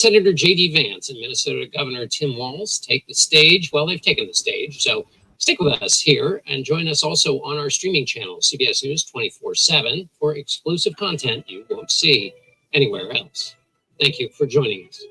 Senator J.D. Vance and Minnesota Governor Tim Walz take the stage. Well, they've taken the stage, so stick with us here and join us also on our streaming channel, CBS News 24/7, for exclusive content you won't see anywhere else. Thank you for joining us.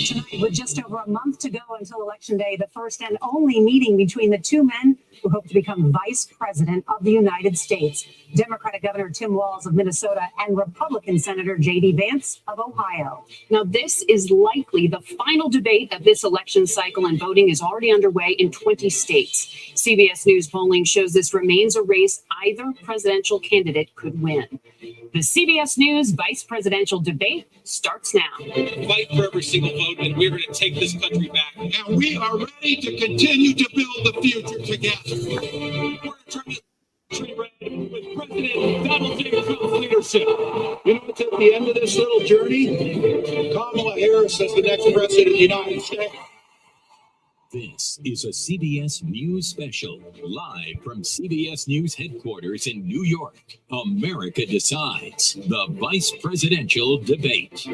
Tonight, with just over a month to go until Election Day, the first and only meeting between the two men who hope to become Vice President of the United States, Democratic Governor Tim Walz of Minnesota and Republican Senator J.D. Vance of Ohio. Now, this is likely the final debate of this election cycle, and voting is already underway in 20 states. CBS News polling shows this remains a race either presidential candidate could win. The CBS News vice presidential debate starts now. Fight for every single vote, and we're going to take this country back. And we are ready to continue to build the future together. We're going to turn this country red with President Donald J. Trump's leadership. You know what's at the end of this little journey? Kamala Harris as the next president of the United States. This is a CBS News special, live from CBS News headquarters in New York. America decides, the vice presidential debate.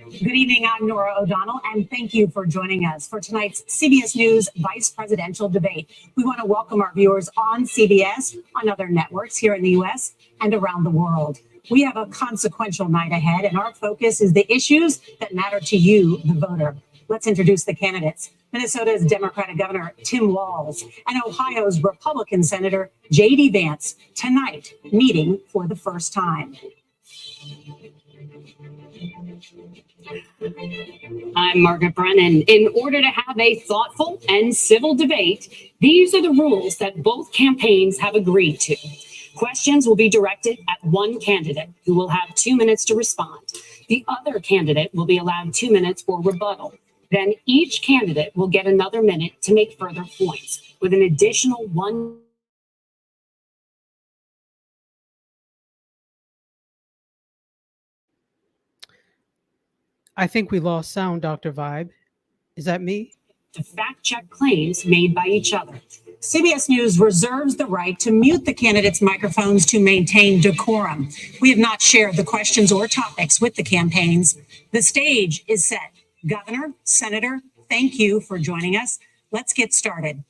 Good evening, I'm Nora O'Donnell, and thank you for joining us for tonight's CBS News vice presidential debate. We want to welcome our viewers on CBS, on other networks here in the U.S. and around the world. We have a consequential night ahead, and our focus is the issues that matter to you, the voter. Let's introduce the candidates. Minnesota's Democratic Governor Tim Walz and Ohio's Republican Senator J.D. Vance, tonight meeting for the first time. I'm Margaret Brennan. In order to have a thoughtful and civil debate, these are the rules that both campaigns have agreed to. Questions will be directed at one candidate who will have 2 minutes to respond. The other candidate will be allowed 2 minutes for rebuttal. Then each candidate will get another minute to make further points, with an additional 1. I think we lost sound, Dr. Vibe. Is that me? To fact check claims made by each other. CBS News reserves the right to mute the candidates' microphones to maintain decorum. We have not shared the questions or topics with the campaigns. The stage is set. Governor, Senator, thank you for joining us. Let's get started.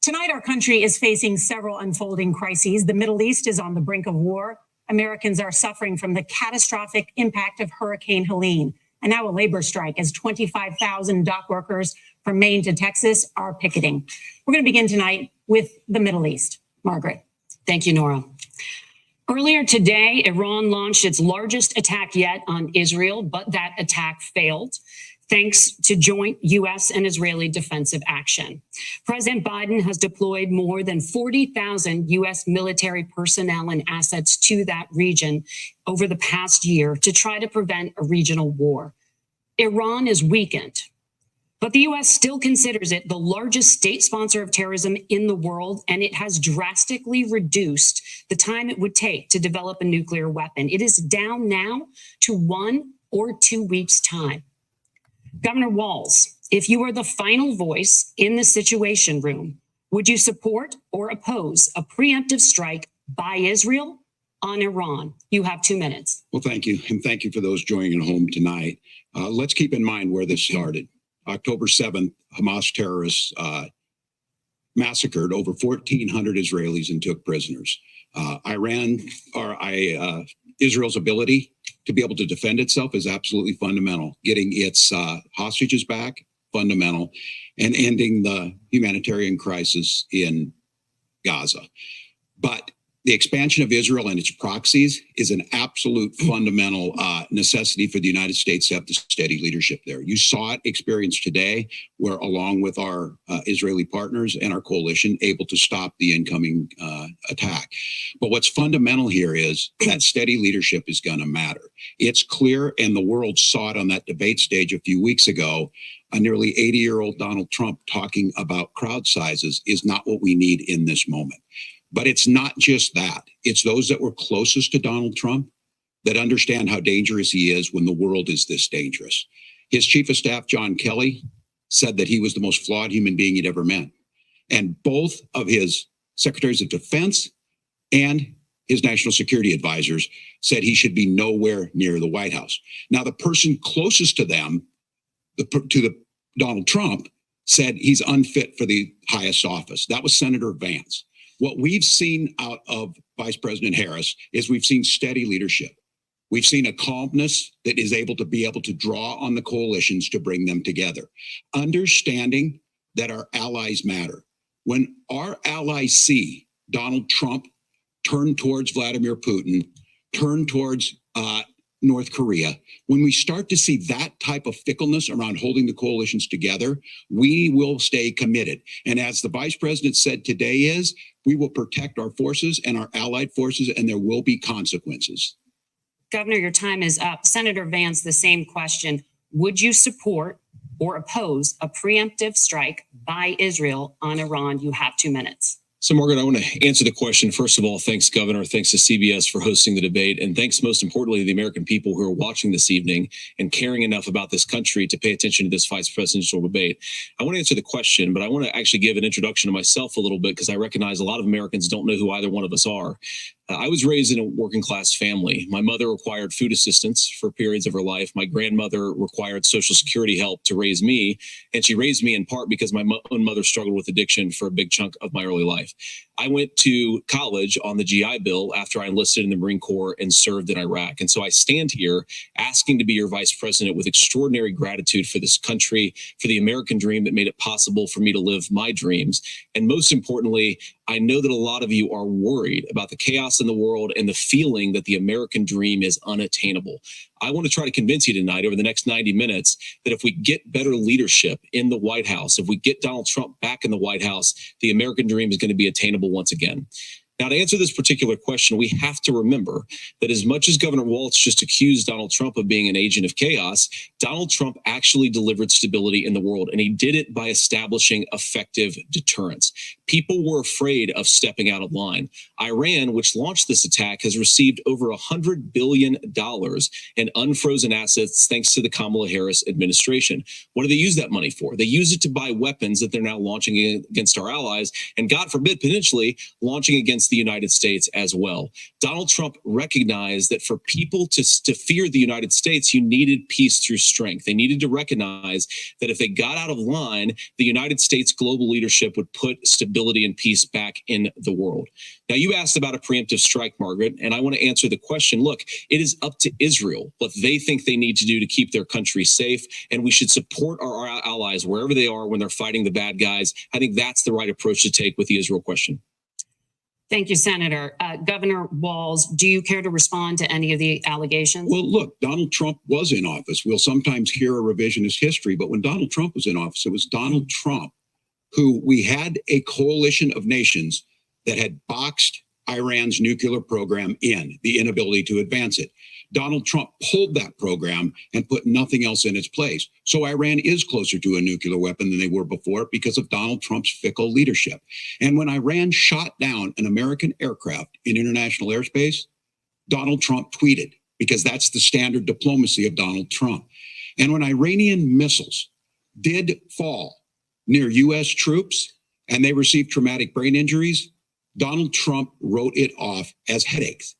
Tonight, our country is facing several unfolding crises. The Middle East is on the brink of war. Americans are suffering from the catastrophic impact of Hurricane Helene. And now a labor strike as 25,000 dock workers from Maine to Texas are picketing. We're going to begin tonight with the Middle East. Margaret. Thank you, Nora. Earlier today, Iran launched its largest attack yet on Israel, but that attack failed, thanks to joint U.S. and Israeli defensive action. President Biden has deployed more than 40,000 U.S. military personnel and assets to that region over the past year to try to prevent a regional war. Iran is weakened, but the U.S. still considers it the largest state sponsor of terrorism in the world, and it has drastically reduced the time it would take to develop a nuclear weapon. It is down now to 1 or 2 weeks' time. Governor Walz, if you were the final voice in the Situation Room, would you support or oppose a preemptive strike by Israel on Iran? You have 2 minutes. Well, thank you. And thank you for those joining at home tonight. Let's keep in mind where this started. October 7th, Hamas terrorists massacred over 1,400 Israelis and took prisoners. Israel's ability to be able to defend itself is absolutely fundamental. Getting its hostages back, fundamental, and ending the humanitarian crisis in Gaza. But the expansion of Israel and its proxies is an absolute fundamental necessity for the United States to have the steady leadership there. You saw it experienced today, where along with our Israeli partners and our coalition, able to stop the incoming attack. But what's fundamental here is that steady leadership is going to matter. It's clear, and the world saw it on that debate stage a few weeks ago. A nearly 80-year-old Donald Trump talking about crowd sizes is not what we need in this moment. But it's not just that. It's those that were closest to Donald Trump that understand how dangerous he is when the world is this dangerous. His chief of staff, John Kelly, said that he was the most flawed human being he'd ever met. And both of his secretaries of defense and his national security advisors said he should be nowhere near the White House. Now, the person closest to them, Donald Trump, said he's unfit for the highest office. That was Senator Vance. What we've seen out of Vice President Harris is we've seen steady leadership. We've seen a calmness that is able to draw on the coalitions to bring them together. Understanding that our allies matter. When our allies see Donald Trump turn towards Vladimir Putin, turn towards North Korea, when we start to see that type of fickleness around holding the coalitions together, we will stay committed. And as the vice president said today we will protect our forces and our allied forces, and there will be consequences. Governor, your time is up. Senator Vance, the same question. Would you support or oppose a preemptive strike by Israel on Iran? You have 2 minutes. So, Margaret, I want to answer the question. First of all, thanks, Governor. Thanks to CBS for hosting the debate. And thanks, most importantly, to the American people who are watching this evening and caring enough about this country to pay attention to this vice presidential debate. I want to answer the question, but I want to actually give an introduction to myself a little bit, because I recognize a lot of Americans don't know who either one of us are. I was raised in a working class family. My mother required food assistance for periods of her life. My grandmother required Social Security help to raise me. And she raised me in part because my own mother struggled with addiction for a big chunk of my early life. I went to college on the GI Bill after I enlisted in the Marine Corps and served in Iraq. And so I stand here asking to be your vice president with extraordinary gratitude for this country, for the American dream that made it possible for me to live my dreams. And most importantly, I know that a lot of you are worried about the chaos in the world and the feeling that the American dream is unattainable. I want to try to convince you tonight over the next 90 minutes that if we get better leadership in the White House, if we get Donald Trump back in the White House, the American dream is going to be attainable once again. Now, to answer this particular question, we have to remember that as much as Governor Walz just accused Donald Trump of being an agent of chaos, Donald Trump actually delivered stability in the world, and he did it by establishing effective deterrence. People were afraid of stepping out of line. Iran, which launched this attack, has received over $100 billion in unfrozen assets thanks to the Kamala Harris administration. What do they use that money for? They use it to buy weapons that they're now launching against our allies, and God forbid, potentially launching against the United States as well. Donald Trump recognized that for people to fear the United States, you needed peace through strength. They needed to recognize that if they got out of line, the United States global leadership would put stability and peace back in the world. Now, you asked about a preemptive strike, Margaret, and I want to answer the question. Look, it is up to Israel what they think they need to do to keep their country safe, and we should support our allies wherever they are when they're fighting the bad guys. I think that's the right approach to take with the Israel question. Thank you, Senator. Governor Walz, do you care to respond to any of the allegations? Well, look, Donald Trump was in office. We'll sometimes hear a revisionist history, but when Donald Trump was in office, it was Donald Trump who we had a coalition of nations that had boxed Iran's nuclear program in, the inability to advance it. Donald Trump pulled that program and put nothing else in its place. So Iran is closer to a nuclear weapon than they were before because of Donald Trump's fickle leadership. And when Iran shot down an American aircraft in international airspace, Donald Trump tweeted, because that's the standard diplomacy of Donald Trump. And when Iranian missiles did fall near U.S. troops and they received traumatic brain injuries, Donald Trump wrote it off as headaches.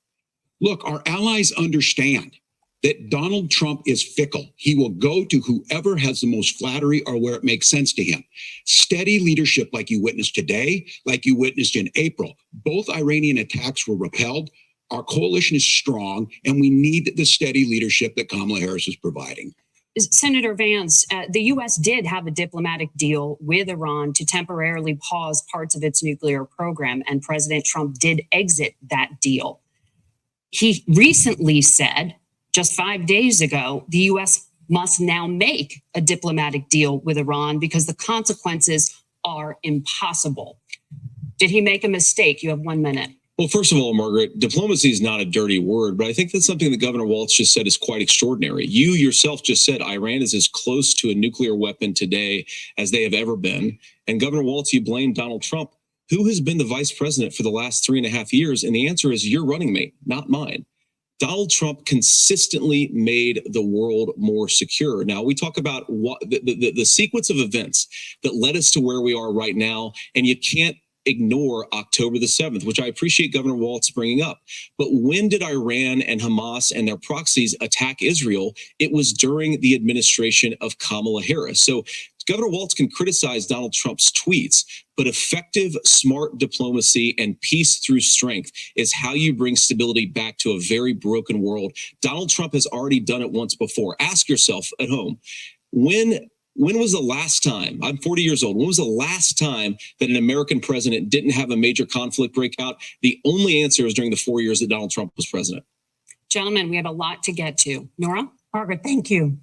Look, our allies understand that Donald Trump is fickle. He will go to whoever has the most flattery or where it makes sense to him. Steady leadership like you witnessed today, like you witnessed in April. Both Iranian attacks were repelled. Our coalition is strong, and we need the steady leadership that Kamala Harris is providing. Senator Vance, the U.S. did have a diplomatic deal with Iran to temporarily pause parts of its nuclear program, and President Trump did exit that deal. He recently said, just 5 days ago, the U.S. must now make a diplomatic deal with Iran because the consequences are impossible. Did he make a mistake? You have 1 minute. Well, first of all, Margaret, diplomacy is not a dirty word, but I think that's something that Governor Walz just said is quite extraordinary. You yourself just said Iran is as close to a nuclear weapon today as they have ever been. And Governor Walz, you blame Donald Trump, who has been the vice president for the last 3.5 years. And the answer is your running mate, not mine. Donald Trump consistently made the world more secure. Now, we talk about what the sequence of events that led us to where we are right now, and you can't ignore October the 7th, which I appreciate Governor Walz bringing up. But when did Iran and Hamas and their proxies attack Israel? It was during the administration of Kamala Harris. So Governor Walz can criticize Donald Trump's tweets, but effective, smart diplomacy and peace through strength is how you bring stability back to a very broken world. Donald Trump has already done it once before. Ask yourself at home, when was the last time, I'm 40 years old, when was the last time that an American president didn't have a major conflict break out? The only answer is during the 4 years that Donald Trump was president. Gentlemen, we have a lot to get to. Nora? Margaret, thank you.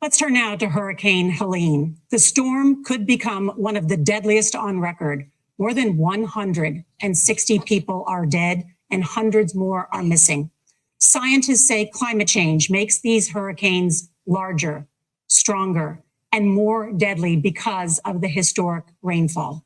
Let's turn now to Hurricane Helene. The storm could become one of the deadliest on record. More than 160 people are dead and hundreds more are missing. Scientists say climate change makes these hurricanes larger, stronger, and more deadly because of the historic rainfall.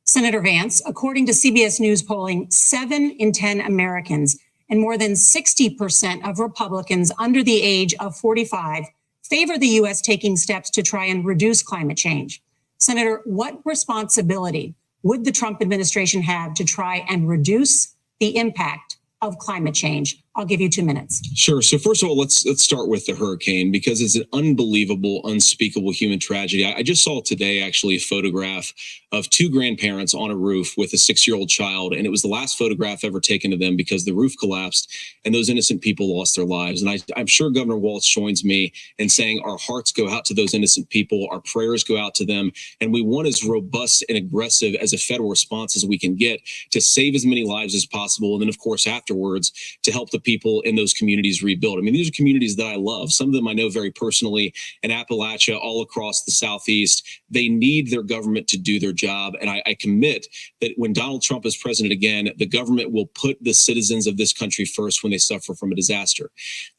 Senator Vance, according to CBS News polling, 7 in 10 Americans and more than 60% of Republicans under the age of 45 favor the U.S. taking steps to try and reduce climate change. Senator, what responsibility would the Trump administration have to try and reduce the impact of climate change? I'll give you 2 minutes. Sure. So first of all, let's start with the hurricane because it's an unbelievable, unspeakable human tragedy. I just saw today actually a photograph of 2 grandparents on a roof with a 6-year-old child, and it was the last photograph ever taken of them because the roof collapsed and those innocent people lost their lives. And I'm sure Governor Walz joins me in saying our hearts go out to those innocent people, our prayers go out to them, and we want as robust and aggressive as a federal response as we can get to save as many lives as possible. And then, of course, afterwards, to help the people in those communities rebuild. I mean, these are communities that I love. Some of them I know very personally in Appalachia, all across the Southeast. They need their government to do their job. And I commit that when Donald Trump is president again, the government will put the citizens of this country first when they suffer from a disaster.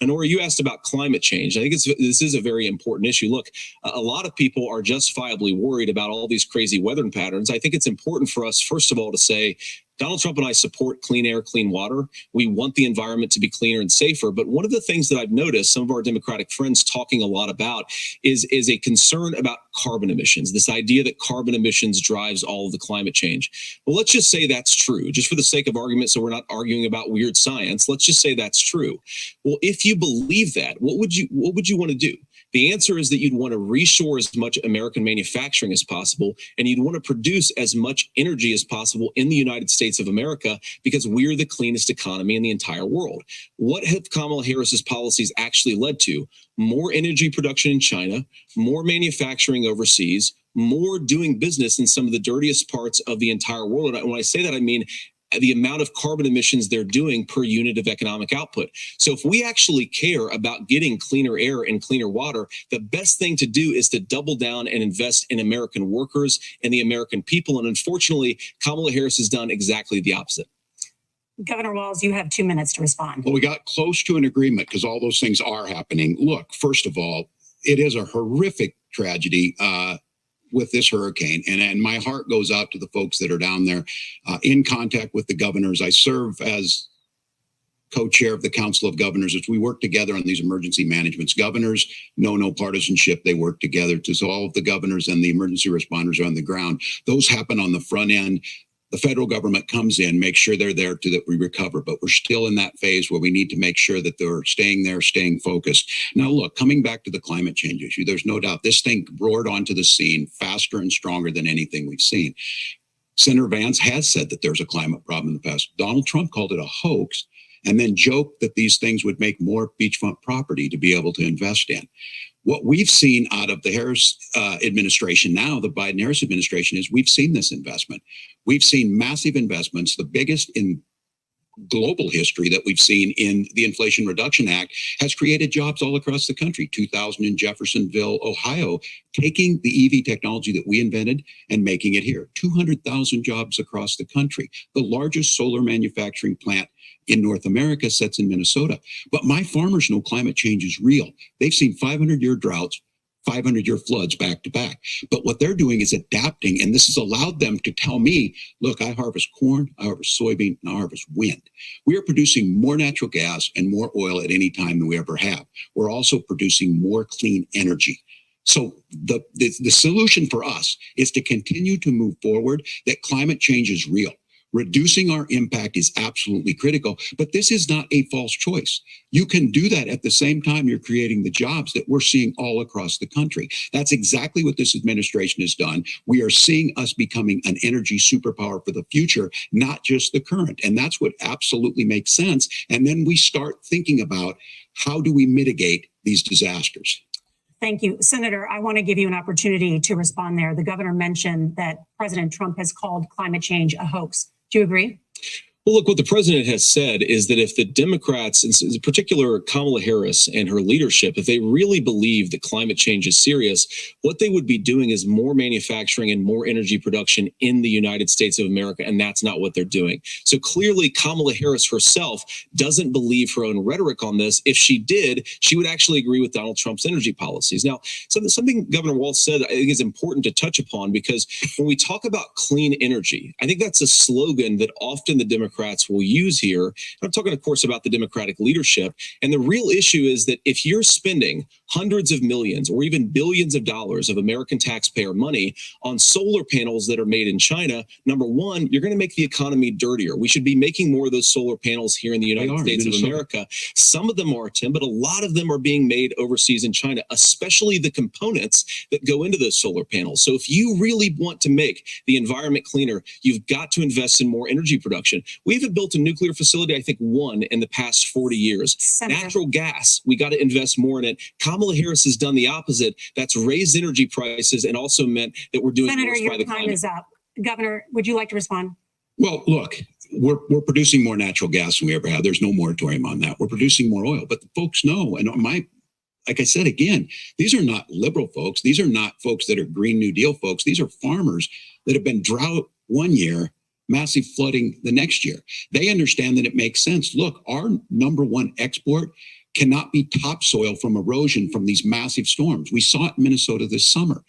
And Nora, you asked about climate change. I think this is a very important issue. Look, a lot of people are justifiably worried about all these crazy weather patterns. I think it's important for us, first of all, to say, Donald Trump and I support clean air, clean water. We want the environment to be cleaner and safer. But one of the things that I've noticed some of our Democratic friends talking a lot about is a concern about carbon emissions, this idea that carbon emissions drives all of the climate change. Well, let's just say that's true, just for the sake of argument, so we're not arguing about weird science. Let's just say that's true. Well, if you believe that, what would you want to do? The answer is that you'd want to reshore as much American manufacturing as possible, and you'd want to produce as much energy as possible in the United States of America because we're the cleanest economy in the entire world. What have Kamala Harris's policies actually led to? More energy production in China, more manufacturing overseas, more doing business in some of the dirtiest parts of the entire world. And when I say that, I mean the amount of carbon emissions they're doing per unit of economic output. So if we actually care about getting cleaner air and cleaner water, the best thing to do is to double down and invest in American workers and the American people. And unfortunately, Kamala Harris has done exactly the opposite. Governor Walz, you have 2 minutes to respond. Well, we got close to an agreement because all those things are happening. Look, first of all, it is a horrific tragedy with this hurricane. And my heart goes out to the folks that are down there in contact with the governors. I serve as co-chair of the Council of Governors as we work together on these emergency managements. Governors know no partisanship. They work together to solve the governors and the emergency responders are on the ground. Those happen on the front end. The federal government comes in, makes sure they're there to that we recover, but we're still in that phase where we need to make sure that they're staying there, staying focused. Now, look, coming back to the climate change issue, there's no doubt this thing roared onto the scene faster and stronger than anything we've seen. Senator Vance has said that there's a climate problem in the past. Donald Trump called it a hoax. and then joke that these things would make more beachfront property to be able to invest in. What we've seen out of the Harris administration now, the Biden-Harris administration, is we've seen this investment. We've seen massive investments, the biggest in global history that we've seen in the Inflation Reduction Act, has created jobs all across the country. 2,000 in Jeffersonville, Ohio, taking the EV technology that we invented and making it here. 200,000 jobs across the country. The largest solar manufacturing plant in North America sits in Minnesota. But my farmers know climate change is real. They've seen 500-year droughts, 500-year floods back to back. But what they're doing is adapting, and this has allowed them to tell me, look, I harvest corn, I harvest soybean, and I harvest wind. We are producing more natural gas and more oil at any time than we ever have. We're also producing more clean energy. So the solution for us is to continue to move forward, that climate change is real. Reducing our impact is absolutely critical, but this is not a false choice. You can do that at the same time you're creating the jobs that we're seeing all across the country. That's exactly what this administration has done. We are seeing us becoming an energy superpower for the future, not just the current. And that's what absolutely makes sense. And then we start thinking about, how do we mitigate these disasters? Thank you. Senator, I want to give you an opportunity to respond there. The governor mentioned that President Trump has called climate change a hoax. Do you agree? Well, look, what the president has said is that if the Democrats, in particular Kamala Harris and her leadership, if they really believe that climate change is serious, what they would be doing is more manufacturing and more energy production in the United States of America, and that's not what they're doing. So clearly, Kamala Harris herself doesn't believe her own rhetoric on this. If she did, she would actually agree with Donald Trump's energy policies. Now, something Governor Walz said I think is important to touch upon, because when we talk about clean energy, I think that's a slogan that often the Democrats will use here. And I'm talking, of course, about the Democratic leadership. And the real issue is that if you're spending hundreds of millions or even billions of dollars of American taxpayer money on solar panels that are made in China, number one, you're going to make the economy dirtier. We should be making more of those solar panels here in the United States of America. Some of them are, Tim, but a lot of them are being made overseas in China, especially the components that go into those solar panels. So if you really want to make the environment cleaner, you've got to invest in more energy production. We haven't built a nuclear facility, I think, one in the past 40 years. Senator. Natural gas, we got to invest more in it. Kamala Harris has done the opposite. That's raised energy prices and also meant that we're doing Senator, worse by your the time climate. is up. Governor, would you like to respond? Well, look, we're producing more natural gas than we ever have. There's no moratorium on that. We're producing more oil, but the folks know, and like I said, again, these are not liberal folks. These are not folks that are Green New Deal folks. These are farmers that have been drought one year, massive flooding the next year. They understand that it makes sense. Look, our number one export cannot be topsoil from erosion from these massive storms. We saw it in Minnesota this summer.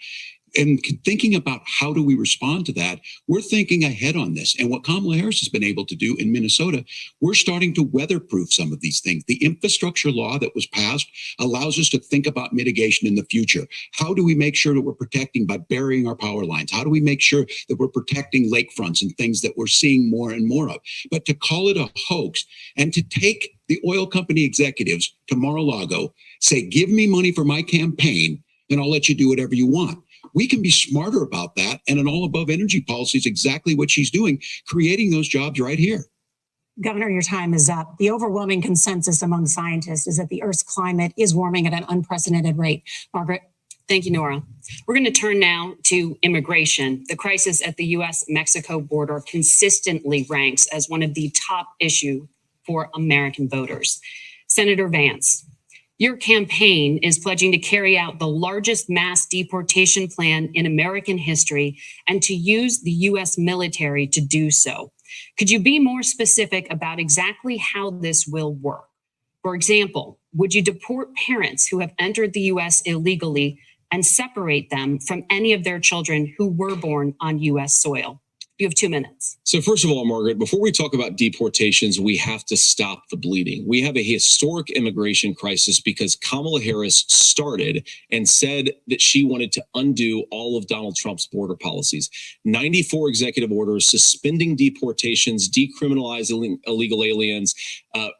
And thinking about how do we respond to that, we're thinking ahead on this. And what Kamala Harris has been able to do in Minnesota, we're starting to weatherproof some of these things. The infrastructure law that was passed allows us to think about mitigation in the future. How do we make sure that we're protecting by burying our power lines? How do we make sure that we're protecting lakefronts and things that we're seeing more and more of? But to call it a hoax and to take the oil company executives to Mar-a-Lago, say, give me money for my campaign and I'll let you do whatever you want. We can be smarter about that. And an all above energy policy is exactly what she's doing, creating those jobs right here. Governor, your time is up. The overwhelming consensus among scientists is that the Earth's climate is warming at an unprecedented rate. Margaret. Thank you, Nora. We're going to turn now to immigration. The crisis at the U.S.-Mexico border consistently ranks as one of the top issues for American voters. Senator Vance, your campaign is pledging to carry out the largest mass deportation plan in American history and to use the U.S. military to do so. Could you be more specific about exactly how this will work? For example, would you deport parents who have entered the U.S. illegally and separate them from any of their children who were born on U.S. soil? You have 2 minutes. So first of all, Margaret, before we talk about deportations, we have to stop the bleeding. We have a historic immigration crisis because Kamala Harris started and said that she wanted to undo all of Donald Trump's border policies. 94 executive orders suspending deportations, decriminalizing illegal aliens,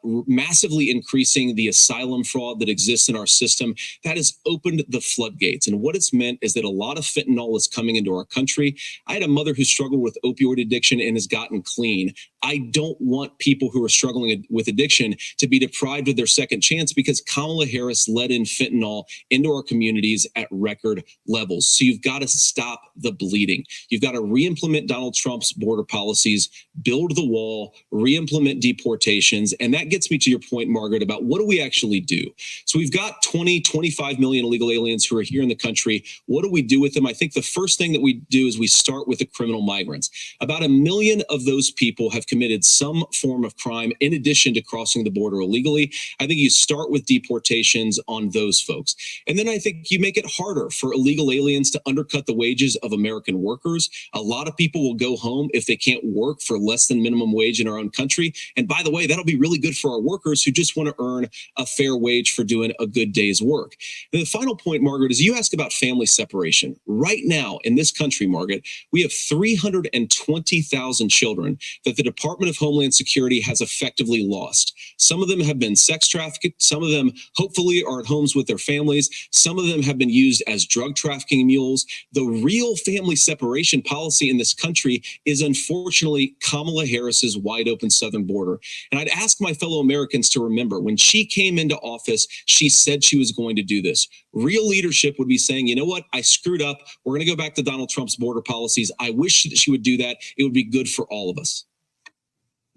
massively increasing the asylum fraud that exists in our system. That has opened the floodgates. And what it's meant is that a lot of fentanyl is coming into our country. I had a mother who struggled with opioid addiction and has gotten clean. I don't want people who are struggling with addiction to be deprived of their second chance because Kamala Harris let in fentanyl into our communities at record levels. So you've got to stop the bleeding. You've got to re-implement Donald Trump's border policies, build the wall, re-implement deportations. And that gets me to your point, Margaret, about what do we actually do? So we've got 25 million illegal aliens who are here in the country. What do we do with them? I think the first thing that we do is we start with the criminal migrants. About 1 million of those people have committed some form of crime in addition to crossing the border illegally. I think you start with deportations on those folks. And then I think you make it harder for illegal aliens to undercut the wages of American workers. A lot of people will go home if they can't work for less than minimum wage in our own country. And by the way, that'll be really good for our workers who just want to earn a fair wage for doing a good day's work. And the final point, Margaret, is you ask about family separation. Right now in this country, Margaret, we have 320,000 children that the Department of Homeland Security has effectively lost. Some of them have been sex trafficked. Some of them hopefully are at homes with their families. Some of them have been used as drug trafficking mules. The real family separation policy in this country is unfortunately Kamala Harris's wide open southern border. And I'd ask my fellow Americans to remember when she came into office, she said she was going to do this. Real leadership would be saying, you know what, I screwed up. We're going to go back to Donald Trump's border policies. I wish that she would do that. It would be good for all of us.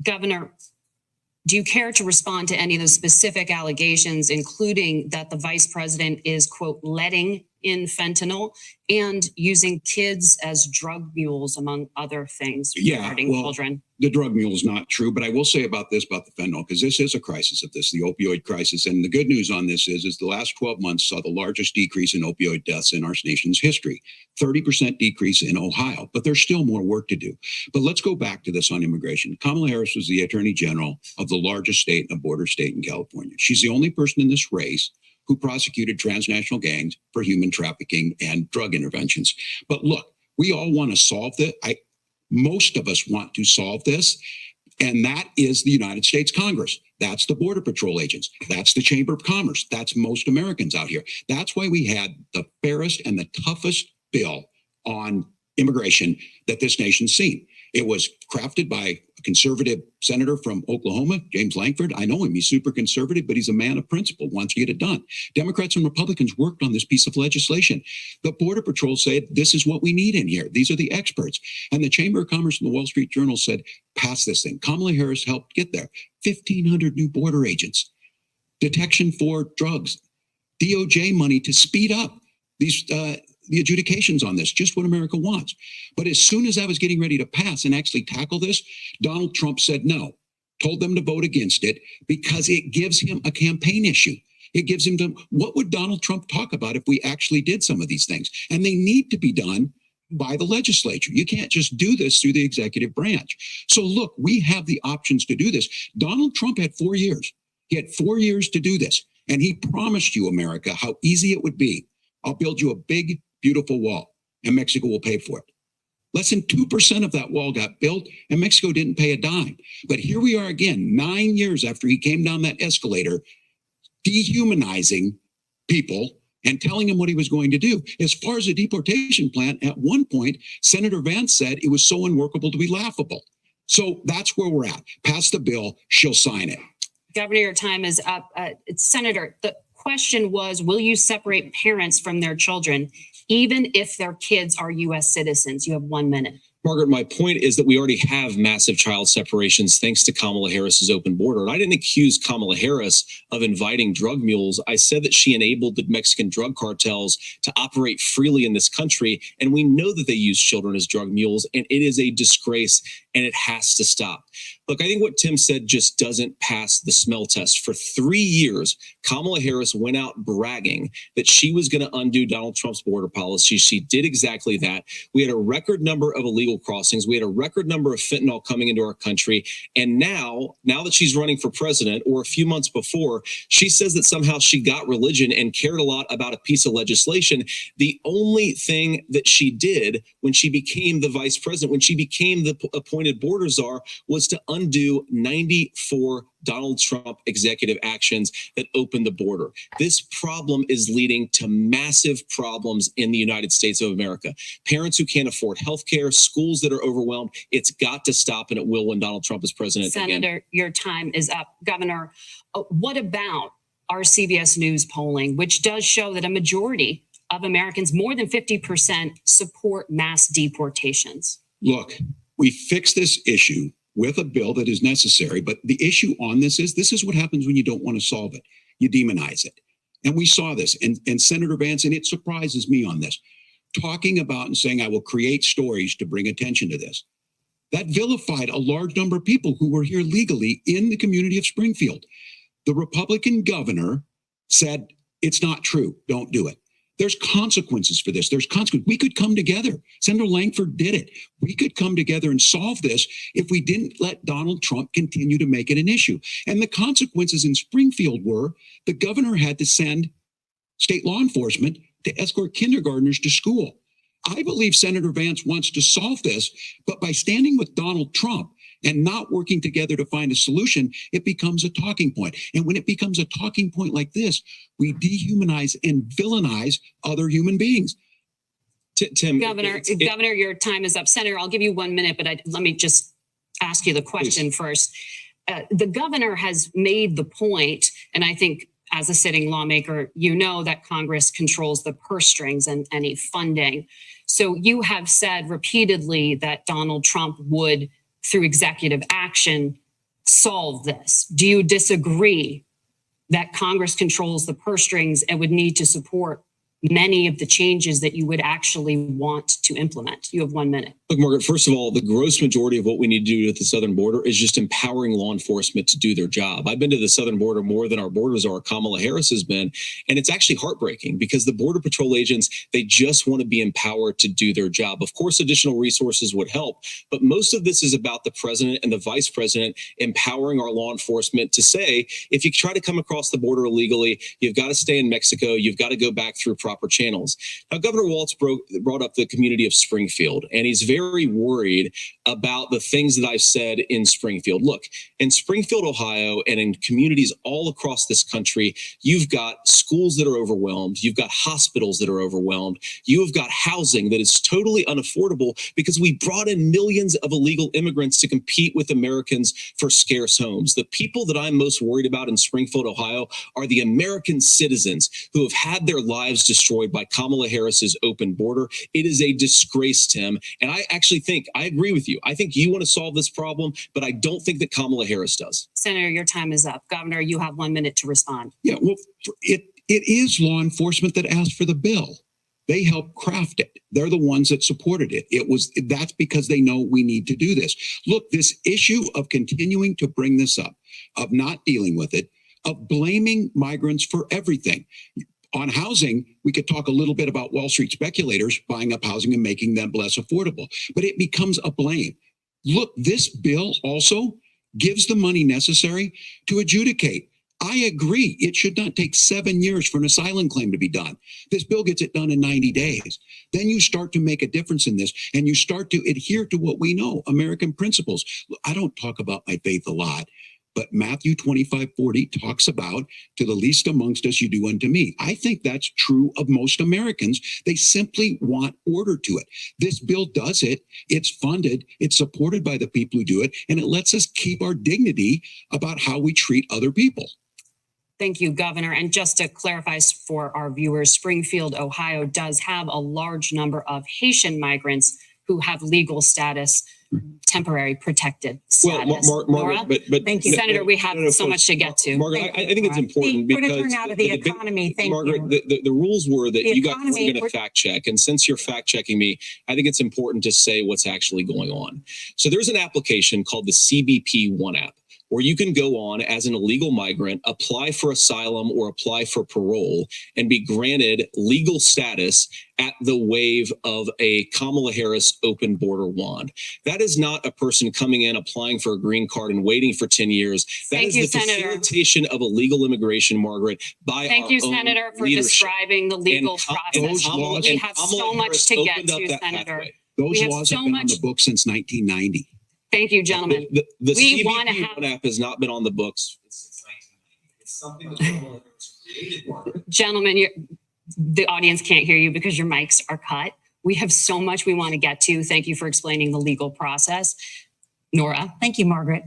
Governor, do you care to respond to any of the specific allegations, including that the vice president is, quote, letting in fentanyl and using kids as drug mules, among other things regarding children? The drug mule is not true, but I will say about the fentanyl, because this is a crisis of this, the opioid crisis. And the good news on this is the last 12 months saw the largest decrease in opioid deaths in our nation's history, 30% decrease in Ohio, but there's still more work to do. But let's go back to this on immigration. Kamala Harris was the attorney general of the largest state and a border state in California. She's the only person in this race who prosecuted transnational gangs for human trafficking and drug interventions. But look, we all want to solve this. Most of us want to solve this, and that is the United States Congress. That's the Border Patrol agents. That's the Chamber of Commerce. That's most Americans out here. That's why we had the fairest and the toughest bill on immigration that this nation's seen. It was crafted by a conservative senator from Oklahoma, James Lankford. I know him. He's super conservative, but he's a man of principle, wants to get it done. Democrats and Republicans worked on this piece of legislation. The Border Patrol said, this is what we need in here. These are the experts. And the Chamber of Commerce and the Wall Street Journal said, pass this thing. Kamala Harris helped get there. 1,500 new border agents, detection for drugs, DOJ money to speed up these the adjudications on this, just what America wants. But as soon as I was getting ready to pass and actually tackle this, Donald Trump said no, told them to vote against it because it gives him a campaign issue. It gives him what would Donald Trump talk about if we actually did some of these things? And they need to be done by the legislature. You can't just do this through the executive branch. So look, we have the options to do this. Donald Trump had 4 years. He had 4 years to do this. And he promised you, America, how easy it would be. I'll build you a big, beautiful wall, and Mexico will pay for it. Less than 2% of that wall got built, and Mexico didn't pay a dime. But here we are again, 9 years after he came down that escalator, dehumanizing people and telling them what he was going to do. As far as the deportation plan, at one point, Senator Vance said it was so unworkable to be laughable. So that's where we're at. Pass the bill, she'll sign it. Governor, your time is up. Senator, the question was, will you separate parents from their children, even if their kids are U.S. citizens? You have 1 minute. Margaret, my point is that we already have massive child separations thanks to Kamala Harris's open border. And I didn't accuse Kamala Harris of inviting drug mules. I said that she enabled the Mexican drug cartels to operate freely in this country. And we know that they use children as drug mules, and it is a disgrace, and it has to stop. Look, I think what Tim said just doesn't pass the smell test. For 3 years, Kamala Harris went out bragging that she was going to undo Donald Trump's border policy. She did exactly that. We had a record number of illegal crossings. We had a record number of fentanyl coming into our country. And now that she's running for president, or a few months before, she says that somehow she got religion and cared a lot about a piece of legislation. The only thing that she did when she became the vice president, when she became the appointed border czar, was to undo 94 Donald Trump executive actions that opened the border. This problem is leading to massive problems in the United States of America. Parents who can't afford health care, schools that are overwhelmed. It's got to stop, and it will when Donald Trump is president again. Senator, your time is up. Governor, what about our CBS News polling, which does show that a majority of Americans, more than 50%, support mass deportations? Look, we fix this issue with a bill that is necessary, but the issue on this is what happens when you don't want to solve it. You demonize it. And we saw this, and Senator Vance, and it surprises me on this, talking about and saying, I will create stories to bring attention to this. That vilified a large number of people who were here legally in the community of Springfield. The Republican governor said, it's not true, don't do it. There's consequences for this. There's consequences. We could come together. Senator Langford did it. We could come together and solve this if we didn't let Donald Trump continue to make it an issue. And the consequences in Springfield were the governor had to send state law enforcement to escort kindergartners to school. I believe Senator Vance wants to solve this, but by standing with Donald Trump and not working together to find a solution, it becomes a talking point. And when it becomes a talking point like this, we dehumanize and villainize other human beings. Tim, Governor, your time is up. Senator, I'll give you 1 minute, but let me just ask you the question first. The governor has made the point, and I think as a sitting lawmaker, you know that Congress controls the purse strings and any funding. So you have said repeatedly that Donald Trump would, through executive action, solve this. Do you disagree that Congress controls the purse strings and would need to support many of the changes that you would actually want to implement? You have 1 minute. Look, Margaret, first of all, the gross majority of what we need to do at the southern border is just empowering law enforcement to do their job. I've been to the southern border more than our borders are. Kamala Harris has been, and it's actually heartbreaking because the Border Patrol agents, they just want to be empowered to do their job. Of course, additional resources would help, but most of this is about the president and the vice president empowering our law enforcement to say, if you try to come across the border illegally, you've got to stay in Mexico, you've got to go back through proper channels. Now, Governor Walz brought up the community of Springfield, and he's very worried about the things that I've said in Springfield. Look, in Springfield, Ohio, and in communities all across this country, you've got schools that are overwhelmed. You've got hospitals that are overwhelmed. You have got housing that is totally unaffordable because we brought in millions of illegal immigrants to compete with Americans for scarce homes. The people that I'm most worried about in Springfield, Ohio, are the American citizens who have had their lives destroyed by Kamala Harris's open border. It is a disgrace, Tim. And I actually think, I agree with you. I think you want to solve this problem, but I don't think that Kamala Harris does. Senator, your time is up. Governor, you have 1 minute to respond. Yeah, well, it is law enforcement that asked for the bill. They helped craft it. They're the ones that supported it. That's because they know we need to do this. Look, this issue of continuing to bring this up, of not dealing with it, of blaming migrants for everything. On housing, we could talk a little bit about Wall Street speculators buying up housing and making them less affordable, but it becomes a blame. Look, this bill also gives the money necessary to adjudicate. I agree. It should not take 7 years for an asylum claim to be done. This bill gets it done in 90 days. Then you start to make a difference in this, and you start to adhere to what we know, American principles. I don't talk about my faith a lot, but Matthew 25:40 talks about, to the least amongst us, you do unto me. I think that's true of most Americans. They simply want order to it. This bill does it. It's funded. It's supported by the people who do it. And it lets us keep our dignity about how we treat other people. Thank you, Governor. And just to clarify for our viewers, Springfield, Ohio does have a large number of Haitian migrants who have legal status, temporary protected status. Well, Margaret, but thank you, Senator. We have so much to get to. Margaret, I think it's important For the because turnout of the economy, thank Margaret, you. the rules were that The you guys were economy- going to fact check, and since you're fact checking me, I think it's important to say what's actually going on. So there's an application called the CBP One app, where you can go on as an illegal migrant, apply for asylum or apply for parole, and be granted legal status at the wave of a Kamala Harris open border wand. That is not a person coming in, applying for a green card and waiting for 10 years. That Thank is you, the Senator. facilitation of illegal immigration, Margaret, by Thank our you, own Senator, for leadership. describing the legal And process. those laws- We and have Kamala so much Harris to get opened up to, that Senator. pathway. Those We have laws so have been on much- the books since 1990. Thank you, gentlemen. The We CBP wanna have- One app has not been on the books since 1990. It's something that Kamala Harris created. Gentlemen, the audience can't hear you because your mics are cut. We have so much we want to get to. Thank you for explaining the legal process. Nora. Thank you, Margaret.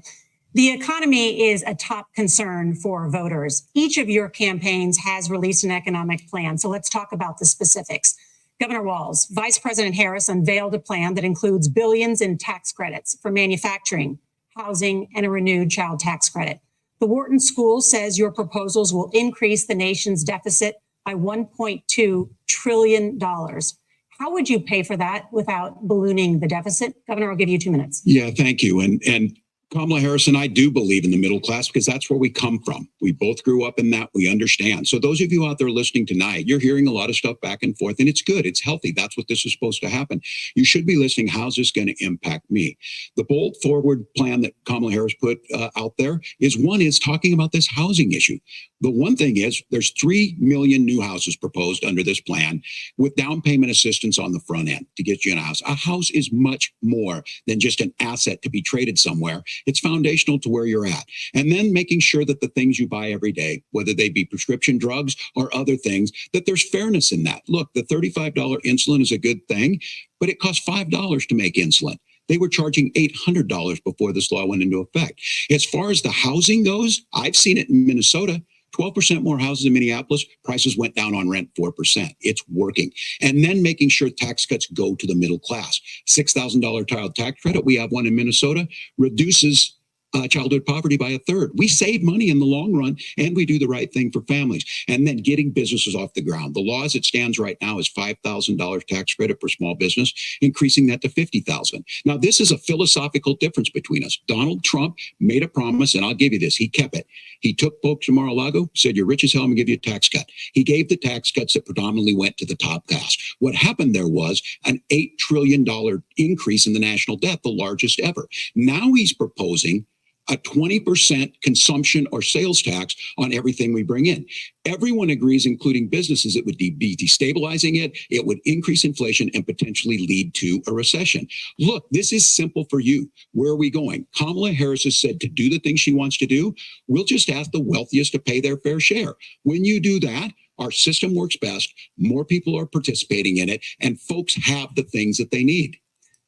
The economy is a top concern for voters. Each of your campaigns has released an economic plan. So let's talk about the specifics. Governor Walz, Vice President Harris unveiled a plan that includes billions in tax credits for manufacturing, housing, and a renewed child tax credit. The Wharton School says your proposals will increase the nation's deficit by $1.2 trillion. How would you pay for that without ballooning the deficit? Governor, I'll give you 2 minutes. Yeah, thank you. And Kamala Harris and I do believe in the middle class because that's where we come from. We both grew up in that. We understand. So those of you out there listening tonight, you're hearing a lot of stuff back and forth, and it's good. It's healthy. That's what this is supposed to happen. You should be listening. How's this going to impact me? The bold forward plan that Kamala Harris put out there is talking about this housing issue. The one thing is there's 3 million new houses proposed under this plan with down payment assistance on the front end to get you in a house. A house is much more than just an asset to be traded somewhere. It's foundational to where you're at. And then making sure that the things you buy every day, whether they be prescription drugs or other things, that there's fairness in that. Look, the $35 insulin is a good thing, but it costs $5 to make insulin. They were charging $800 before this law went into effect. As far as the housing goes, I've seen it in Minnesota. 12% more houses in Minneapolis, prices went down on rent 4%. It's working. And then making sure tax cuts go to the middle class. $6,000 child tax credit, we have one in Minnesota, reduces childhood poverty by 1/3. We save money in the long run, and we do the right thing for families. And then getting businesses off the ground. The law as it stands right now is $5,000 tax credit for small business, increasing that to $50,000. Now, this is a philosophical difference between us. Donald Trump made a promise, and I'll give you this. He kept it. He took folks to Mar-a-Lago, said, you're rich as hell, I'm going to give you a tax cut. He gave the tax cuts that predominantly went to the top class. What happened there was an $8 trillion increase in the national debt, the largest ever. Now he's proposing a 20% consumption or sales tax on everything we bring in. Everyone agrees, including businesses, it would be destabilizing it. It would increase inflation and potentially lead to a recession. Look, this is simple for you. Where are we going? Kamala Harris has said to do the things she wants to do. We'll just ask the wealthiest to pay their fair share. When you do that, our system works best. More people are participating in it, and folks have the things that they need.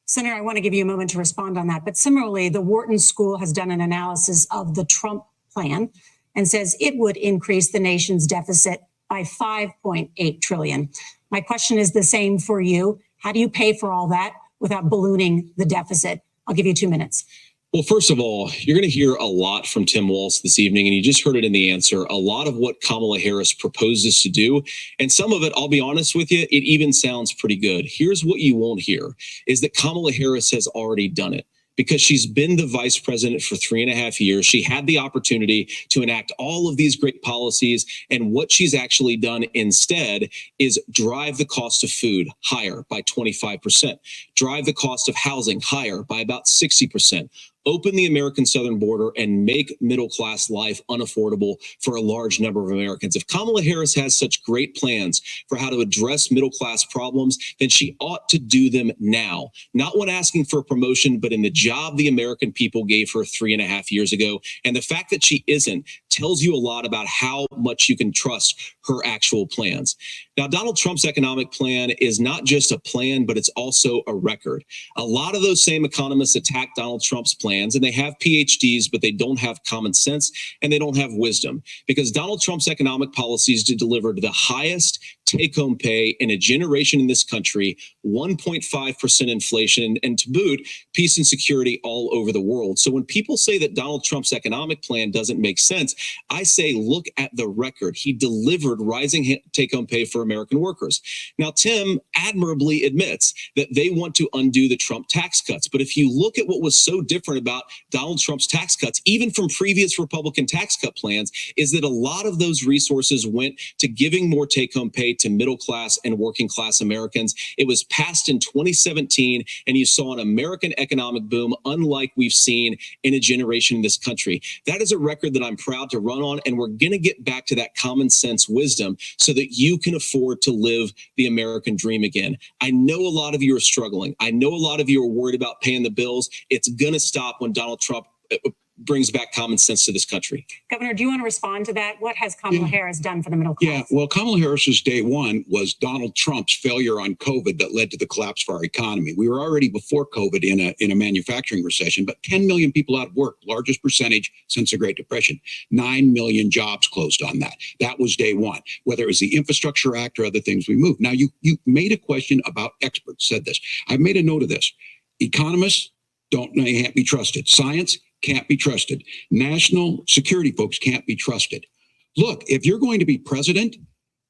Senator, I want to give you a moment to respond on that. But similarly, the Wharton School has done an analysis of the Trump plan and says it would increase the nation's deficit by $5.8 trillion. My question is the same for you. How do you pay for all that without ballooning the deficit? I'll give you 2 minutes. Well, first of all, you're going to hear a lot from Tim Walz this evening, and you just heard it in the answer, a lot of what Kamala Harris proposes to do. And some of it, I'll be honest with you, it even sounds pretty good. Here's what you won't hear is that Kamala Harris has already done it. Because she's been the vice president for 3.5 years. She had the opportunity to enact all of these great policies. And what she's actually done instead is drive the cost of food higher by 25%, drive the cost of housing higher by about 60%. Open the American southern border and make middle-class life unaffordable for a large number of Americans. If Kamala Harris has such great plans for how to address middle-class problems, then she ought to do them now. Not when asking for a promotion, but in the job the American people gave her 3.5 years ago. And the fact that she isn't tells you a lot about how much you can trust her actual plans. Now, Donald Trump's economic plan is not just a plan, but it's also a record. A lot of those same economists attack Donald Trump's plans, and they have PhDs, but they don't have common sense and they don't have wisdom, because Donald Trump's economic policies delivered the highest take-home pay in a generation in this country, 1.5% inflation, and to boot, peace and security all over the world. So when people say that Donald Trump's economic plan doesn't make sense, I say, look at the record. He delivered rising take-home pay for American workers. Now, Tim admirably admits that they want to undo the Trump tax cuts. But if you look at what was so different about Donald Trump's tax cuts, even from previous Republican tax cut plans, is that a lot of those resources went to giving more take-home pay to middle class and working class Americans. It was passed in 2017, and you saw an American economic boom unlike we've seen in a generation in this country. That is a record that I'm proud to run on, and we're going to get back to that common sense wisdom so that you can afford to live the American dream again. I know a lot of you are struggling. I know a lot of you are worried about paying the bills. It's going to stop when Donald Trump brings back common sense to this country. Governor, do you want to respond to that? What has Kamala Harris done for the middle class? Yeah, well, Kamala Harris's day one was Donald Trump's failure on COVID that led to the collapse of our economy. We were already before COVID in a manufacturing recession, but 10 million people out of work, largest percentage since the Great Depression. 9 million jobs closed on that. That was day one. Whether it was the Infrastructure Act or other things we moved. Now, you made a question about experts, said this. I've made a note of this. Economists can't be trusted. Science can't be trusted. National security folks can't be trusted. Look, if you're going to be president,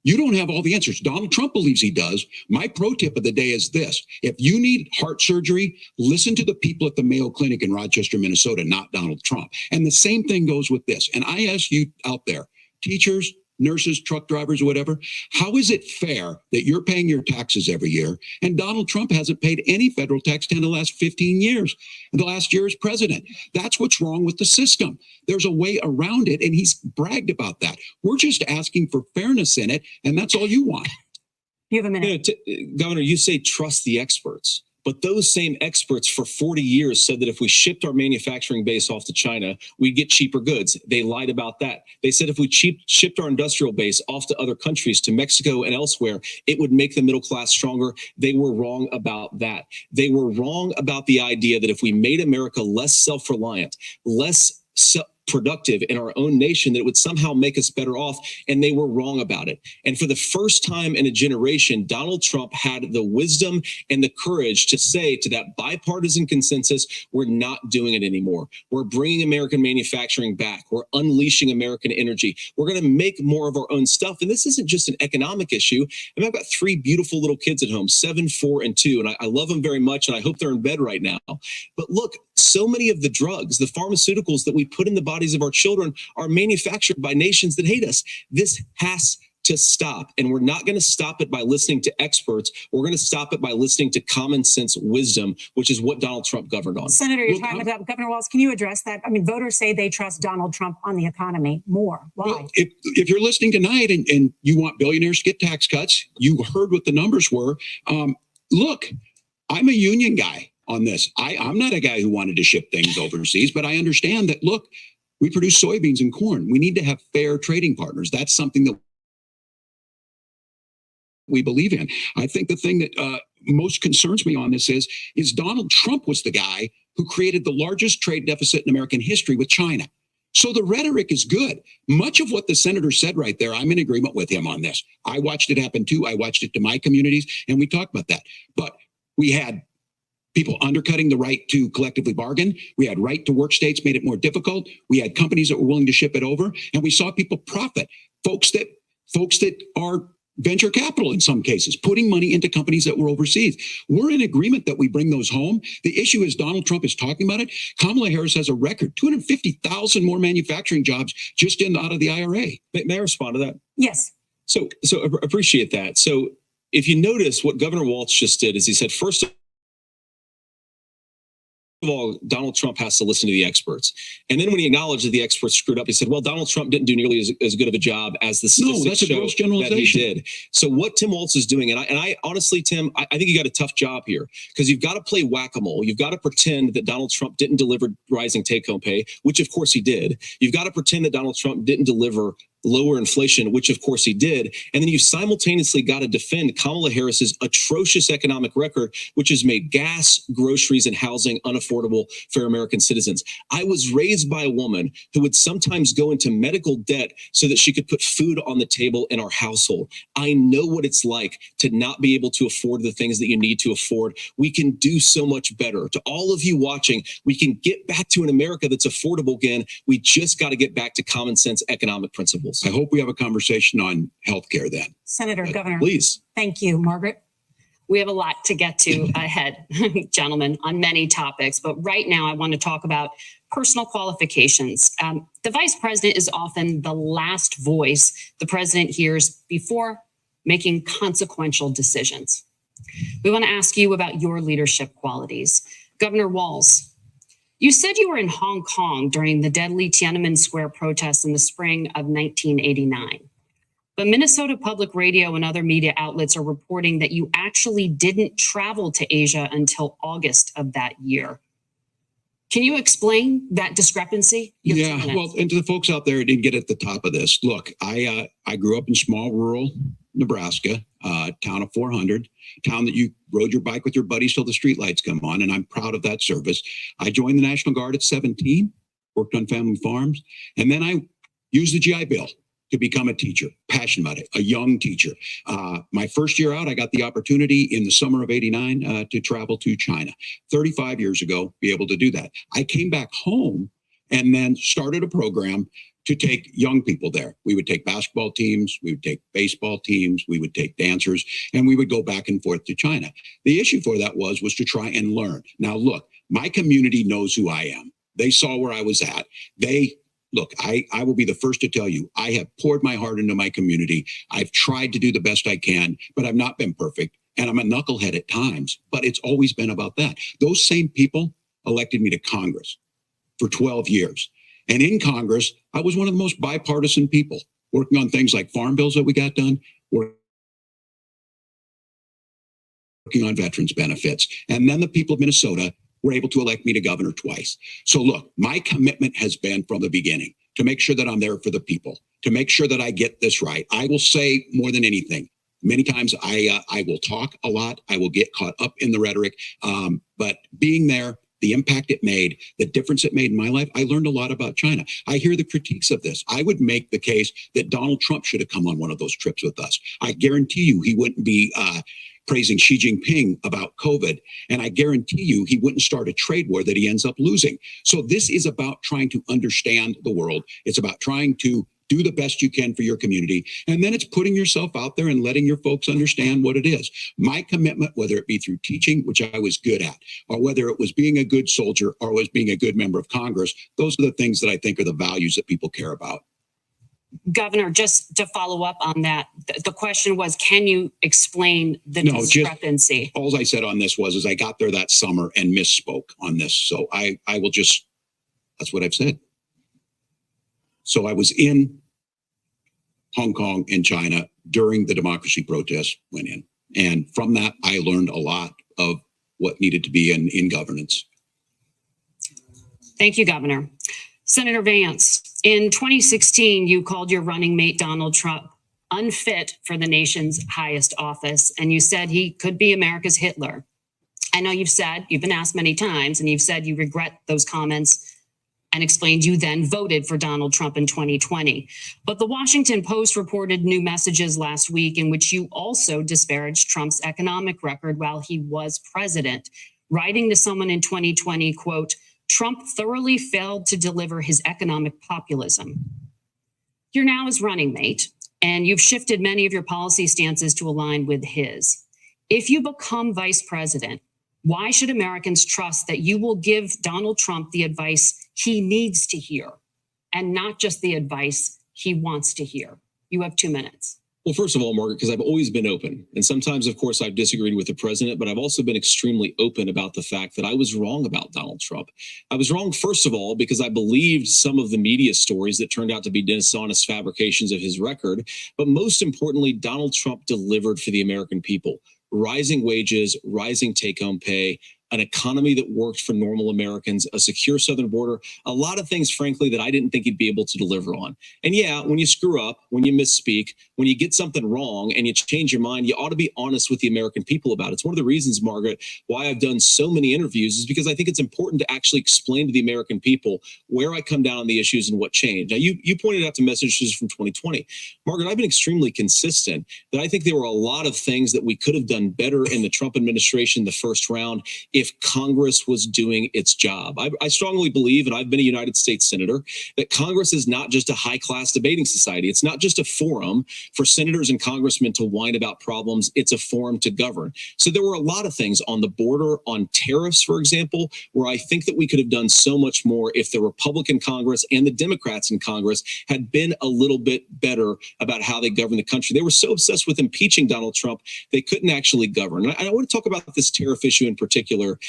you don't have all the answers. Donald Trump believes he does. My pro tip of the day is this. If you need heart surgery, listen to the people at the Mayo Clinic in Rochester, Minnesota, not Donald Trump. And the same thing goes with this. And I ask you out there, teachers, nurses, truck drivers, whatever, how is it fair that you're paying your taxes every year and Donald Trump hasn't paid any federal tax in the last 15 years, in the last year as president? That's what's wrong with the system. There's a way around it, and he's bragged about that. We're just asking for fairness in it, and that's all you want. You have a minute. Governor, you say trust the experts. But those same experts for 40 years said that if we shipped our manufacturing base off to China, we'd get cheaper goods. They lied about that. They said if we shipped our industrial base off to other countries, to Mexico and elsewhere, it would make the middle class stronger. They were wrong about that. They were wrong about the idea that if we made America less self-reliant, less productive in our own nation, that it would somehow make us better off, and they were wrong about it. And for the first time in a generation, Donald Trump had the wisdom and the courage to say to that bipartisan consensus, we're not doing it anymore. We're bringing American manufacturing back. We're unleashing American energy. We're going to make more of our own stuff. And this isn't just an economic issue. I mean, I've got 3 beautiful little kids at home, 7, 4, and 2, and I love them very much, and I hope they're in bed right now. But look, so many of the drugs, the pharmaceuticals that we put in the bodies of our children are manufactured by nations that hate us. This has to stop. And we're not going to stop it by listening to experts. We're going to stop it by listening to common sense wisdom, which is what Donald Trump governed on. Senator, your time is up. Governor Walz, can you address that? I mean, voters say they trust Donald Trump on the economy more. Why? Well, if you're listening tonight and you want billionaires to get tax cuts, you heard what the numbers were. Look, I'm a union guy on this. I'm not a guy who wanted to ship things overseas, but I understand that, look, we produce soybeans and corn. We need to have fair trading partners. That's something that we believe in. I think the thing that most concerns me on this is Donald Trump was the guy who created the largest trade deficit in American history with China. So the rhetoric is good. Much of what the senator said right there, I'm in agreement with him on this. I watched it happen too. I watched it to my communities, and we talked about that. But we had people undercutting the right to collectively bargain. We had right to work states made it more difficult. We had companies that were willing to ship it over, and we saw people profit. Folks that are venture capital in some cases, putting money into companies that were overseas. We're in agreement that we bring those home. The issue is Donald Trump is talking about it. Kamala Harris has a record, 250,000 more manufacturing jobs just out of the IRA. May I respond to that? Yes. So appreciate that. So if you notice what Governor Walz just did is he said, first of all, Donald Trump has to listen to the experts. And then when he acknowledged that the experts screwed up, he said, well, Donald Trump didn't do nearly as good of a job as the statistics show that he did. So what Tim Walz is doing, and I honestly, Tim, I think you got a tough job here because you've got to play whack-a-mole. You've got to pretend that Donald Trump didn't deliver rising take-home pay, which of course he did. You've got to pretend that Donald Trump didn't deliver lower inflation, which of course he did. And then you simultaneously got to defend Kamala Harris's atrocious economic record, which has made gas, groceries, and housing unaffordable for American citizens. I was raised by a woman who would sometimes go into medical debt so that she could put food on the table in our household. I know what it's like to not be able to afford the things that you need to afford. We can do so much better. To all of you watching, we can get back to an America that's affordable again. We just got to get back to common sense economic principles. I hope we have a conversation on healthcare then. Senator, Governor. Please. Thank you. Margaret? We have a lot to get to ahead, gentlemen, on many topics. But right now, I want to talk about personal qualifications. The vice president is often the last voice the president hears before making consequential decisions. We want to ask you about your leadership qualities. Governor Walz, you said you were in Hong Kong during the deadly Tiananmen Square protests in the spring of 1989. But Minnesota Public Radio and other media outlets are reporting that you actually didn't travel to Asia until August of that year. Can you explain that discrepancy? Yeah, well, and to the folks out there who didn't get at the top of this, look, I grew up in small rural Nebraska, town of 400, town that you rode your bike with your buddies till the streetlights come on, and I'm proud of that service. I joined the National Guard at 17, worked on family farms, and then I used the GI Bill to become a teacher, passionate about it, a young teacher. My first year out, I got the opportunity in the summer of '89 to travel to China. 35 years ago, be able to do that. I came back home and then started a program to take young people there. We would take basketball teams, we would take baseball teams, we would take dancers, and we would go back and forth to China. The issue for that was to try and learn. Now, look, my community knows who I am. They saw where I was at. Look, I will be the first to tell you, I have poured my heart into my community. I've tried to do the best I can, but I've not been perfect. And I'm a knucklehead at times, but it's always been about that. Those same people elected me to Congress for 12 years. And in Congress, I was one of the most bipartisan people, working on things like farm bills that we got done, working on veterans benefits. And then the people of Minnesota were able to elect me to governor twice. So look, my commitment has been from the beginning to make sure that I'm there for the people, to make sure that I get this right. I will say more than anything, many times I will talk a lot. I will get caught up in the rhetoric, but being there, the impact it made, the difference it made in my life, I learned a lot about China. I hear the critiques of this. I would make the case that Donald Trump should have come on one of those trips with us. I guarantee you he wouldn't be praising Xi Jinping about COVID. And I guarantee you he wouldn't start a trade war that he ends up losing. So this is about trying to understand the world. It's about trying to do the best you can for your community. And then it's putting yourself out there and letting your folks understand what it is. My commitment, whether it be through teaching, which I was good at, or whether it was being a good soldier or was being a good member of Congress, those are the things that I think are the values that people care about. Governor, just to follow up on that, the question was, can you explain the discrepancy? All I said on this was I got there that summer and misspoke on this. So I will just, that's what I've said. So I was in Hong Kong and China during the democracy protests went in. And from that, I learned a lot of what needed to be in governance. Thank you, Governor. Senator Vance, in 2016, you called your running mate, Donald Trump, unfit for the nation's highest office, and you said he could be America's Hitler. I know you've been asked many times, and you've said you regret those comments and explained you then voted for Donald Trump in 2020. But the Washington Post reported new messages last week in which you also disparaged Trump's economic record while he was president, writing to someone in 2020, quote, Trump thoroughly failed to deliver his economic populism. You're now his running mate, and you've shifted many of your policy stances to align with his. If you become vice president, why should Americans trust that you will give Donald Trump the advice he needs to hear and not just the advice he wants to hear? You have 2 minutes. Well, first of all, Margaret, because I've always been open. And sometimes, of course, I've disagreed with the president, but I've also been extremely open about the fact that I was wrong about Donald Trump. I was wrong, first of all, because I believed some of the media stories that turned out to be dishonest fabrications of his record. But most importantly, Donald Trump delivered for the American people. Rising wages, rising take-home pay, an economy that worked for normal Americans, a secure southern border, a lot of things, frankly, that I didn't think he'd be able to deliver on. And yeah, when you screw up, when you misspeak, when you get something wrong and you change your mind, you ought to be honest with the American people about it. It's one of the reasons, Margaret, why I've done so many interviews is because I think it's important to actually explain to the American people where I come down on the issues and what changed. Now, you pointed out the messages from 2020. Margaret, I've been extremely consistent that I think there were a lot of things that we could have done better in the Trump administration the first round if Congress was doing its job. I strongly believe, and I've been a United States Senator, that Congress is not just a high-class debating society. It's not just a forum for senators and congressmen to whine about problems. It's a forum to govern. So there were a lot of things on the border, on tariffs, for example, where I think that we could have done so much more if the Republican Congress and the Democrats in Congress had been a little bit better about how they govern the country. They were so obsessed with impeaching Donald Trump, they couldn't actually govern. And I want to talk about this tariff issue in particular,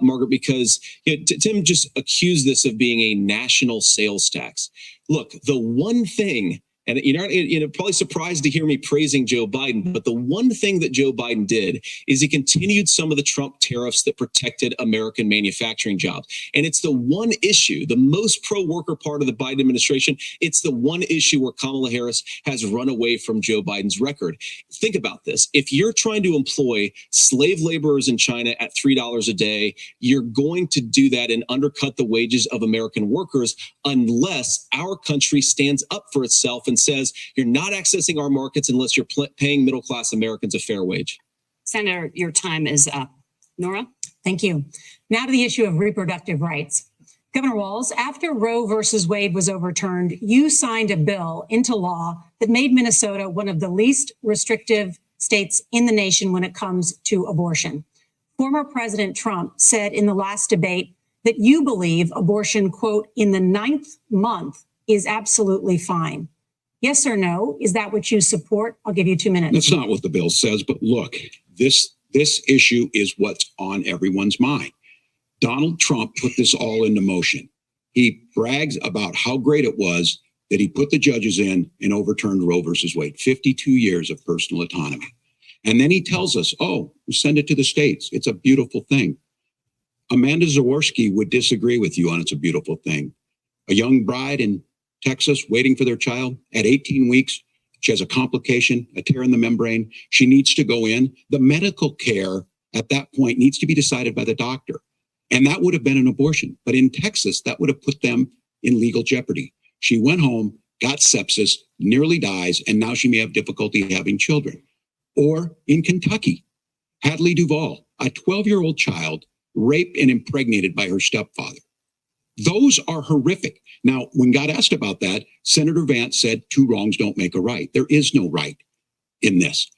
Margaret, because Tim just accused this of being a national sales tax. Look, the one thing, and you're probably surprised to hear me praising Joe Biden, but the one thing that Joe Biden did is he continued some of the Trump tariffs that protected American manufacturing jobs. And it's the one issue, the most pro-worker part of the Biden administration, it's the one issue where Kamala Harris has run away from Joe Biden's record. Think about this. If you're trying to employ slave laborers in China at $3 a day, you're going to do that and undercut the wages of American workers unless our country stands up for itself and says you're not accessing our markets unless you're paying middle-class Americans a fair wage. Senator, your time is up. Nora? Thank you. Now to the issue of reproductive rights. Governor Walz, after Roe versus Wade was overturned, you signed a bill into law that made Minnesota one of the least restrictive states in the nation when it comes to abortion. Former President Trump said in the last debate that you believe abortion, quote, in the 9th month is absolutely fine. Yes or no? Is that what you support? I'll give you 2 minutes. That's not what the bill says, but look, this issue is what's on everyone's mind. Donald Trump put this all into motion. He brags about how great it was that he put the judges in and overturned Roe versus Wade, 52 years of personal autonomy. And then he tells us, oh, we send it to the states. It's a beautiful thing. Amanda Zaworski would disagree with you on it's a beautiful thing. A young bride in Texas waiting for their child at 18 weeks. She has a complication, a tear in the membrane. She needs to go in. The medical care at that point needs to be decided by the doctor. And that would have been an abortion. But in Texas, that would have put them in legal jeopardy. She went home, got sepsis, nearly dies, and now she may have difficulty having children. Or in Kentucky, Hadley Duvall, a 12-year-old child raped and impregnated by her stepfather. Those are horrific. Now, when God asked about that, Senator Vance said 2 wrongs don't make a right. There is no right in this.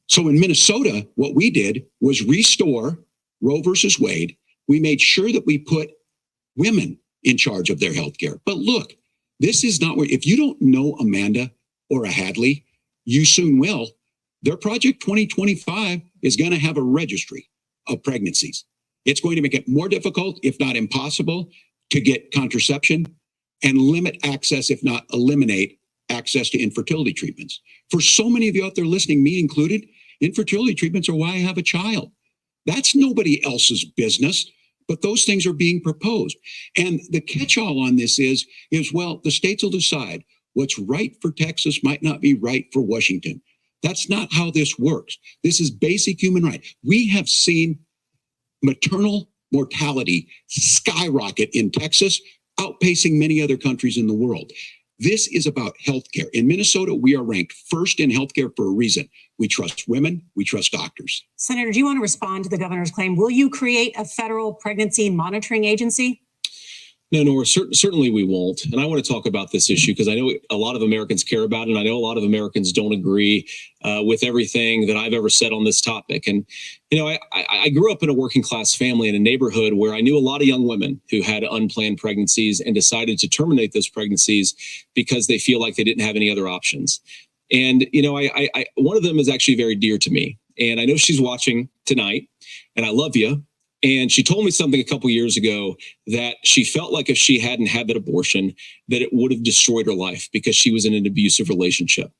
So in Minnesota, what we did was restore Roe versus Wade. We made sure that we put women in charge of their health care. But look, this is not where, if you don't know Amanda or a Hadley, you soon will. Their Project 2025 is going to have a registry of pregnancies. It's going to make it more difficult, if not impossible, to get contraception and limit access, if not eliminate access to infertility treatments. For so many of you out there listening, me included, infertility treatments are why I have a child. That's nobody else's business, but those things are being proposed. And the catch-all on this is, well, the states will decide what's right for Texas might not be right for Washington. That's not how this works. This is basic human right. We have seen maternal mortality skyrocket in Texas, outpacing many other countries in the world. This is about healthcare. In Minnesota, we are ranked first in healthcare for a reason. We trust women, we trust doctors. Senator, do you want to respond to the governor's claim? Will you create a federal pregnancy monitoring agency? No, Nora, certainly we won't. And I want to talk about this issue because I know a lot of Americans care about it. And I know a lot of Americans don't agree with everything that I've ever said on this topic. And, you know, I grew up in a working class family in a neighborhood where I knew a lot of young women who had unplanned pregnancies and decided to terminate those pregnancies because they feel like they didn't have any other options. And, you know, I one of them is actually very dear to me. And I know she's watching tonight, and I love you. And she told me something a couple years ago that she felt like if she hadn't had that abortion, that it would have destroyed her life because she was in an abusive relationship.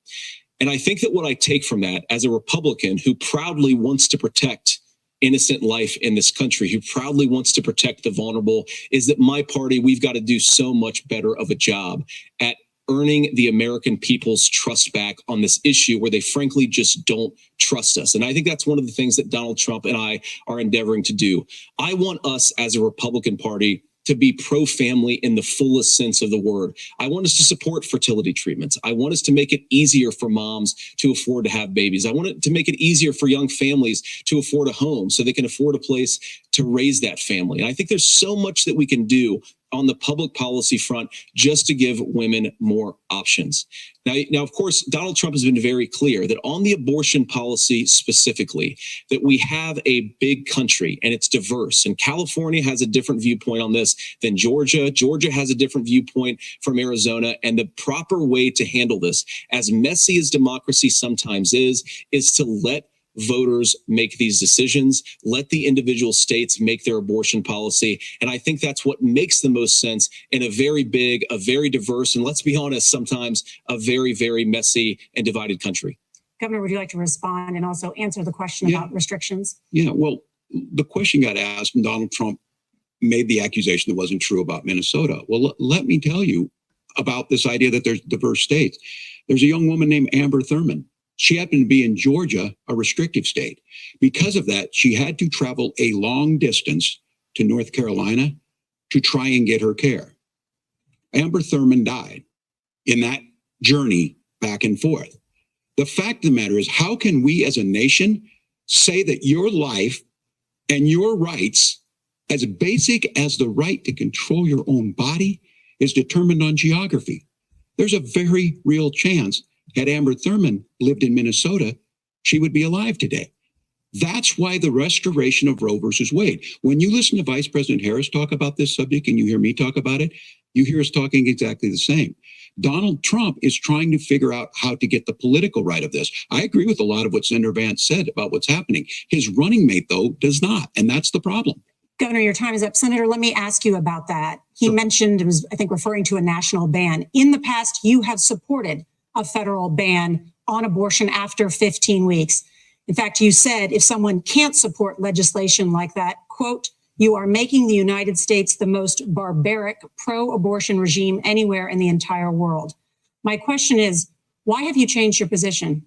And I think that what I take from that as a Republican who proudly wants to protect innocent life in this country, who proudly wants to protect the vulnerable, is that my party, we've got to do so much better of a job at earning the American people's trust back on this issue where they frankly just don't trust us. And I think that's one of the things that Donald Trump and I are endeavoring to do. I want us as a Republican Party to be pro-family in the fullest sense of the word. I want us to support fertility treatments. I want us to make it easier for moms to afford to have babies. I want it to make it easier for young families to afford a home so they can afford a place to raise that family. And I think there's so much that we can do on the public policy front just to give women more options. Now, of course, Donald Trump has been very clear that on the abortion policy specifically, that we have a big country and it's diverse. And California has a different viewpoint on this than Georgia. Georgia has a different viewpoint from Arizona. And the proper way to handle this, as messy as democracy sometimes is to let voters make these decisions, let the individual states make their abortion policy. And I think that's what makes the most sense in a very big, a very diverse, and let's be honest, sometimes a very, very messy and divided country. Governor, would you like to respond and also answer the question about restrictions? Yeah, well, the question got asked and Donald Trump made the accusation that wasn't true about Minnesota. Well, let me tell you about this idea that there's diverse states. There's a young woman named Amber Thurman. She happened to be in Georgia, a restrictive state. Because of that, she had to travel a long distance to North Carolina to try and get her care. Amber Thurman died in that journey back and forth. The fact of the matter is, how can we as a nation say that your life and your rights, as basic as the right to control your own body, is determined on geography? There's a very real chance had Amber Thurman lived in Minnesota, she would be alive today. That's why the restoration of Roe versus Wade. When you listen to Vice President Harris talk about this subject and you hear me talk about it, you hear us talking exactly the same. Donald Trump is trying to figure out how to get the political right of this. I agree with a lot of what Senator Vance said about what's happening. His running mate, though, does not. And that's the problem. Governor, your time is up. Senator, let me ask you about that. He mentioned, it was, I think, referring to a national ban. In the past, you have supported a federal ban on abortion after 15 weeks. In fact, you said if someone can't support legislation like that, quote, you are making the United States the most barbaric pro-abortion regime anywhere in the entire world. My question is, why have you changed your position?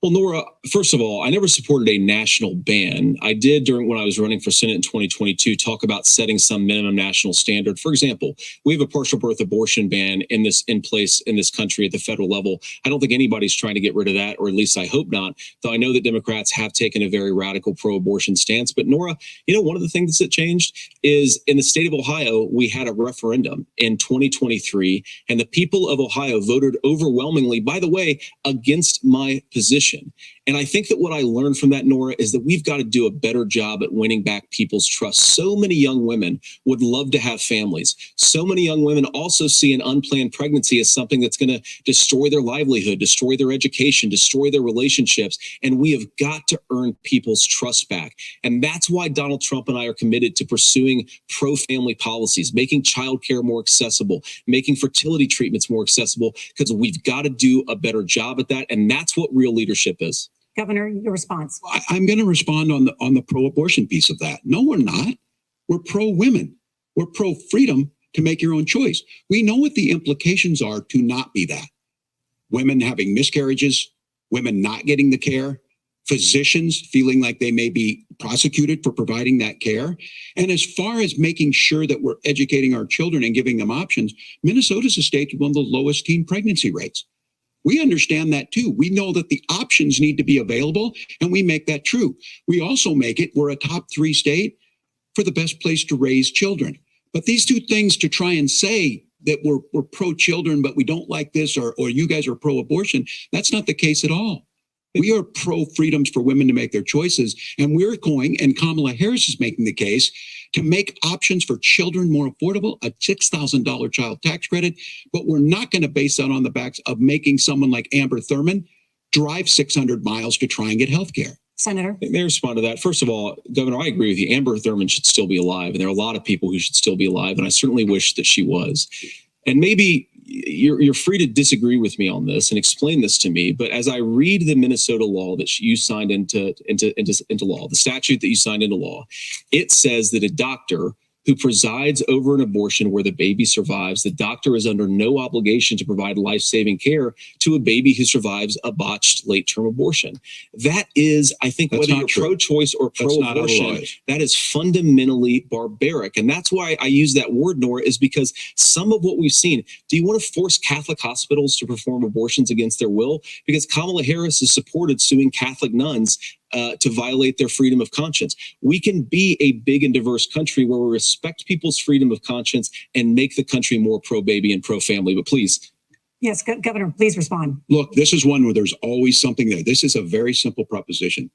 Well, Nora, first of all, I never supported a national ban. I did when I was running for Senate in 2022, talk about setting some minimum national standard. For example, we have a partial birth abortion ban in place in this country at the federal level. I don't think anybody's trying to get rid of that, or at least I hope not, though I know that Democrats have taken a very radical pro-abortion stance. But Nora, one of the things that changed is in the state of Ohio, we had a referendum in 2023, and the people of Ohio voted overwhelmingly, by the way, against my position. And I think that what I learned from that, Nora, is that we've got to do a better job at winning back people's trust. So many young women would love to have families. So many young women also see an unplanned pregnancy as something that's going to destroy their livelihood, destroy their education, destroy their relationships. And we have got to earn people's trust back. And that's why Donald Trump and I are committed to pursuing pro-family policies, making childcare more accessible, making fertility treatments more accessible, because we've got to do a better job at that. And that's what real leadership is. Governor, your response. I'm going to respond on the pro-abortion piece of that. No, we're not. We're pro-women. We're pro-freedom to make your own choice. We know what the implications are to not be that. Women having miscarriages, women not getting the care, physicians feeling like they may be prosecuted for providing that care. And as far as making sure that we're educating our children and giving them options, Minnesota's a state with one of the lowest teen pregnancy rates. We understand that too. We know that the options need to be available, and we make that true. We also make it, we're a top 3 state for the best place to raise children. But these two things, to try and say that we're pro-children, but we don't like this, or you guys are pro-abortion, that's not the case at all. We are pro-freedoms for women to make their choices, and we're going, and Kamala Harris is making the case, to make options for children more affordable, a $6,000 child tax credit, but we're not going to base that on the backs of making someone like Amber Thurman drive 600 miles to try and get health care. Senator. May I respond to that? First of all, Governor, I agree with you. Amber Thurman should still be alive, and there are a lot of people who should still be alive, and I certainly wish that she was. And maybe you're free to disagree with me on this and explain this to me. But as I read the Minnesota law that you signed into law, the statute that you signed into law, it says that a doctor who presides over an abortion where the baby survives, the doctor is under no obligation to provide life-saving care to a baby who survives a botched late-term abortion. That is, I think, That's whether not you're true. pro-choice or That's not how the law pro-abortion, is. that is fundamentally barbaric. And that's why I use that word, Nora, is because some of what we've seen, do you want to force Catholic hospitals to perform abortions against their will? Because Kamala Harris has supported suing Catholic nuns to violate their freedom of conscience. We can be a big and diverse country where we respect people's freedom of conscience and make the country more pro-baby and pro-family. But please. Yes, Governor, please respond. Look, this is one where there's always something there. This is a very simple proposition.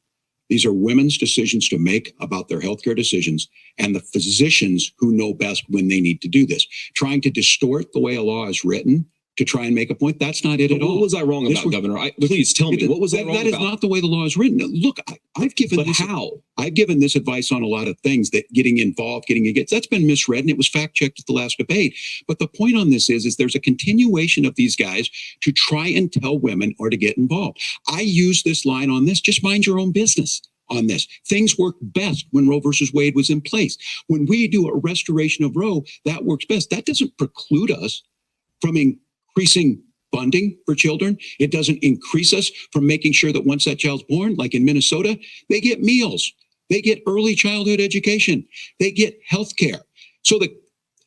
These are women's decisions to make about their healthcare decisions, and the physicians who know best when they need to do this. Trying to distort the way a law is written to try and make a point, that's not it at all. What was I wrong This about, was- Governor? Please tell me, what was I wrong That is about? not the way the law is written. Look, I've given But this. how? I've given this advice on a lot of things, that getting involved, getting against, that's been misread, and it was fact checked at the last debate. But the point on this is there's a continuation of these guys to try and tell women or to get involved. I use this line on this, just mind your own business on this. Things work best when Roe versus Wade was in place. When we do a restoration of Roe, that works best. That doesn't preclude us from increasing funding for children. It doesn't increase us from making sure that once that child's born, like in Minnesota, they get meals, they get early childhood education, they get health care. So the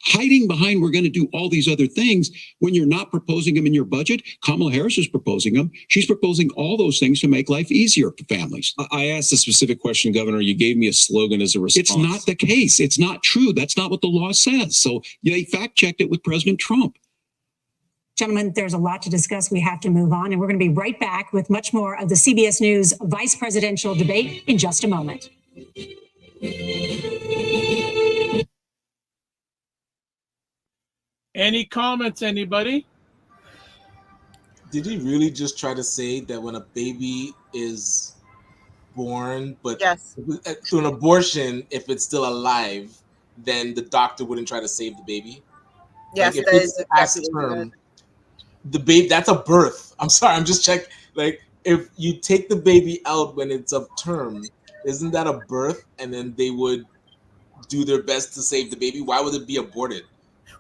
hiding behind we're going to do all these other things when you're not proposing them in your budget. Kamala Harris is proposing them. She's proposing all those things to make life easier for families. I asked a specific question, Governor. You gave me a slogan as a response. It's not the case. It's not true. That's not what the law says. So they fact checked it with President Trump. Gentlemen, there's a lot to discuss. We have to move on, and we're going to be right back with much more of the CBS News vice presidential debate in just a moment. Any comments, anybody? Did he really just try to say that when a baby is born, but Yes. through an abortion, if it's still alive, then the doctor wouldn't try to save the baby? Yes, Like, if that it's is past exactly what it term, the baby, that's a birth. I'm sorry, I'm just checking. Like, if you take the baby out when it's of term, isn't that a birth? And then they would do their best to save the baby. Why would it be aborted?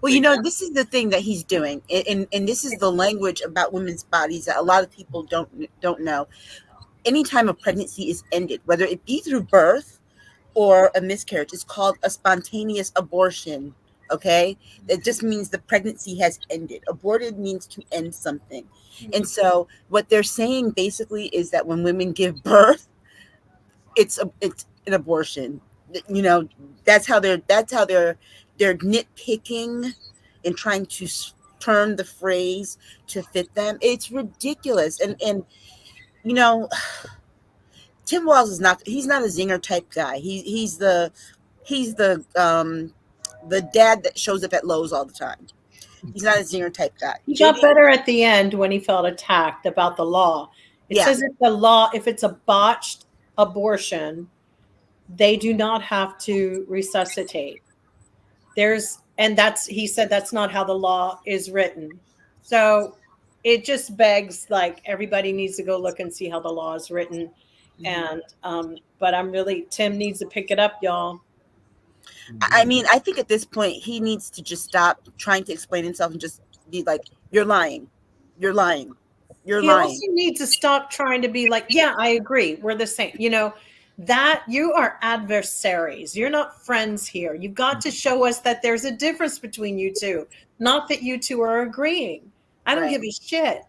Well, you know, this is the thing that he's doing, and this is the language about women's bodies that a lot of people don't know. Anytime a pregnancy is ended, whether it be through birth or a miscarriage, it's called a spontaneous abortion. Okay, that just means the pregnancy has ended. Aborted means to end something, and so what they're saying basically is that when women give birth, it's an abortion. You know, that's how they're nitpicking and trying to turn the phrase to fit them. It's ridiculous, and you know, Tim Walz is he's not a zinger type guy. He's the dad that shows up at Lowe's all the time. He's not a zinger type guy. He got better at the end when he felt attacked about the law. It says if it's a botched abortion, they do not have to resuscitate. He said that's not how the law is written. So it just begs, like, everybody needs to go look and see how the law is written. And but Tim needs to pick it up, y'all. I mean, I think at this point he needs to just stop trying to explain himself and just be like, "You're lying, you're lying, you're He lying." also needs to stop trying to be like, "Yeah, I agree. We're the same." You know, that you are adversaries. You're not friends here. You've got to show us that there's a difference between you two, not that you two are agreeing. I don't give a shit.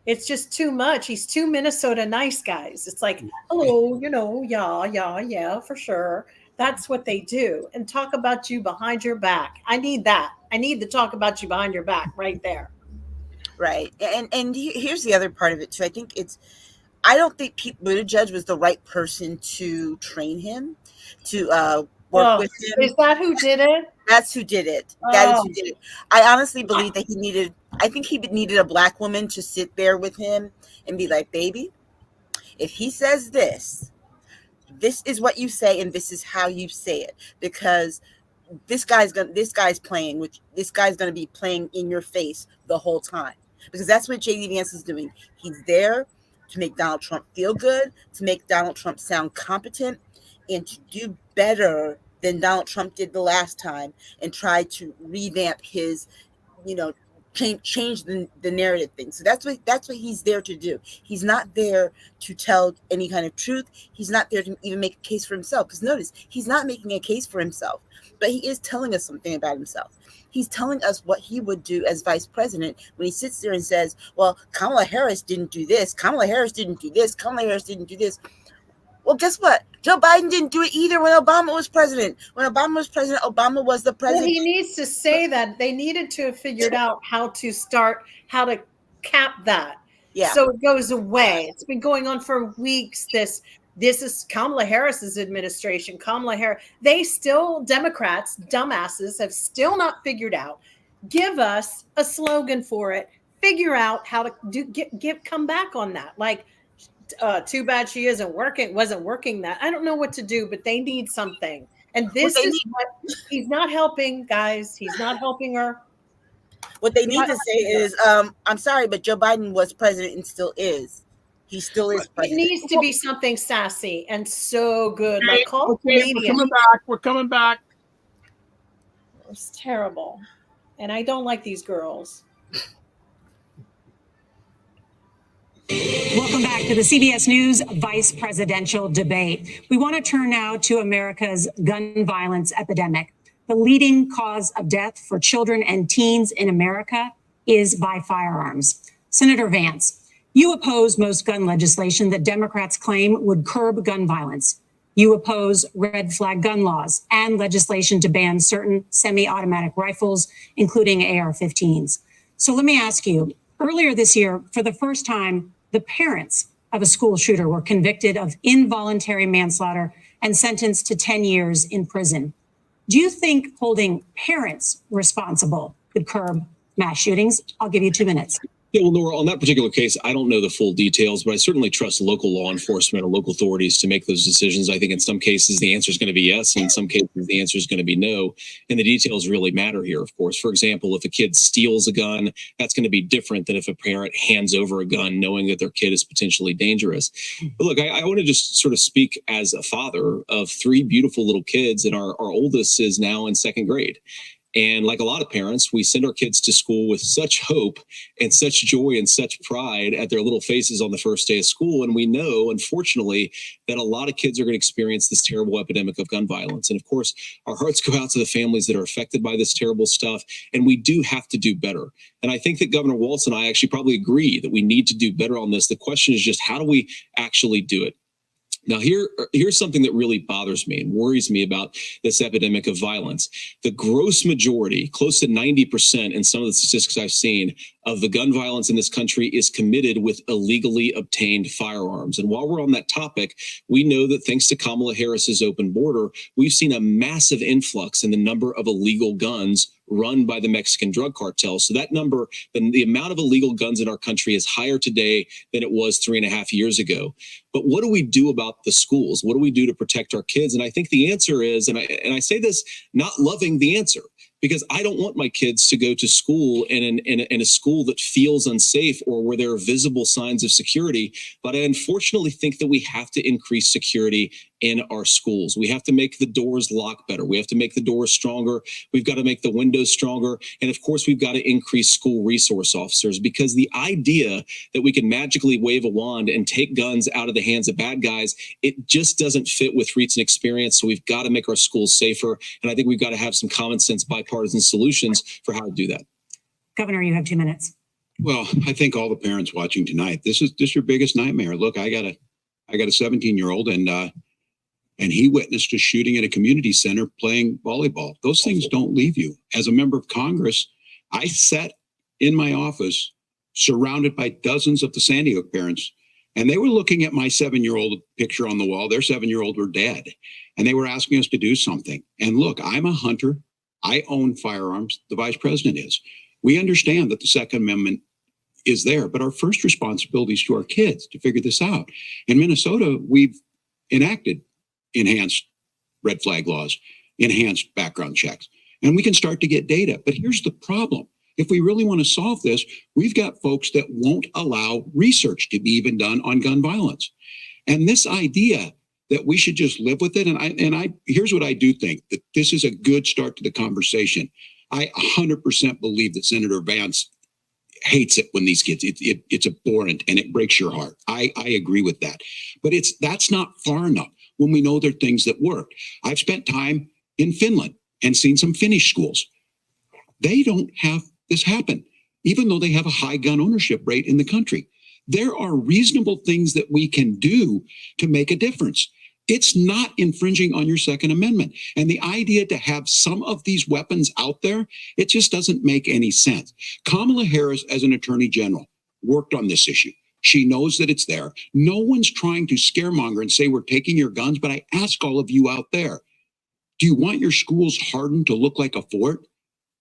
It's just too much. He's too Minnesota nice guys. It's like, "Oh, you know, yeah, for sure." That's what they do. And talk about you behind your back. I need that. I need to talk about you behind your back right there. Right. And here's the other part of it too. I don't think Pete Buttigieg was the right person to train him, to work with him. Is that who did it? That's who did it. That is who did it. I honestly believe that he needed a black woman to sit there with him and be like, "Baby, if he says this is what you say, and this is how you say it, because this guy's going to be playing in your face the whole time." Because that's what JD Vance is doing. He's there to make Donald Trump feel good, to make Donald Trump sound competent, and to do better than Donald Trump did the last time and tried to revamp his, change the narrative thing. So that's what he's there to do. He's not there to tell any kind of truth. He's not there to even make a case for himself. Because notice, he's not making a case for himself, but he is telling us something about himself. He's telling us what he would do as vice president when he sits there and says, well, Kamala Harris didn't do this. Kamala Harris didn't do this. Kamala Harris didn't do this. Well, guess what? Joe Biden didn't do it either when Obama was president. When Obama was president, Obama was the president. Well, he needs to say that. They needed to have figured out how to cap that. Yeah. So it goes away. It's been going on for weeks. This is Kamala Harris's administration. Kamala Harris, Democrats, dumbasses, have still not figured out. Give us a slogan for it. Figure out how to come back on that. Like, too bad she wasn't working that. I don't know what to do, but they need something. And this is what he's not helping, guys. He's not helping her. What they need to say is, I'm sorry, but Joe Biden was president and still is. He still is president. It needs to be something sassy and so good. Okay, Like, call okay, we're coming back. We're coming back. It's terrible. And I don't like these girls. Welcome back to the CBS News Vice Presidential Debate. We want to turn now to America's gun violence epidemic. The leading cause of death for children and teens in America is by firearms. Senator Vance, you oppose most gun legislation that Democrats claim would curb gun violence. You oppose red flag gun laws and legislation to ban certain semi-automatic rifles, including AR-15s. So let me ask you, earlier this year, for the first time, the parents of a school shooter were convicted of involuntary manslaughter and sentenced to 10 years in prison. Do you think holding parents responsible could curb mass shootings? I'll give you 2 minutes. Yeah, well, Nora, on that particular case, I don't know the full details, but I certainly trust local law enforcement or local authorities to make those decisions. I think in some cases the answer is going to be yes, and in some cases the answer is going to be no. And the details really matter here, of course. For example, if a kid steals a gun, that's going to be different than if a parent hands over a gun knowing that their kid is potentially dangerous. But look, I want to just sort of speak as a father of 3 beautiful little kids, and our oldest is now in 2nd grade. And like a lot of parents, we send our kids to school with such hope and such joy and such pride at their little faces on the first day of school. And we know, unfortunately, that a lot of kids are going to experience this terrible epidemic of gun violence. And of course, our hearts go out to the families that are affected by this terrible stuff. And we do have to do better. And I think that Governor Walz and I actually probably agree that we need to do better on this. The question is just, how do we actually do it? Now, here's something that really bothers me and worries me about this epidemic of violence. The gross majority, close to 90% in some of the statistics I've seen, of the gun violence in this country is committed with illegally obtained firearms. And while we're on that topic, we know that thanks to Kamala Harris's open border, we've seen a massive influx in the number of illegal guns run by the Mexican drug cartel. So that number, the amount of illegal guns in our country is higher today than it was 3.5 years ago. But what do we do about the schools? What do we do to protect our kids? And I think the answer is, and I say this not loving the answer, because I don't want my kids to go to school in a school that feels unsafe or where there are visible signs of security. But I unfortunately think that we have to increase security in our schools. We have to make the doors lock better. We have to make the doors stronger. We've got to make the windows stronger. And of course, we've got to increase school resource officers, because the idea that we can magically wave a wand and take guns out of the hands of bad guys, it just doesn't fit with recent experience. So we've got to make our schools safer. And I think we've got to have some common sense bipartisan solutions for how to do that. Governor, you have 2 minutes. Well, I think all the parents watching tonight, this is your biggest nightmare. Look, I got a 17-year-old and he witnessed a shooting at a community center playing volleyball. Those things don't leave you. As a member of Congress, I sat in my office surrounded by dozens of the Sandy Hook parents, and they were looking at my 7-year-old picture on the wall. Their 7-year-old were dead, and they were asking us to do something. And look, I'm a hunter. I own firearms. The vice president is. We understand that the Second Amendment is there, but our first responsibility is to our kids to figure this out. In Minnesota, we've enacted enhanced red flag laws, enhanced background checks, and we can start to get data. But here's the problem. If we really want to solve this, we've got folks that won't allow research to be even done on gun violence. And this idea that we should just live with it. And here's what I do think, that this is a good start to the conversation. I 100% believe that Senator Vance hates it when these kids, it's abhorrent and it breaks your heart. I agree with that. But that's not far enough when we know there are things that work. I've spent time in Finland and seen some Finnish schools. They don't have this happen, even though they have a high gun ownership rate in the country. There are reasonable things that we can do to make a difference. It's not infringing on your Second Amendment. And the idea to have some of these weapons out there, it just doesn't make any sense. Kamala Harris, as an attorney general, worked on this issue. She knows that it's there. No one's trying to scaremonger and say we're taking your guns, but I ask all of you out there, do you want your schools hardened to look like a fort?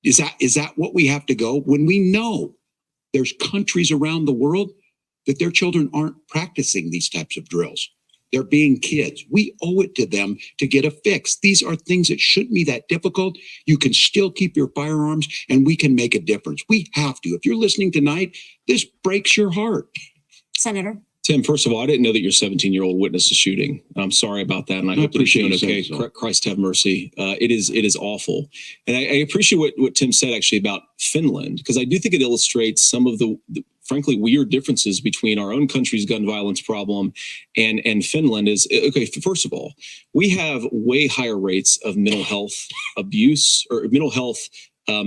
Is that what we have to go? When we know there's countries around the world that their children aren't practicing these types of drills. They're being kids. We owe it to them to get a fix. These are things that shouldn't be that difficult. You can still keep your firearms and we can make a difference. We have to. If you're listening tonight, this breaks your heart. Senator. Tim, first of all, I didn't know that your 17-year-old witnessed a shooting. I'm sorry about that, and I hope that you're doing okay. So. Christ have mercy. It is awful, and I appreciate what Tim said actually about Finland, because I do think it illustrates some of the frankly weird differences between our own country's gun violence problem and Finland. Is okay. First of all, we have way higher rates of mental health abuse or mental health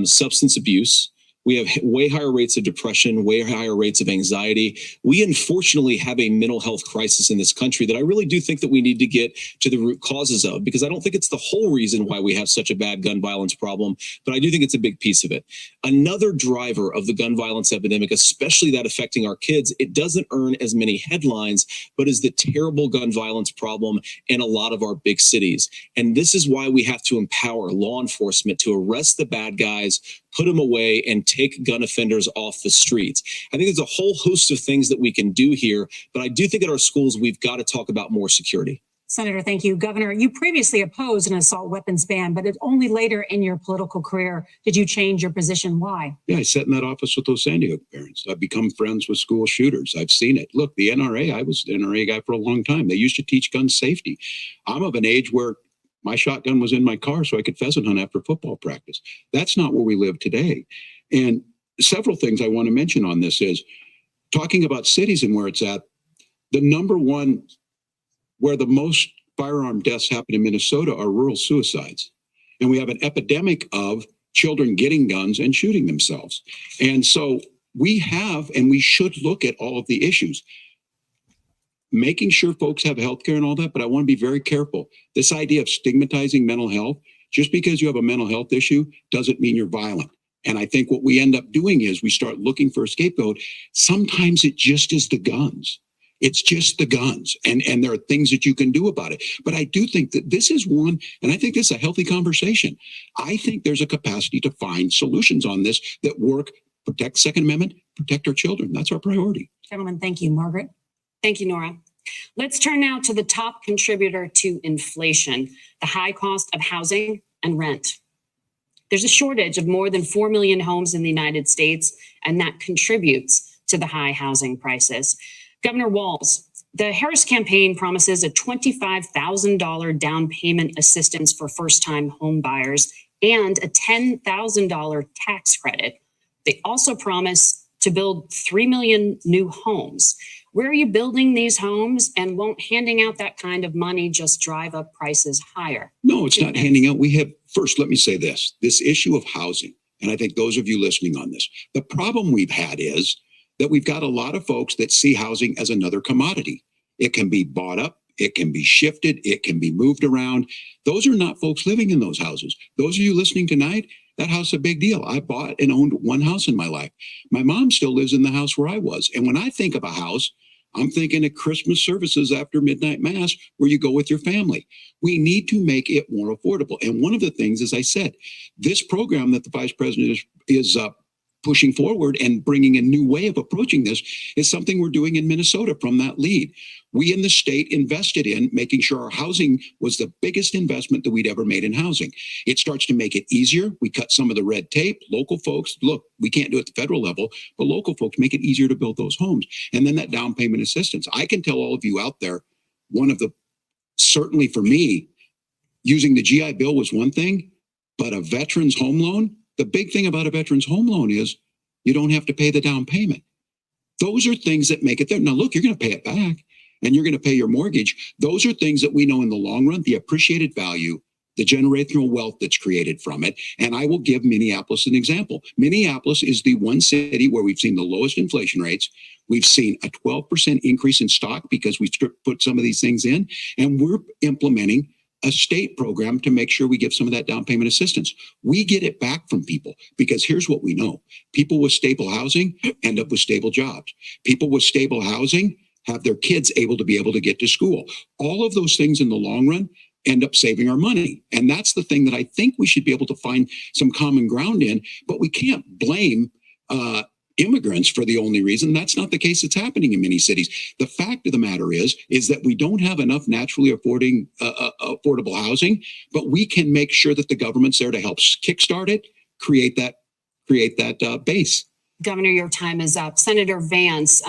substance abuse. We have way higher rates of depression, way higher rates of anxiety. We unfortunately have a mental health crisis in this country that I really do think that we need to get to the root causes of, because I don't think it's the whole reason why we have such a bad gun violence problem, but I do think it's a big piece of it. Another driver of the gun violence epidemic, especially that affecting our kids, it doesn't earn as many headlines, but is the terrible gun violence problem in a lot of our big cities. And this is why we have to empower law enforcement to arrest the bad guys, put them away, and take gun offenders off the streets. I think there's a whole host of things that we can do here, but I do think at our schools, we've got to talk about more security. Senator, thank you. Governor, you previously opposed an assault weapons ban, but it only later in your political career did you change your position. Why? Yeah, I sat in that office with those San Diego parents. I've become friends with school shooters. I've seen it. Look, the NRA, I was the NRA guy for a long time. They used to teach gun safety. I'm of an age where my shotgun was in my car so I could pheasant hunt after football practice. That's not where we live today. And several things I want to mention on this is talking about cities and where it's at. The number one where the most firearm deaths happen in Minnesota are rural suicides. And we have an epidemic of children getting guns and shooting themselves. And so we have, and we should look at all of the issues, making sure folks have healthcare and all that. But I want to be very careful. This idea of stigmatizing mental health, just because you have a mental health issue doesn't mean you're violent. And I think what we end up doing is we start looking for a scapegoat. Sometimes it just is the guns. It's just the guns. And there are things that you can do about it. But I do think that this is one, and I think this is a healthy conversation. I think there's a capacity to find solutions on this that work, protect Second Amendment, protect our children. That's our priority. Gentlemen, thank you. Margaret. Thank you, Nora. Let's turn now to the top contributor to inflation, the high cost of housing and rent. There's a shortage of more than 4 million homes in the United States, and that contributes to the high housing prices. Governor Walz, the Harris campaign promises a $25,000 down payment assistance for first-time home buyers and a $10,000 tax credit. They also promise to build 3 million new homes. Where are you building these homes, and won't handing out that kind of money just drive up prices higher? No, it's not handing out. We have, first, let me say this issue of housing, and I think those of you listening on this, the problem we've had is that we've got a lot of folks that see housing as another commodity. It can be bought up, it can be shifted, it can be moved around. Those are not folks living in those houses. Those of you listening tonight, that house is a big deal. I bought and owned one house in my life. My mom still lives in the house where I was. And when I think of a house, I'm thinking of Christmas services after midnight mass where you go with your family. We need to make it more affordable. And one of the things, as I said, this program that the vice president is pushing forward and bringing a new way of approaching this is something we're doing in Minnesota from that lead. We in the state invested in making sure our housing was the biggest investment that we'd ever made in housing. It starts to make it easier. We cut some of the red tape. Local folks, look, we can't do it at the federal level, but local folks make it easier to build those homes. And then that down payment assistance. I can tell all of you out there, one of the certainly for me, using the GI Bill was one thing, but a veteran's home loan, the big thing about a veteran's home loan is you don't have to pay the down payment. Those are things that make it there. Now, look, you're going to pay it back and you're going to pay your mortgage. Those are things that we know in the long run, the appreciated value, the generational wealth that's created from it. And I will give Minneapolis an example. Minneapolis is the one city where we've seen the lowest inflation rates. We've seen a 12% increase in stock because we put some of these things in, and we're implementing a state program to make sure we give some of that down payment assistance. We get it back from people because here's what we know. People with stable housing end up with stable jobs. People with stable housing have their kids able to get to school. All of those things in the long run end up saving our money. And that's the thing that I think we should be able to find some common ground in, but we can't blame immigrants for the only reason. That's not the case that's happening in many cities. The fact of the matter is that we don't have enough naturally affordable housing, but we can make sure that the government's there to help kickstart it, create that base. Governor, your time is up. Senator Vance,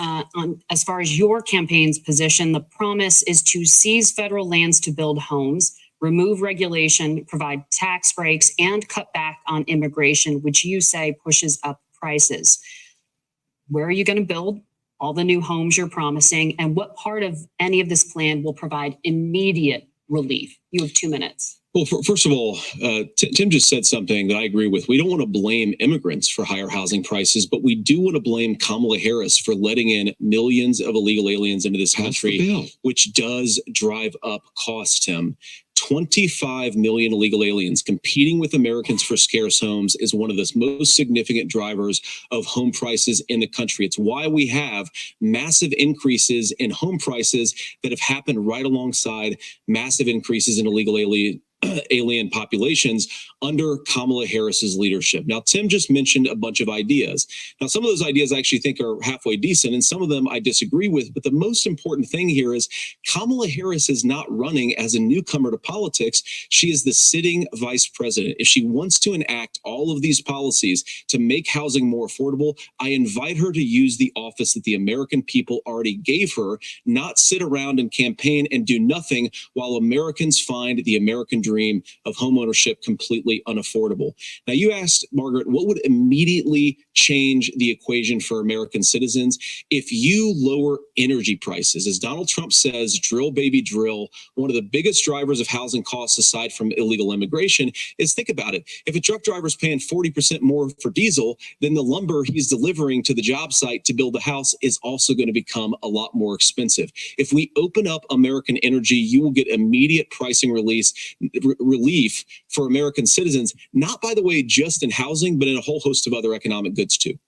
as far as your campaign's position, the promise is to seize federal lands to build homes, remove regulation, provide tax breaks, and cut back on immigration, which you say pushes up prices. Where are you going to build all the new homes you're promising? And what part of any of this plan will provide immediate relief? You have 2 minutes. Well, first of all, Tim just said something that I agree with. We don't want to blame immigrants for higher housing prices, but we do want to blame Kamala Harris for letting in millions of illegal aliens into this country, which does drive up costs, Tim. 25 million illegal aliens competing with Americans for scarce homes is one of the most significant drivers of home prices in the country. It's why we have massive increases in home prices that have happened right alongside massive increases in illegal alien populations under Kamala Harris's leadership. Now, Tim just mentioned a bunch of ideas. Now, some of those ideas I actually think are halfway decent, and some of them I disagree with. But the most important thing here is Kamala Harris is not running as a newcomer to politics. She is the sitting vice president. If she wants to enact all of these policies to make housing more affordable, I invite her to use the office that the American people already gave her, not sit around and campaign and do nothing while Americans find the American dream of homeownership completely unaffordable. Now, you asked, Margaret, what would immediately change the equation for American citizens? If you lower energy prices, as Donald Trump says, drill, baby, drill, one of the biggest drivers of housing costs aside from illegal immigration is, think about it. If a truck driver is paying 40% more for diesel, then the lumber he's delivering to the job site to build a house is also going to become a lot more expensive. If we open up American energy, you will get immediate pricing relief for American citizens, not, by the way, just in housing, but in a whole host of other economic goods too.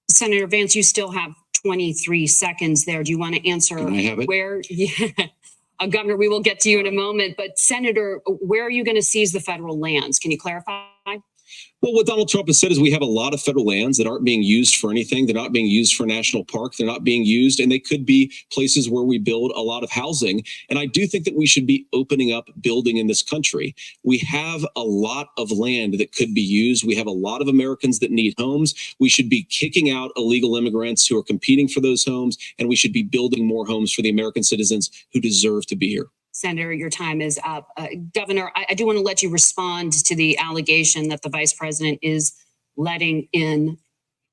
Senator Vance, you still have 23 seconds there. Do you want to answer? Can I have it? Where? Yeah. Governor, we will get to you in a moment, but Senator, where are you going to seize the federal lands? Can you clarify? Well, what Donald Trump has said is we have a lot of federal lands that aren't being used for anything. They're not being used for national park. They're not being used, and they could be places where we build a lot of housing. And I do think that we should be opening up building in this country. We have a lot of land that could be used. We have a lot of Americans that need homes. We should be kicking out illegal immigrants who are competing for those homes, and we should be building more homes for the American citizens who deserve to be here. Senator, your time is up. Governor, I do want to let you respond to the allegation that the vice president is letting in.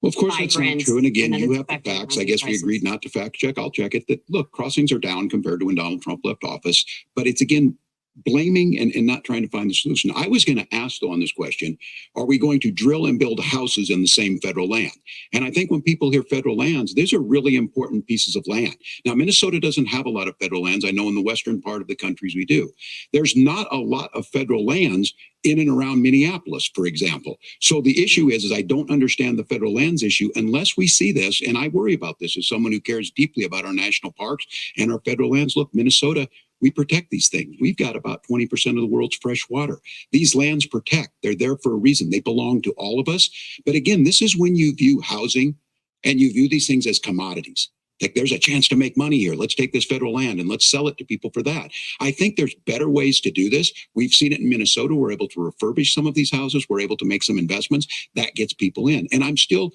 Well, of course, that's not true. And again, you have the facts. I guess we agreed not to fact check. I'll check it. That, look, crossings are down compared to when Donald Trump left office. But it's, again, blaming and not trying to find the solution. I was going to ask, though, on this question, are we going to drill and build houses in the same federal land? And I think when people hear federal lands, these are really important pieces of land. Now, Minnesota doesn't have a lot of federal lands. I know in the western part of the countries we do. There's not a lot of federal lands in and around Minneapolis, for example. So the issue is I don't understand the federal lands issue unless we see this, and I worry about this as someone who cares deeply about our national parks and our federal lands. Look, Minnesota, we protect these things. We've got about 20% of the world's fresh water. These lands protect. They're there for a reason. They belong to all of us. But again, this is when you view housing and you view these things as commodities. Like, there's a chance to make money here. Let's take this federal land and let's sell it to people for that. I think there's better ways to do this. We've seen it in Minnesota. We're able to refurbish some of these houses. We're able to make some investments. That gets people in. And I'm still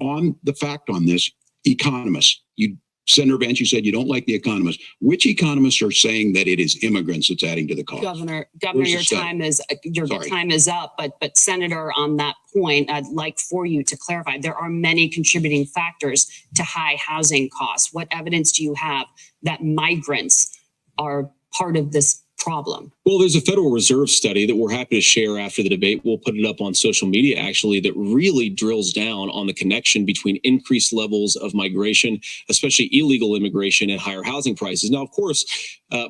on the fact on this. Economists, Senator Vance, you said you don't like the economists. Which economists are saying that it is immigrants that's adding to the cost? Governor, Where's your the study? time is up. But Senator, on that point, I'd like for you to clarify. There are many contributing factors to high housing costs. What evidence do you have that migrants are part of this problem? Well, there's a Federal Reserve study that we're happy to share after the debate. We'll put it up on social media, actually, that really drills down on the connection between increased levels of migration, especially illegal immigration, and higher housing prices. Now, of course,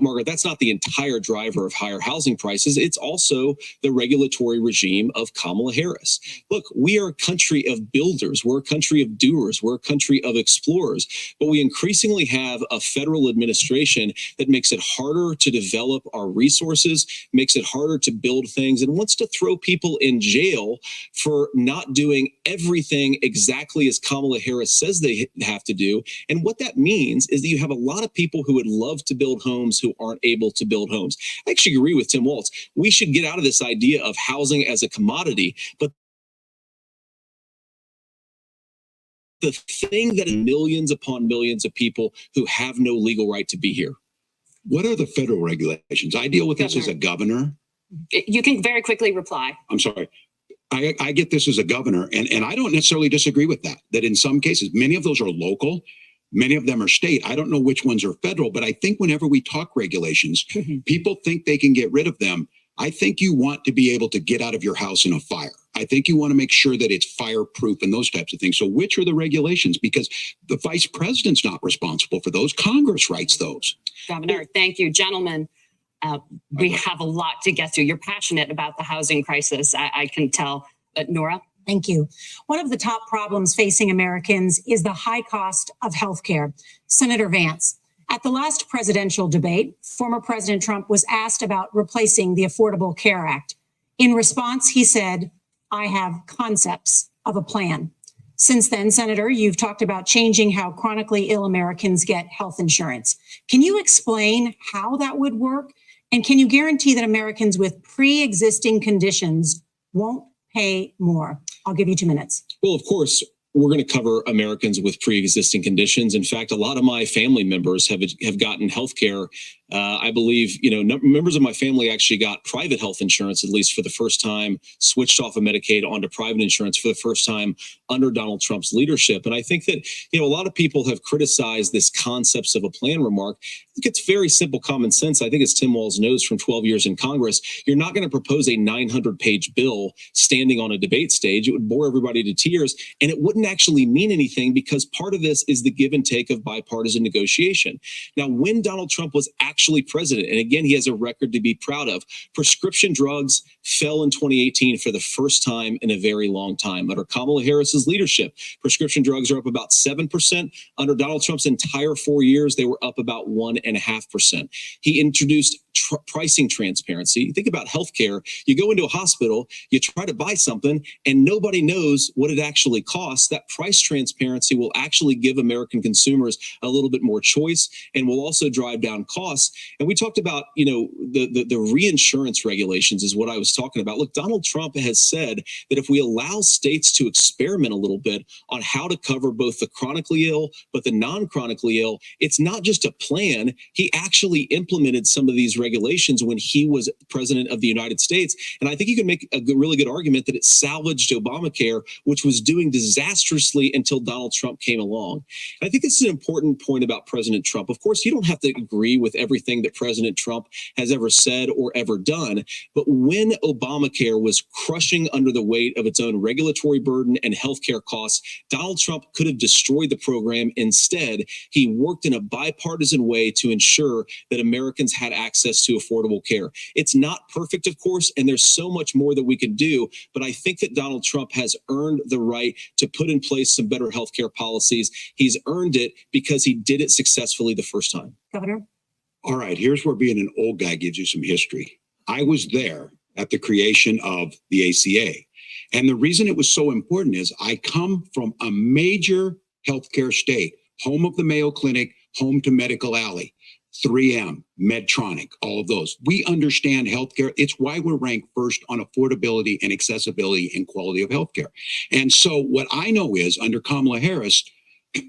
Margaret, that's not the entire driver of higher housing prices. It's also the regulatory regime of Kamala Harris. Look, we are a country of builders. We're a country of doers. We're a country of explorers. But we increasingly have a federal administration that makes it harder to develop our resources, makes it harder to build things, and wants to throw people in jail for not doing everything exactly as Kamala Harris says they have to do. And what that means is that you have a lot of people who would love to build homes who aren't able to build homes. I actually agree with Tim Walz. We should get out of this idea of housing as a commodity, but the thing that millions upon millions of people who have no legal right to be here. What are the federal regulations? I deal with this as a governor. You can very quickly reply. I'm sorry. I get this as a governor, and I don't necessarily disagree with that in some cases, many of those are local, many of them are state. I don't know which ones are federal, but I think whenever we talk regulations, people think they can get rid of them. I think you want to be able to get out of your house in a fire. I think you want to make sure that it's fireproof and those types of things. So which are the regulations? Because the vice president's not responsible for those. Congress writes those. Governor, thank you. Gentlemen, we have a lot to get to. You're passionate about the housing crisis, I can tell. Nora? Thank you. One of the top problems facing Americans is the high cost of healthcare. Senator Vance, at the last presidential debate, former President Trump was asked about replacing the Affordable Care Act. In response, he said, "I have concepts of a plan." Since then, Senator, you've talked about changing how chronically ill Americans get health insurance. Can you explain how that would work? And can you guarantee that Americans with pre-existing conditions won't pay more? I'll give you 2 minutes. Well, of course, we're going to cover Americans with pre-existing conditions. In fact, a lot of my family members have gotten health care. I believe, members of my family actually got private health insurance, at least for the first time, switched off of Medicaid onto private insurance for the first time under Donald Trump's leadership. And I think that, a lot of people have criticized this concepts of a plan remark. I think it's very simple common sense. I think as Tim Walz knows from 12 years in Congress, you're not going to propose a 900-page bill standing on a debate stage. It would bore everybody to tears, and it wouldn't actually mean anything because part of this is the give and take of bipartisan negotiation. Now, when Donald Trump was actually president, and again, he has a record to be proud of, prescription drugs fell in 2018 for the first time in a very long time. Under Kamala Harris's leadership, prescription drugs are up about 7%. Under Donald Trump's entire 4 years, they were up about 1.5%. He introduced pricing transparency. Think about healthcare. You go into a hospital, you try to buy something, and nobody knows what it actually costs. That price transparency will actually give American consumers a little bit more choice and will also drive down costs. And we talked about, the reinsurance regulations is what I was talking about. Look, Donald Trump has said that if we allow states to experiment a little bit on how to cover both the chronically ill, but the non-chronically ill, it's not just a plan. He actually implemented some of these regulations when he was president of the United States. And I think you can make a really good argument that it salvaged Obamacare, which was doing disastrously until Donald Trump came along. And I think this is an important point about President Trump. Of course, you don't have to agree with everything that President Trump has ever said or ever done. But when Obamacare was crushing under the weight of its own regulatory burden and healthcare costs, Donald Trump could have destroyed the program. Instead, he worked in a bipartisan way to ensure that Americans had access to affordable care. It's not perfect, of course, and there's so much more that we can do. But I think that Donald Trump has earned the right to put in place some better healthcare policies. He's earned it because he did it successfully the first time. Governor? All right, here's where being an old guy gives you some history. I was there at the creation of the ACA. And the reason it was so important is I come from a major healthcare state, home of the Mayo Clinic, home to Medical Alley, 3M, Medtronic, all of those. We understand healthcare. It's why we're ranked first on affordability and accessibility and quality of healthcare. And so what I know is under Kamala Harris,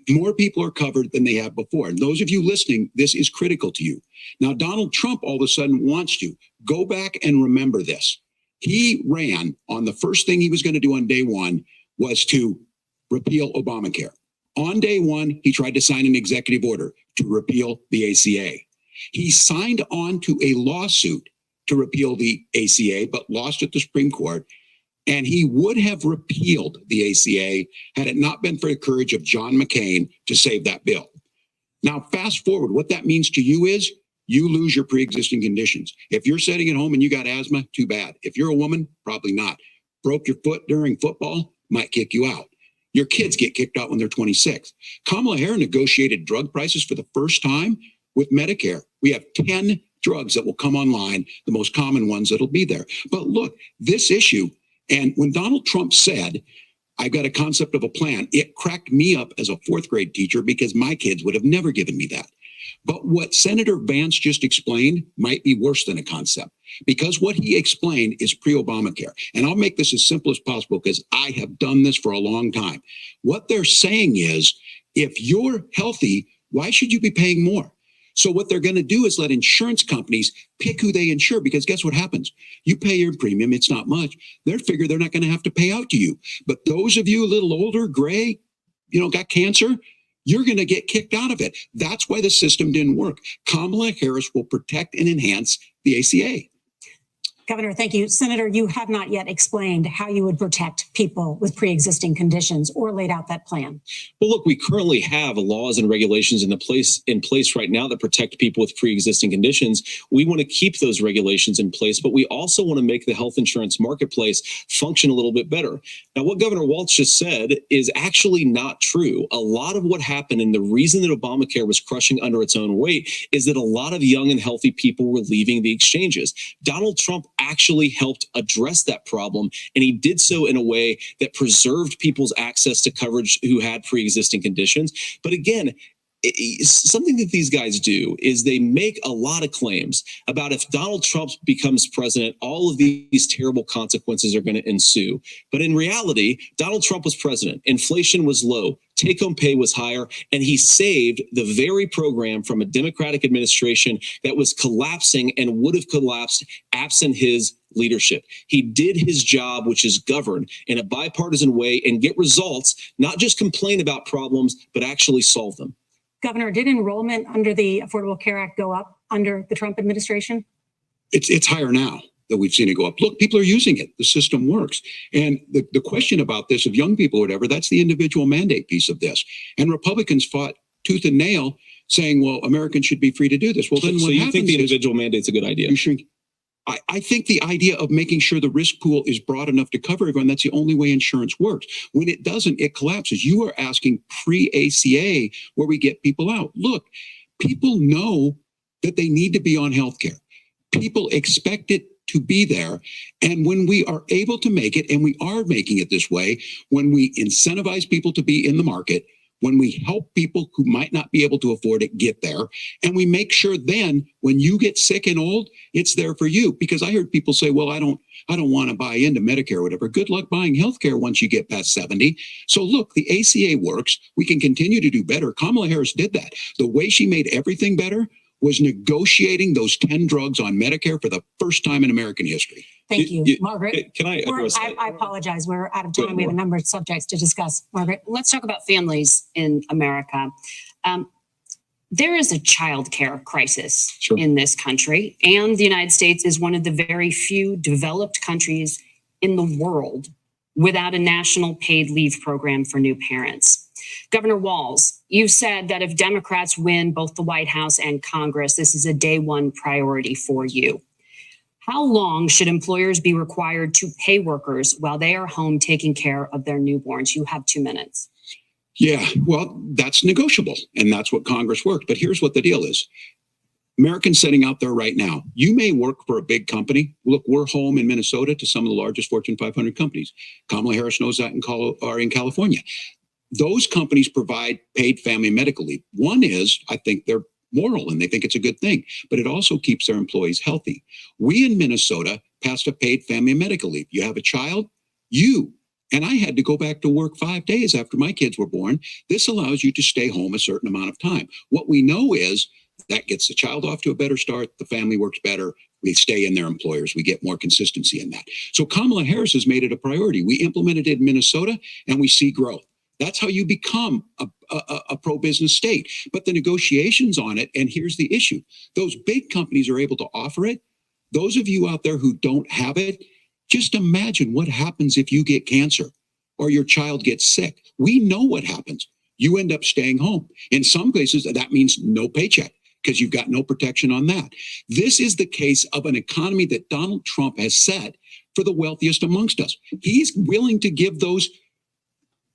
More people are covered than they have before. And those of you listening, this is critical to you. Now, Donald Trump all of a sudden wants to go back and remember this. He ran on the first thing he was going to do on day one was to repeal Obamacare. On day one, he tried to sign an executive order to repeal the ACA. He signed on to a lawsuit to repeal the ACA, but lost at the Supreme Court. And he would have repealed the ACA had it not been for the courage of John McCain to save that bill. Now, fast forward, what that means to you is you lose your pre-existing conditions. If you're sitting at home and you got asthma, too bad. If you're a woman, probably not. Broke your foot during football, might kick you out. Your kids get kicked out when they're 26. Kamala Harris negotiated drug prices for the first time with Medicare. We have 10 drugs that will come online, the most common ones that'll be there. But look, this issue, and when Donald Trump said, I've got a concept of a plan, it cracked me up as a fourth grade teacher because my kids would have never given me that. But what Senator Vance just explained might be worse than a concept, because what he explained is pre-Obamacare. And I'll make this as simple as possible because I have done this for a long time. What they're saying is, if you're healthy, why should you be paying more? So what they're going to do is let insurance companies pick who they insure, because guess what happens? You pay your premium, it's not much. They figure they're not going to have to pay out to you. But those of you a little older, gray, got cancer, you're going to get kicked out of it. That's why the system didn't work. Kamala Harris will protect and enhance the ACA. Governor, thank you. Senator, you have not yet explained how you would protect people with pre-existing conditions or laid out that plan. Well, look, we currently have laws and regulations in place right now that protect people with pre-existing conditions. We want to keep those regulations in place, but we also want to make the health insurance marketplace function a little bit better. Now, what Governor Walz just said is actually not true. A lot of what happened, and the reason that Obamacare was crushing under its own weight, is that a lot of young and healthy people were leaving the exchanges. Donald Trump actually helped address that problem, and he did so in a way that preserved people's access to coverage who had pre-existing conditions. But again, something that these guys do is they make a lot of claims about if Donald Trump becomes president, all of these terrible consequences are going to ensue. But in reality, Donald Trump was president. Inflation was low. Take-home pay was higher, and he saved the very program from a Democratic administration that was collapsing and would have collapsed absent his leadership. He did his job, which is govern in a bipartisan way and get results, not just complain about problems, but actually solve them. Governor, did enrollment under the Affordable Care Act go up under the Trump administration? It's higher now that we've seen it go up. Look, people are using it. The system works. And the question about this of young people or whatever, that's the individual mandate piece of this. And Republicans fought tooth and nail saying, well, Americans should be free to do this. Well, then so what you happens think the is individual mandate's a good idea? you shrink. I think the idea of making sure the risk pool is broad enough to cover everyone, that's the only way insurance works. When it doesn't, it collapses. You are asking pre-ACA where we get people out. Look, people know that they need to be on healthcare. People expect it to be there. And when we are able to make it, and we are making it this way, when we incentivize people to be in the market, when we help people who might not be able to afford it get there, and we make sure then when you get sick and old, it's there for you. Because I heard people say, well, I don't want to buy into Medicare or whatever. Good luck buying healthcare once you get past 70. So look, the ACA works. We can continue to do better. Kamala Harris did that. The way she made everything better was negotiating those 10 drugs on Medicare for the first time in American history. Thank you, Margaret. Can I address I apologize. We're out of time. We have a number of subjects to discuss. Margaret. Let's talk about families in America. There is a child care crisis in this country, and the United States is one of the very few developed countries in the world without a national paid leave program for new parents. Governor Walz, you said that if Democrats win both the White House and Congress, this is a day one priority for you. How long should employers be required to pay workers while they are home taking care of their newborns? You have 2 minutes. Yeah, well, that's negotiable, and that's what Congress worked. But here's what the deal is. Americans sitting out there right now, you may work for a big company. Look, we're home in Minnesota to some of the largest Fortune 500 companies. Kamala Harris knows that in California. Those companies provide paid family medical leave. One is, I think they're moral and they think it's a good thing, but it also keeps their employees healthy. We in Minnesota passed a paid family medical leave. You have a child, you And I had to go back to work 5 days after my kids were born. This allows you to stay home a certain amount of time. What we know is that gets the child off to a better start. The family works better. We stay in their employers. We get more consistency in that. So Kamala Harris has made it a priority. We implemented it in Minnesota and we see growth. That's how you become a pro-business state. But the negotiations on it, and here's the issue. Those big companies are able to offer it. Those of you out there who don't have it, just imagine what happens if you get cancer or your child gets sick. We know what happens. You end up staying home. In some cases, that means no paycheck because you've got no protection on that. This is the case of an economy that Donald Trump has set for the wealthiest amongst us. He's willing to give those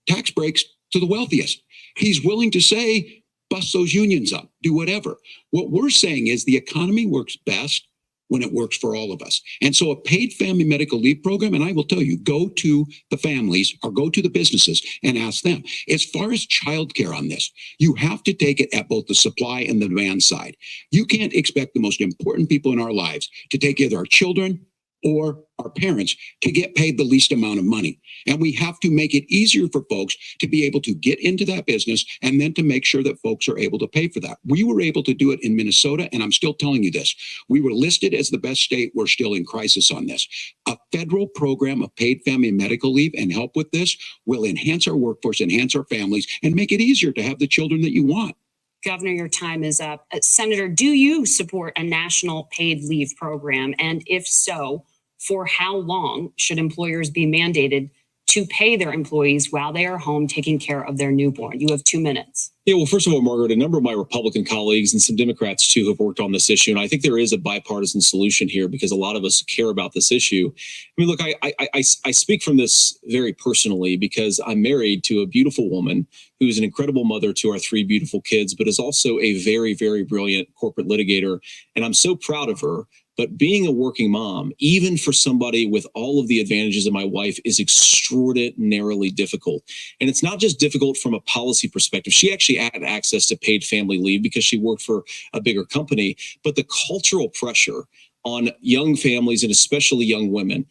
tax breaks to the wealthiest. He's willing to say, bust those unions up, do whatever. What we're saying is the economy works best when it works for all of us. And so a paid family medical leave program, and I will tell you, go to the families or go to the businesses and ask them. As far as childcare on this, you have to take it at both the supply and the demand side. You can't expect the most important people in our lives to take either our children or our parents to get paid the least amount of money. And we have to make it easier for folks to be able to get into that business and then to make sure that folks are able to pay for that. We were able to do it in Minnesota, and I'm still telling you this. We were listed as the best state. We're still in crisis on this. A federal program of paid family medical leave and help with this will enhance our workforce, enhance our families, and make it easier to have the children that you want. Governor, your time is up. Senator, do you support a national paid leave program? And if so, for how long should employers be mandated to pay their employees while they are home taking care of their newborn? You have 2 minutes. Yeah, well, first of all, Margaret, a number of my Republican colleagues and some Democrats, too, have worked on this issue. And I think there is a bipartisan solution here because a lot of us care about this issue. I mean, look, I speak from this very personally because I'm married to a beautiful woman who's an incredible mother to our 3 beautiful kids, but is also a very, very brilliant corporate litigator. And I'm so proud of her. But being a working mom, even for somebody with all of the advantages of my wife, is extraordinarily difficult. And it's not just difficult from a policy perspective. She actually had access to paid family leave because she worked for a bigger company. But the cultural pressure on young families and especially young women,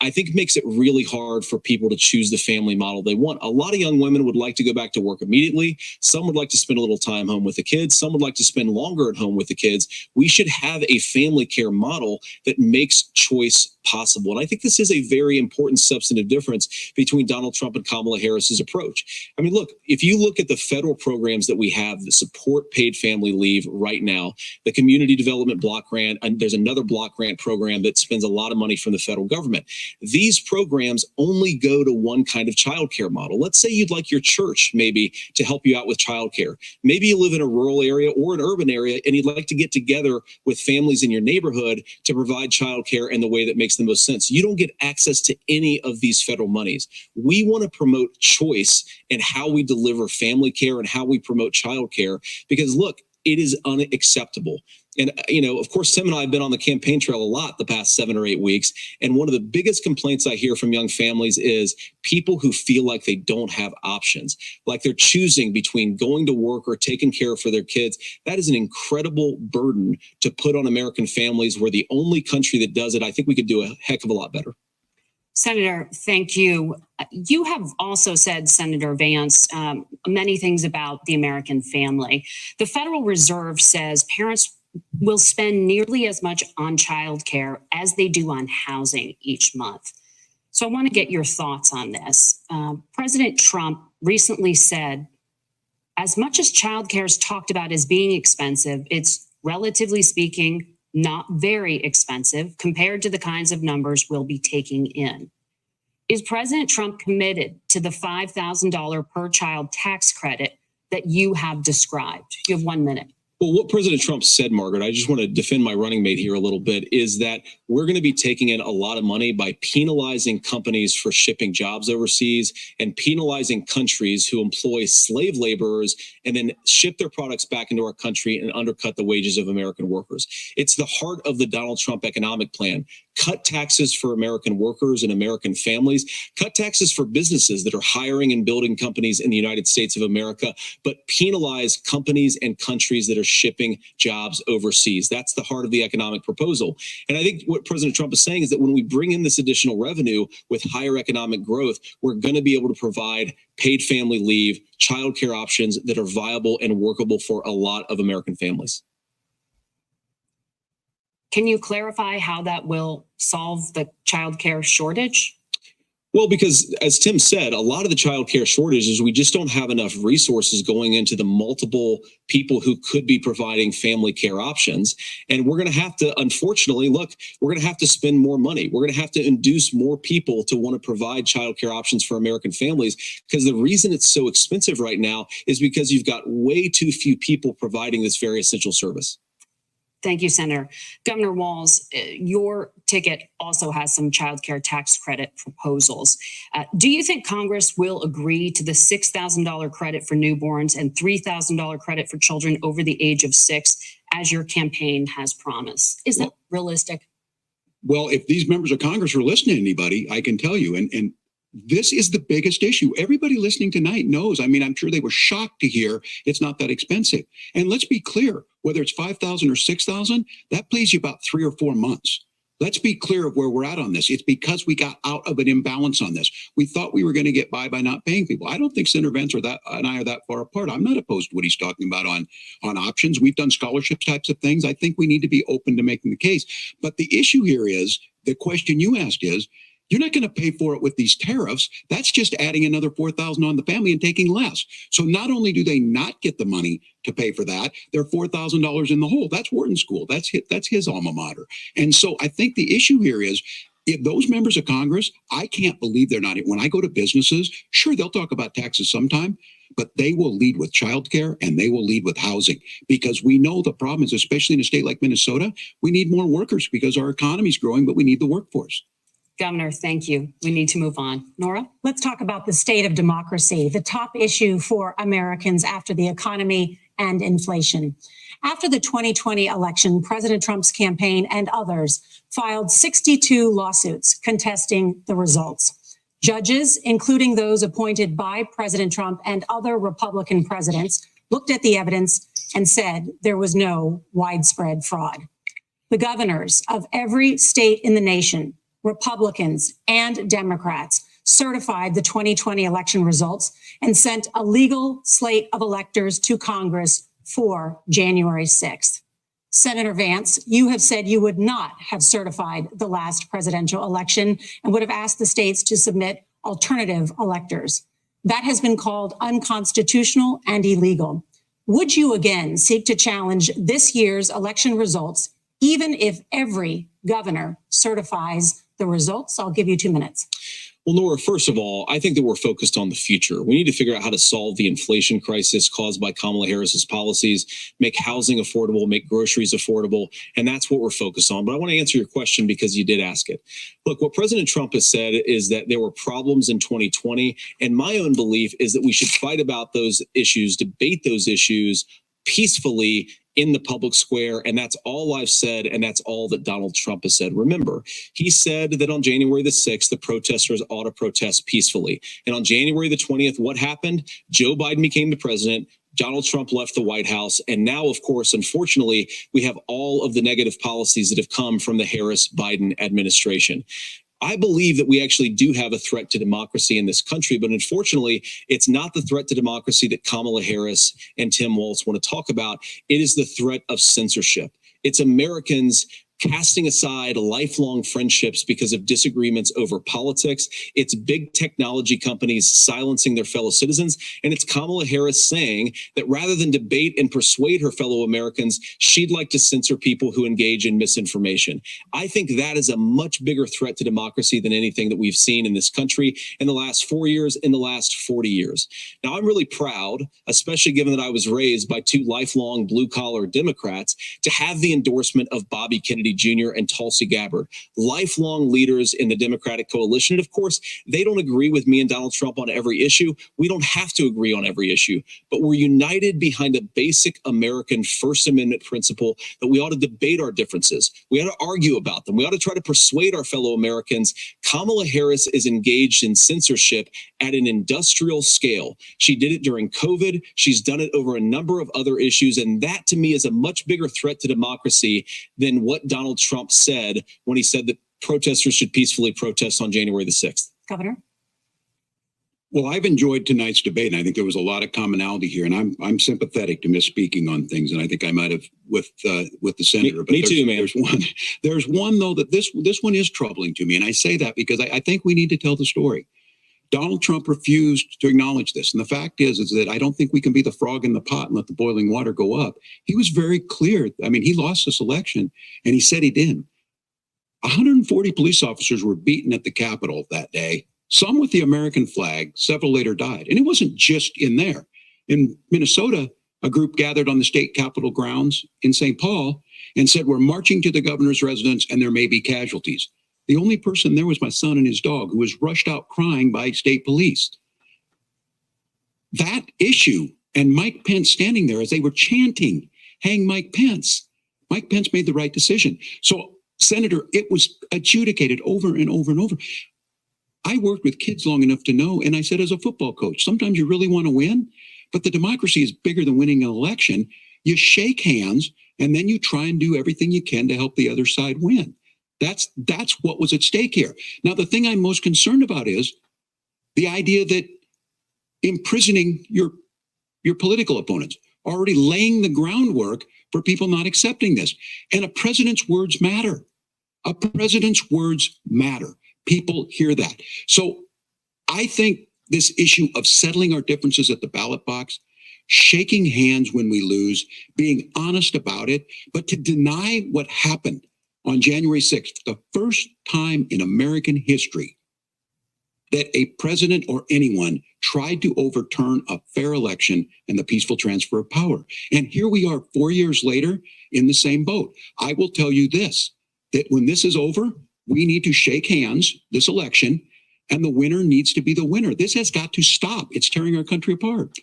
I think makes it really hard for people to choose the family model they want. A lot of young women would like to go back to work immediately. Some would like to spend a little time home with the kids. Some would like to spend longer at home with the kids. We should have a family care model that makes choice possible. And I think this is a very important substantive difference between Donald Trump and Kamala Harris's approach. I mean, look, if you look at the federal programs that we have that support paid family leave right now, the Community Development Block Grant, and there's another block grant program that spends a lot of money from the federal government. These programs only go to one kind of childcare model. Let's say you'd like your church maybe to help you out with childcare. Maybe you live in a rural area or an urban area and you'd like to get together with families in your neighborhood to provide childcare in the way that makes the most sense. You don't get access to any of these federal monies. We want to promote choice in how we deliver family care and how we promote childcare because look, it is unacceptable. And, you know, of course, Tim and I have been on the campaign trail a lot the past 7 or 8 weeks. And one of the biggest complaints I hear from young families is people who feel like they don't have options, like they're choosing between going to work or taking care for their kids. That is an incredible burden to put on American families. We're the only country that does it. I think we could do a heck of a lot better. Senator, thank you. You have also said, Senator Vance, many things about the American family. The Federal Reserve says parents will spend nearly as much on childcare as they do on housing each month. So I want to get your thoughts on this. President Trump recently said, as much as childcare is talked about as being expensive, it's relatively speaking not very expensive compared to the kinds of numbers we'll be taking in. Is President Trump committed to the $5,000 per child tax credit that you have described? You have 1 minute. Well, what President Trump said, Margaret, I just want to defend my running mate here a little bit, is that we're going to be taking in a lot of money by penalizing companies for shipping jobs overseas and penalizing countries who employ slave laborers and then ship their products back into our country and undercut the wages of American workers. It's the heart of the Donald Trump economic plan. cut taxes for American workers and American families, cut taxes for businesses that are hiring and building companies in the United States of America, but penalize companies and countries that are shipping jobs overseas. That's the heart of the economic proposal. And I think what President Trump is saying is that when we bring in this additional revenue with higher economic growth, we're going to be able to provide paid family leave, childcare options that are viable and workable for a lot of American families. Can you clarify how that will solve the childcare shortage? Well, because as Tim said, a lot of the childcare shortage is we just don't have enough resources going into the multiple people who could be providing family care options. And we're going to have to, unfortunately, look, we're going to have to spend more money. We're going to have to induce more people to want to provide childcare options for American families, because the reason it's so expensive right now is because you've got way too few people providing this very essential service. Thank you, Senator. Governor Walz, your ticket also has some child care tax credit proposals. Do you think Congress will agree to the $6,000 credit for newborns and $3,000 credit for children over the age of 6, as your campaign has promised? Is that realistic? Well, if these members of Congress are listening to anybody, I can tell you, and this is the biggest issue. Everybody listening tonight knows. I mean, I'm sure they were shocked to hear it's not that expensive. And let's be clear, whether it's 5,000 or 6,000, that pays you about 3 or 4 months. Let's be clear of where we're at on this. It's because we got out of an imbalance on this. We thought we were going to get by not paying people. I don't think Senator Vance and I are that far apart. I'm not opposed to what he's talking about on options. We've done scholarship types of things. I think we need to be open to making the case. But the issue here is, the question you asked is, you're not going to pay for it with these tariffs. That's just adding another $4,000 on the family and taking less. So not only do they not get the money to pay for that, they're $4,000 in the hole. That's Wharton School. That's his alma mater. And so I think the issue here is, if those members of Congress, I can't believe they're not. When I go to businesses, sure, they'll talk about taxes sometime, but they will lead with childcare and they will lead with housing, because we know the problem is, especially in a state like Minnesota, we need more workers because our economy is growing, but we need the workforce. Governor, thank you. We need to move on. Nora? Let's talk about the state of democracy, the top issue for Americans after the economy and inflation. After the 2020 election, President Trump's campaign and others filed 62 lawsuits contesting the results. Judges, including those appointed by President Trump and other Republican presidents, looked at the evidence and said there was no widespread fraud. The governors of every state in the nation, Republicans and Democrats, certified the 2020 election results and sent a legal slate of electors to Congress for January 6th. Senator Vance, you have said you would not have certified the last presidential election and would have asked the states to submit alternative electors. That has been called unconstitutional and illegal. Would you again seek to challenge this year's election results, even if every governor certifies the results? I'll give you 2 minutes. Well, Nora, first of all, I think that we're focused on the future. We need to figure out how to solve the inflation crisis caused by Kamala Harris's policies, make housing affordable, make groceries affordable, and that's what we're focused on. But I want to answer your question because you did ask it. Look, what President Trump has said is that there were problems in 2020, and my own belief is that we should fight about those issues, debate those issues peacefully in the public square. And that's all I've said. And that's all that Donald Trump has said. Remember, he said that on January the 6th, the protesters ought to protest peacefully. And on January the 20th, what happened? Joe Biden became the president. Donald Trump left the White House. And now, of course, unfortunately, we have all of the negative policies that have come from the Harris-Biden administration. I believe that we actually do have a threat to democracy in this country, but unfortunately, it's not the threat to democracy that Kamala Harris and Tim Walz want to talk about. It is the threat of censorship. It's Americans casting aside lifelong friendships because of disagreements over politics. It's big technology companies silencing their fellow citizens. And it's Kamala Harris saying that rather than debate and persuade her fellow Americans, she'd like to censor people who engage in misinformation. I think that is a much bigger threat to democracy than anything that we've seen in this country in the last 4 years, in the last 40 years. Now, I'm really proud, especially given that I was raised by two lifelong blue-collar Democrats, to have the endorsement of Bobby Kennedy Kennedy Jr. and Tulsi Gabbard, lifelong leaders in the Democratic coalition. And of course, they don't agree with me and Donald Trump on every issue. We don't have to agree on every issue, but we're united behind a basic American First Amendment principle that we ought to debate our differences. We ought to argue about them. We ought to try to persuade our fellow Americans. Kamala Harris is engaged in censorship at an industrial scale. She did it during COVID. She's done it over a number of other issues. And that, to me, is a much bigger threat to democracy than what Donald Trump said when he said that protesters should peacefully protest on January the 6th. Governor? Well, I've enjoyed tonight's debate, and I think there was a lot of commonality here. And I'm sympathetic to misspeaking on things, and I think I might have with the senator. Me too, man. There's one though that this one is troubling to me, and I say that because I think we need to tell the story. Donald Trump refused to acknowledge this, and the fact is that I don't think we can be the frog in the pot and let the boiling water go up. He was very clear. I mean, he lost this election, and he said he didn't. 140 police officers were beaten at the Capitol that day. Some with the American flag, several later died. And it wasn't just in there. In Minnesota, a group gathered on the state capitol grounds in St. Paul and said, we're marching to the governor's residence and there may be casualties. The only person there was my son and his dog, who was rushed out crying by state police. That issue and Mike Pence standing there as they were chanting, hang Mike Pence. Mike Pence made the right decision. So, Senator, it was adjudicated over and over and over. I worked with kids long enough to know, and I said as a football coach, sometimes you really want to win, but the democracy is bigger than winning an election. You shake hands, and then you try and do everything you can to help the other side win. That's what was at stake here. Now, the thing I'm most concerned about is the idea that imprisoning your political opponents, already laying the groundwork for people not accepting this. And a president's words matter. A president's words matter. People hear that. So I think this issue of settling our differences at the ballot box, shaking hands when we lose, being honest about it, but to deny what happened on January 6th, the first time in American history that a president or anyone tried to overturn a fair election and the peaceful transfer of power. And here we are 4 years later in the same boat. I will tell you this, that when this is over, we need to shake hands this election, and the winner needs to be the winner. This has got to stop. It's tearing our country apart.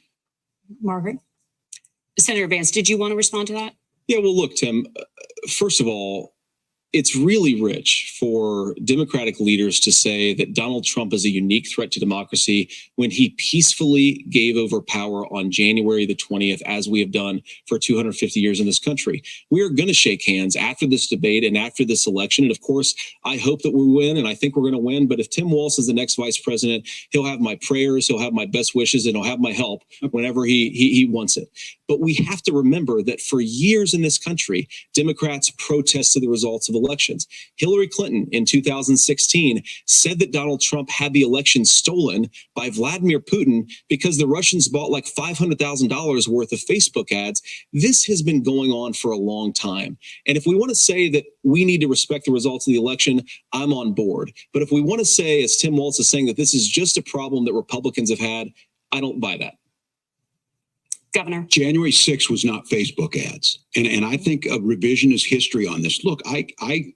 Margaret? Senator Vance, did you want to respond to that? Yeah, well, look, Tim, first of all, it's really rich for Democratic leaders to say that Donald Trump is a unique threat to democracy when he peacefully gave over power on January the 20th, as we have done for 250 years in this country. We are going to shake hands after this debate and after this election. And of course, I hope that we win, and I think we're going to win. But if Tim Walz is the next vice president, he'll have my prayers, he'll have my best wishes, and he'll have my help whenever he wants it. But we have to remember that for years in this country, Democrats protested the results of elections. Hillary Clinton in 2016 said that Donald Trump had the election stolen by Vladimir Putin because the Russians bought like $500,000 worth of Facebook ads. This has been going on for a long time. And if we want to say that we need to respect the results of the election, I'm on board. But if we want to say, as Tim Walz is saying, that this is just a problem that Republicans have had, I don't buy that. Governor. January 6th was not Facebook ads. And I think a revisionist history on this. Look, I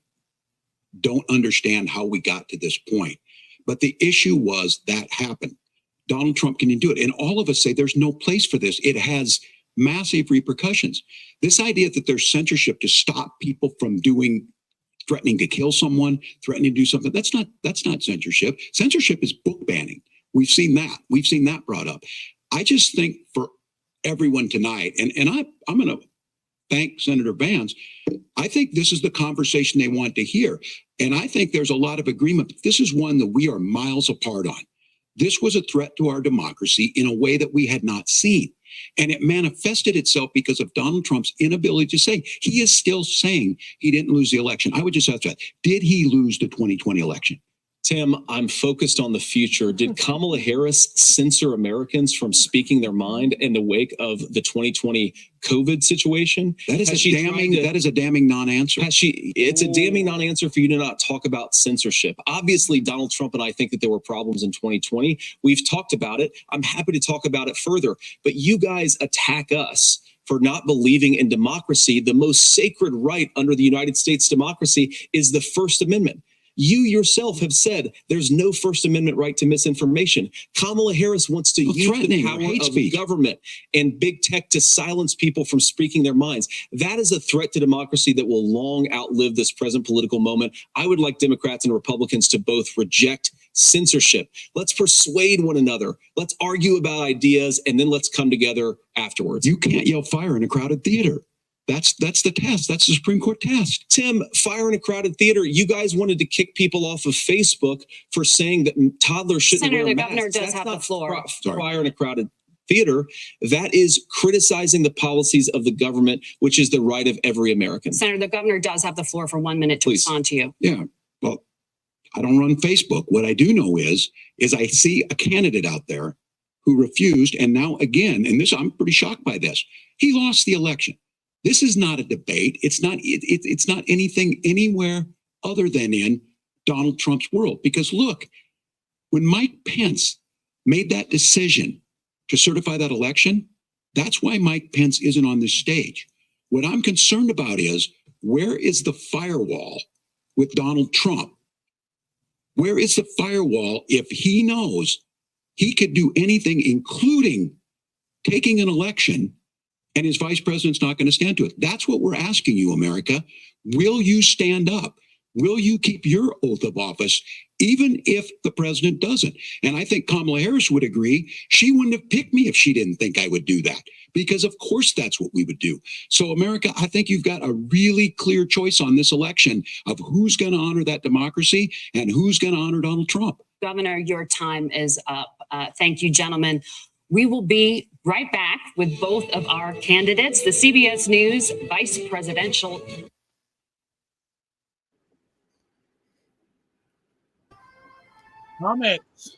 don't understand how we got to this point. But the issue was that happened. Donald Trump can do it. And all of us say there's no place for this. It has massive repercussions. This idea that there's censorship to stop people from threatening to kill someone, threatening to do something, that's not censorship. Censorship is book banning. We've seen that brought up. I just think for everyone tonight, and I'm going to thank Senator Vance. I think this is the conversation they want to hear. And I think there's a lot of agreement. But this is one that we are miles apart on. This was a threat to our democracy in a way that we had not seen. And it manifested itself because of Donald Trump's inability to say. He is still saying he didn't lose the election. I would just ask that. Did he lose the 2020 election? Tim, I'm focused on the future. Did Kamala Harris censor Americans from speaking their mind in the wake of the 2020 COVID situation? That is a damning non-answer. It's a damning non-answer for you to not talk about censorship. Obviously, Donald Trump and I think that there were problems in 2020. We've talked about it. I'm happy to talk about it further. But you guys attack us for not believing in democracy. The most sacred right under the United States democracy is the First Amendment. You yourself have said there's no First Amendment right to misinformation. Kamala Harris wants to use the power of government and big tech to silence people from speaking their minds. That is a threat to democracy that will long outlive this present political moment. I would like Democrats and Republicans to both reject censorship. Let's persuade one another. Let's argue about ideas, and then let's come together afterwards. You can't yell fire in a crowded theater. That's the test. That's the Supreme Court test. Tim, fire in a crowded theater. You guys wanted to kick people off of Facebook for saying that toddlers shouldn't Senator, wear the masks. governor does That's have the not floor. Fire in a crowded theater. That is criticizing the policies of the government, which is the right of every American. Senator, the governor does have the floor for 1 minute to Please. respond to you. Yeah. Well, I don't run Facebook. What I do know is I see a candidate out there who refused, and now again, and this, I'm pretty shocked by this. He lost the election. This is not a debate. It's not anything anywhere other than in Donald Trump's world. Because look, when Mike Pence made that decision to certify that election, that's why Mike Pence isn't on this stage. What I'm concerned about is, where is the firewall with Donald Trump? Where is the firewall if he knows he could do anything, including taking an election, and his vice president's not going to stand to it? That's what we're asking you, America. Will you stand up? Will you keep your oath of office, even if the president doesn't? And I think Kamala Harris would agree. She wouldn't have picked me if she didn't think I would do that, because of course that's what we would do. So America, I think you've got a really clear choice on this election of who's going to honor that democracy and who's going to honor Donald Trump. Governor, your time is up. Thank you, gentlemen. We will be right back with both of our candidates, the CBS News Vice Presidential. Comments.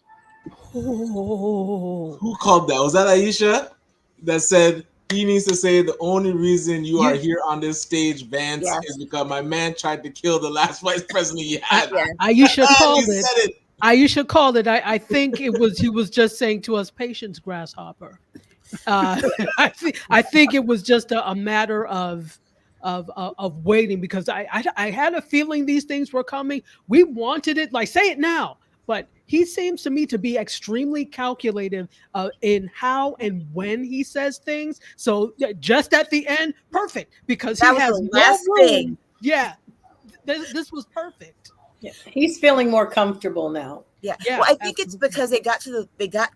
Who called that? Was that Aisha that said he needs to say the only reason you are here on this stage, Vance, is because my man tried to kill the last vice president he had. Aisha called You it. said it. Aisha called it. I think he was just saying to us, patience, grasshopper. I think it was just a matter of waiting, because I had a feeling these things were coming. We wanted it, like, say it now. But he seems to me to be extremely calculative in how and when he says things. So just at the end, perfect, because That he was has the no last room. thing. Yeah, this was perfect. Yeah. He's feeling more comfortable now. Yeah. Yeah, Well, I think it's because they got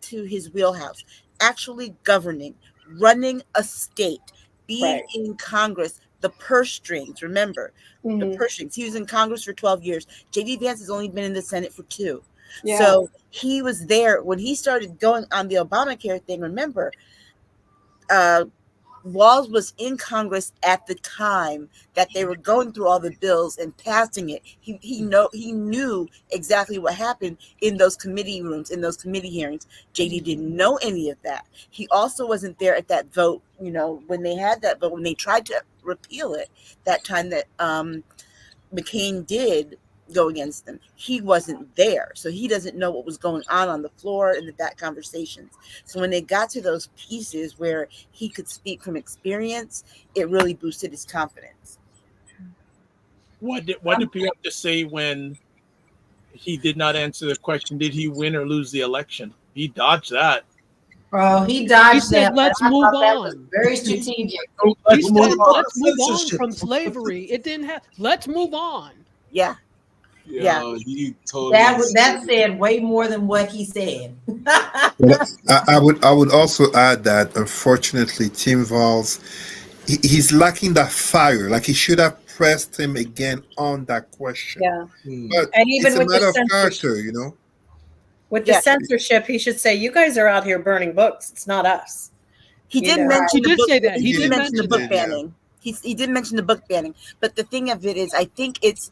to his wheelhouse, actually governing, running a state, being in Congress, the purse strings. Remember, the purse strings. He was in Congress for 12 years. J.D. Vance has only been in the Senate for 2. Yeah. So he was there when he started going on the Obamacare thing. Remember, Walz was in Congress at the time that they were going through all the bills and passing it. He knew exactly what happened in those committee rooms, in those committee hearings. JD didn't know any of that. He also wasn't there at that vote, when they had that vote, when they tried to repeal it, that time that McCain did go against them. He wasn't there, so he doesn't know what was going on the floor and the back conversations. So when they got to those pieces where he could speak from experience, it really boosted his confidence. What did people have to say when he did not answer the question? Did he win or lose the election? He dodged that. Bro, he dodged He said, that. let's I move thought that was on. very strategic. He said, let's move on Censorship. from slavery. It didn't have. Let's move on. Yeah. Yo, he totally That said way more than what he said. I would also add that unfortunately Tim Walz, he's lacking that fire. Like, he should have pressed him again on that question. Yeah. But And even it's a with matter the of character, With the censorship, he should say, "You guys are out here burning books. It's not us." He did mention He the did book. say that. He did mention the book that. banning. He did mention the book banning. But the thing of it is, I think it's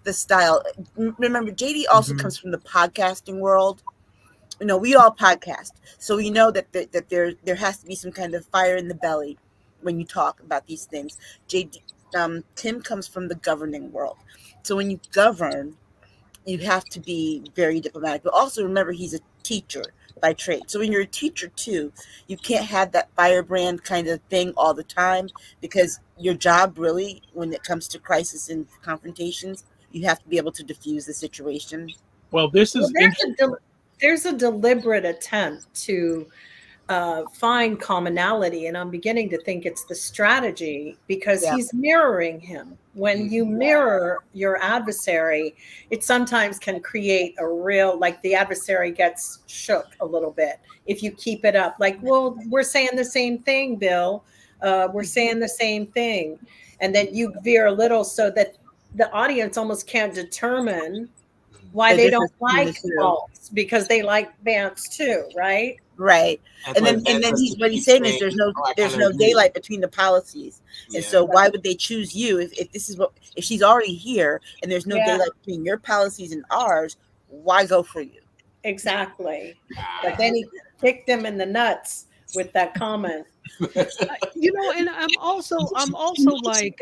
the style. Remember, JD also comes from the podcasting world. We all podcast, so we know that there has to be some kind of fire in the belly when you talk about these things. Tim comes from the governing world, so when you govern, you have to be very diplomatic. But also remember, he's teacher by trade. So when you're a teacher too, you can't have that firebrand kind of thing all the time, because your job really, when it comes to crisis and confrontations, you have to be able to diffuse the situation. Well, this Well, is interesting. there's a deliberate attempt to find commonality, and I'm beginning to think it's the strategy, because Yeah. he's mirroring him. When you mirror your adversary, it sometimes can create a real, like, the adversary gets shook a little bit if you keep it up. Like, well, we're saying the same thing, Bill. We're saying the same thing, and then you veer a little so that the audience almost can't determine why The they difference don't between like the two. Waltz, because they like Vance too, right? Right. That's And why then Vance has he's to what keep he's saying is saying, "Oh, I there's kind of no agree." daylight between the policies. And Yeah. so why would they choose you if this is what, if she's already here and there's no Yeah. daylight between your policies and ours, why go for you? Exactly. But then he kicked them in the nuts with that comment. You know, and I'm also like,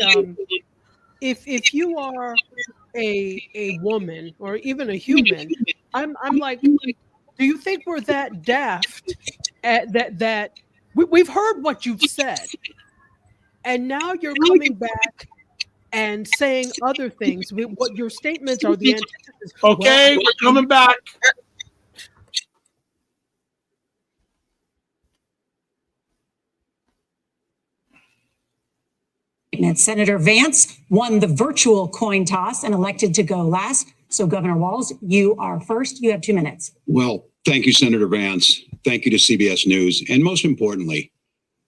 if you are a woman or even a human, I'm like, do you think we're that daft at that we've heard what you've said, and now you're coming back and saying other things? What your statements are the antithesis. Okay, we're coming back. Senator Vance won the virtual coin toss and elected to go last. So Governor Walz, you are first. You have 2 minutes. Well, thank you, Senator Vance. Thank you to CBS News. And most importantly,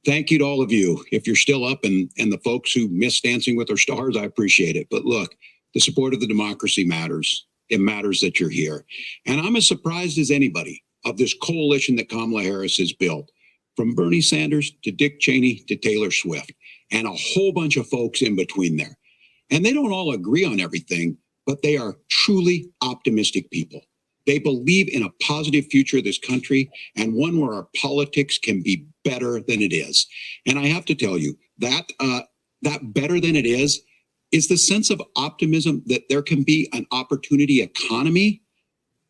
thank you to all of you. If you're still up and the folks who miss Dancing with Our Stars, I appreciate it. But look, the support of the democracy matters. It matters that you're here. And I'm as surprised as anybody of this coalition that Kamala Harris has built, from Bernie Sanders to Dick Cheney to Taylor Swift, and a whole bunch of folks in between there. And they don't all agree on everything, but they are truly optimistic people. They believe in a positive future of this country, and one where our politics can be better than it is. And I have to tell you that that better than it is the sense of optimism that there can be an opportunity economy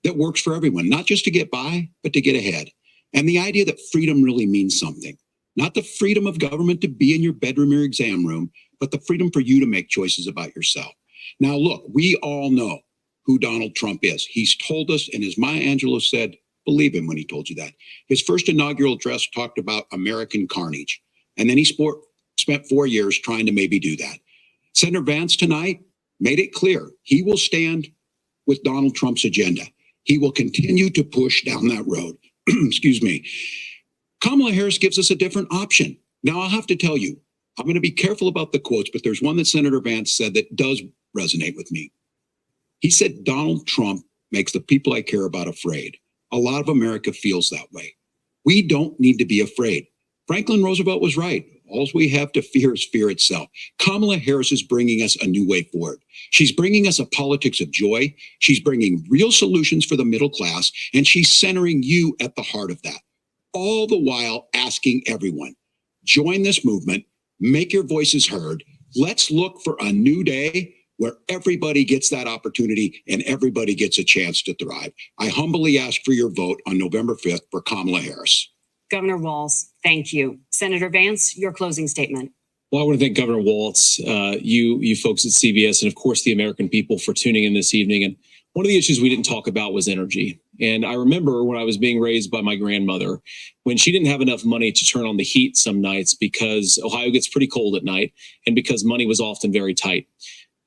that works for everyone, not just to get by, but to get ahead. And the idea that freedom really means something, not the freedom of government to be in your bedroom or exam room, but the freedom for you to make choices about yourself. Now, look, we all know who Donald Trump is. He's told us, and as Maya Angelou said, believe him when he told you that. His first inaugural address talked about American carnage, and then he spent 4 years trying to maybe do that. Senator Vance tonight made it clear he will stand with Donald Trump's agenda. He will continue to push down that road. Excuse me. Kamala Harris gives us a different option. Now, I'll have to tell you, I'm going to be careful about the quotes, but there's one that Senator Vance said that does resonate with me. He said, Donald Trump makes the people I care about afraid. A lot of America feels that way. We don't need to be afraid. Franklin Roosevelt was right. All we have to fear is fear itself. Kamala Harris is bringing us a new way forward. She's bringing us a politics of joy. She's bringing real solutions for the middle class, and she's centering you at the heart of that. All the while asking everyone, join this movement, make your voices heard. Let's look for a new day where everybody gets that opportunity and everybody gets a chance to thrive. I humbly ask for your vote on November 5th for Kamala Harris. Governor Walz, thank you. Senator Vance, your closing statement. Well, I want to thank Governor Walz, you folks at CBS, and of course the American people for tuning in this evening. And one of the issues we didn't talk about was energy. And I remember when I was being raised by my grandmother, when she didn't have enough money to turn on the heat some nights because Ohio gets pretty cold at night and because money was often very tight.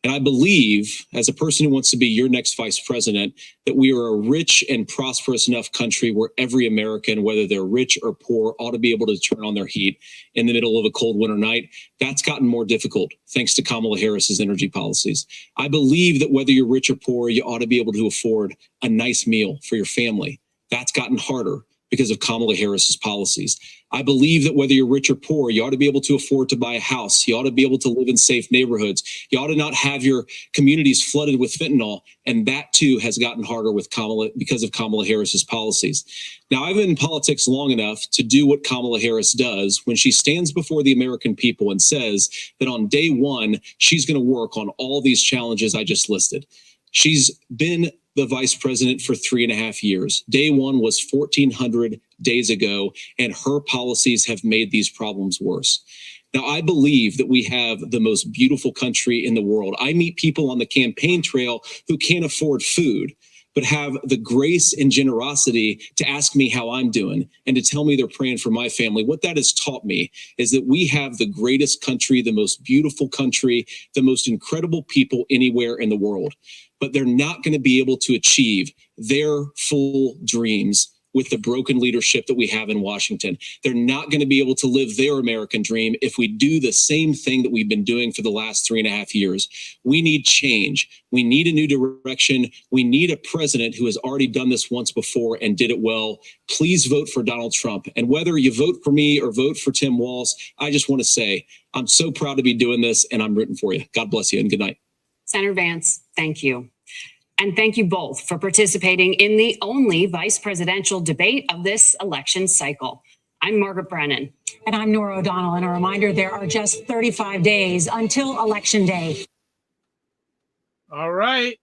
And I believe, as a person who wants to be your next vice president, that we are a rich and prosperous enough country where every American, whether they're rich or poor, ought to be able to turn on their heat in the middle of a cold winter night. That's gotten more difficult thanks to Kamala Harris's energy policies. I believe that whether you're rich or poor, you ought to be able to afford a nice meal for your family. That's gotten harder because of Kamala Harris's policies. I believe that whether you're rich or poor, you ought to be able to afford to buy a house. You ought to be able to live in safe neighborhoods. You ought to not have your communities flooded with fentanyl. And that too has gotten harder with Kamala because of Kamala Harris's policies. Now, I've been in politics long enough to do what Kamala Harris does when she stands before the American people and says that on day one, she's going to work on all these challenges I just listed. She's been the vice president for 3.5 years. Day one was 1,400 days ago, and her policies have made these problems worse. Now, I believe that we have the most beautiful country in the world. I meet people on the campaign trail who can't afford food, but have the grace and generosity to ask me how I'm doing and to tell me they're praying for my family. What that has taught me is that we have the greatest country, the most beautiful country, the most incredible people anywhere in the world. But they're not going to be able to achieve their full dreams with the broken leadership that we have in Washington. They're not going to be able to live their American dream if we do the same thing that we've been doing for the last 3.5 years. We need change. We need a new direction. We need a president who has already done this once before and did it well. Please vote for Donald Trump. And whether you vote for me or vote for Tim Walz, I just want to say, I'm so proud to be doing this and I'm rooting for you. God bless you and good night. Senator Vance, thank you. And thank you both for participating in the only vice presidential debate of this election cycle. I'm Margaret Brennan. And I'm Nora O'Donnell. And a reminder, there are just 35 days until Election Day. All right.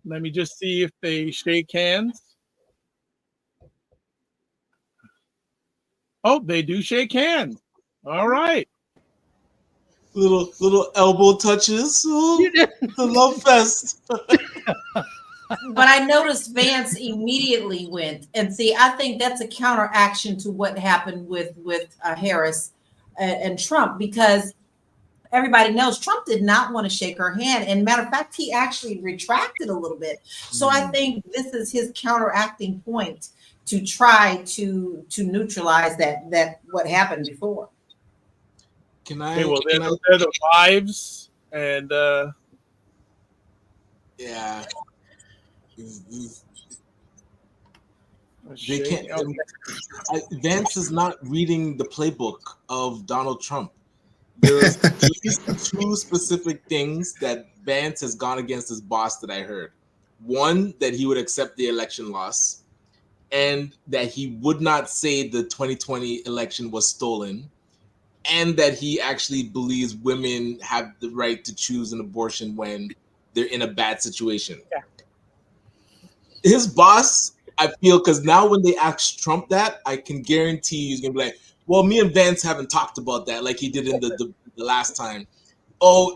Let me just see if they shake hands. Oh, they do shake hands. All right. Little elbow touches. Oh, the love fest. But I noticed Vance immediately went, and see, I think that's a counteraction to what happened with Harris and Trump, because everybody knows Trump did not want to shake her hand, and matter of fact, he actually retracted a little bit. So I think this is his counteracting point to try to neutralize that what happened before. Can I? Okay, well, can they're the wives, and yeah. They can't. Vance is not reading the playbook of Donald Trump. There's at least 2 specific things that Vance has gone against his boss that I heard. One, that he would accept the election loss, and that he would not say the 2020 election was stolen, and that he actually believes women have the right to choose an abortion when they're in a bad situation. Yeah. His boss, I feel, because now when they ask Trump that, I can guarantee he's gonna be like, well, me and Vance haven't talked about that like he did in the last time. Oh,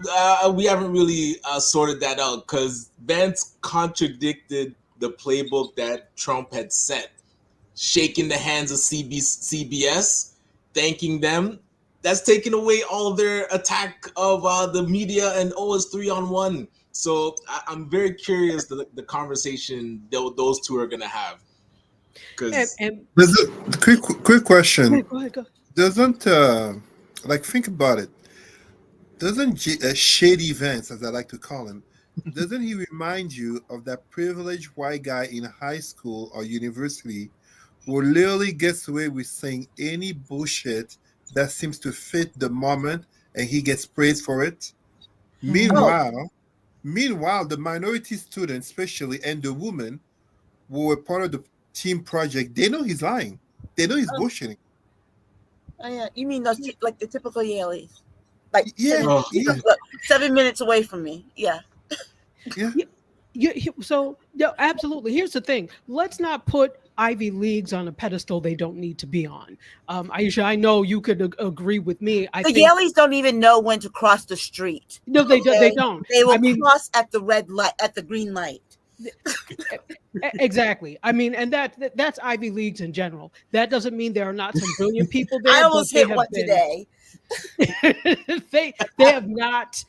we haven't really sorted that out, because Vance contradicted the playbook that Trump had set, shaking the hands of CBS, thanking them. That's taking away all of their attack of the media and it's 3-on-1. So I'm very curious the conversation those two are gonna have. Because There's a quick question. Go ahead. Doesn't think about it. Doesn't Shady Vance, as I like to call him, doesn't he remind you of that privileged white guy in high school or university who literally gets away with saying any bullshit that seems to fit the moment and he gets praised for it? Meanwhile, the minority students, especially, and the women who were part of the team project, they know he's lying. They know he's bullshitting. Oh yeah, you mean those like the typical Yaleys, like Yeah. 7 minutes away from me. Yeah. So absolutely. Here's the thing. Let's not put Ivy Leagues on a pedestal they don't need to be on. Aisha, I know you could agree with me. I think Yaleys don't even know when to cross the street. No, they don't. They will cross at the red light, at the green light. Exactly. I mean, and that's Ivy Leagues in general. That doesn't mean there are not some brilliant people there. I almost hit one today. they have not.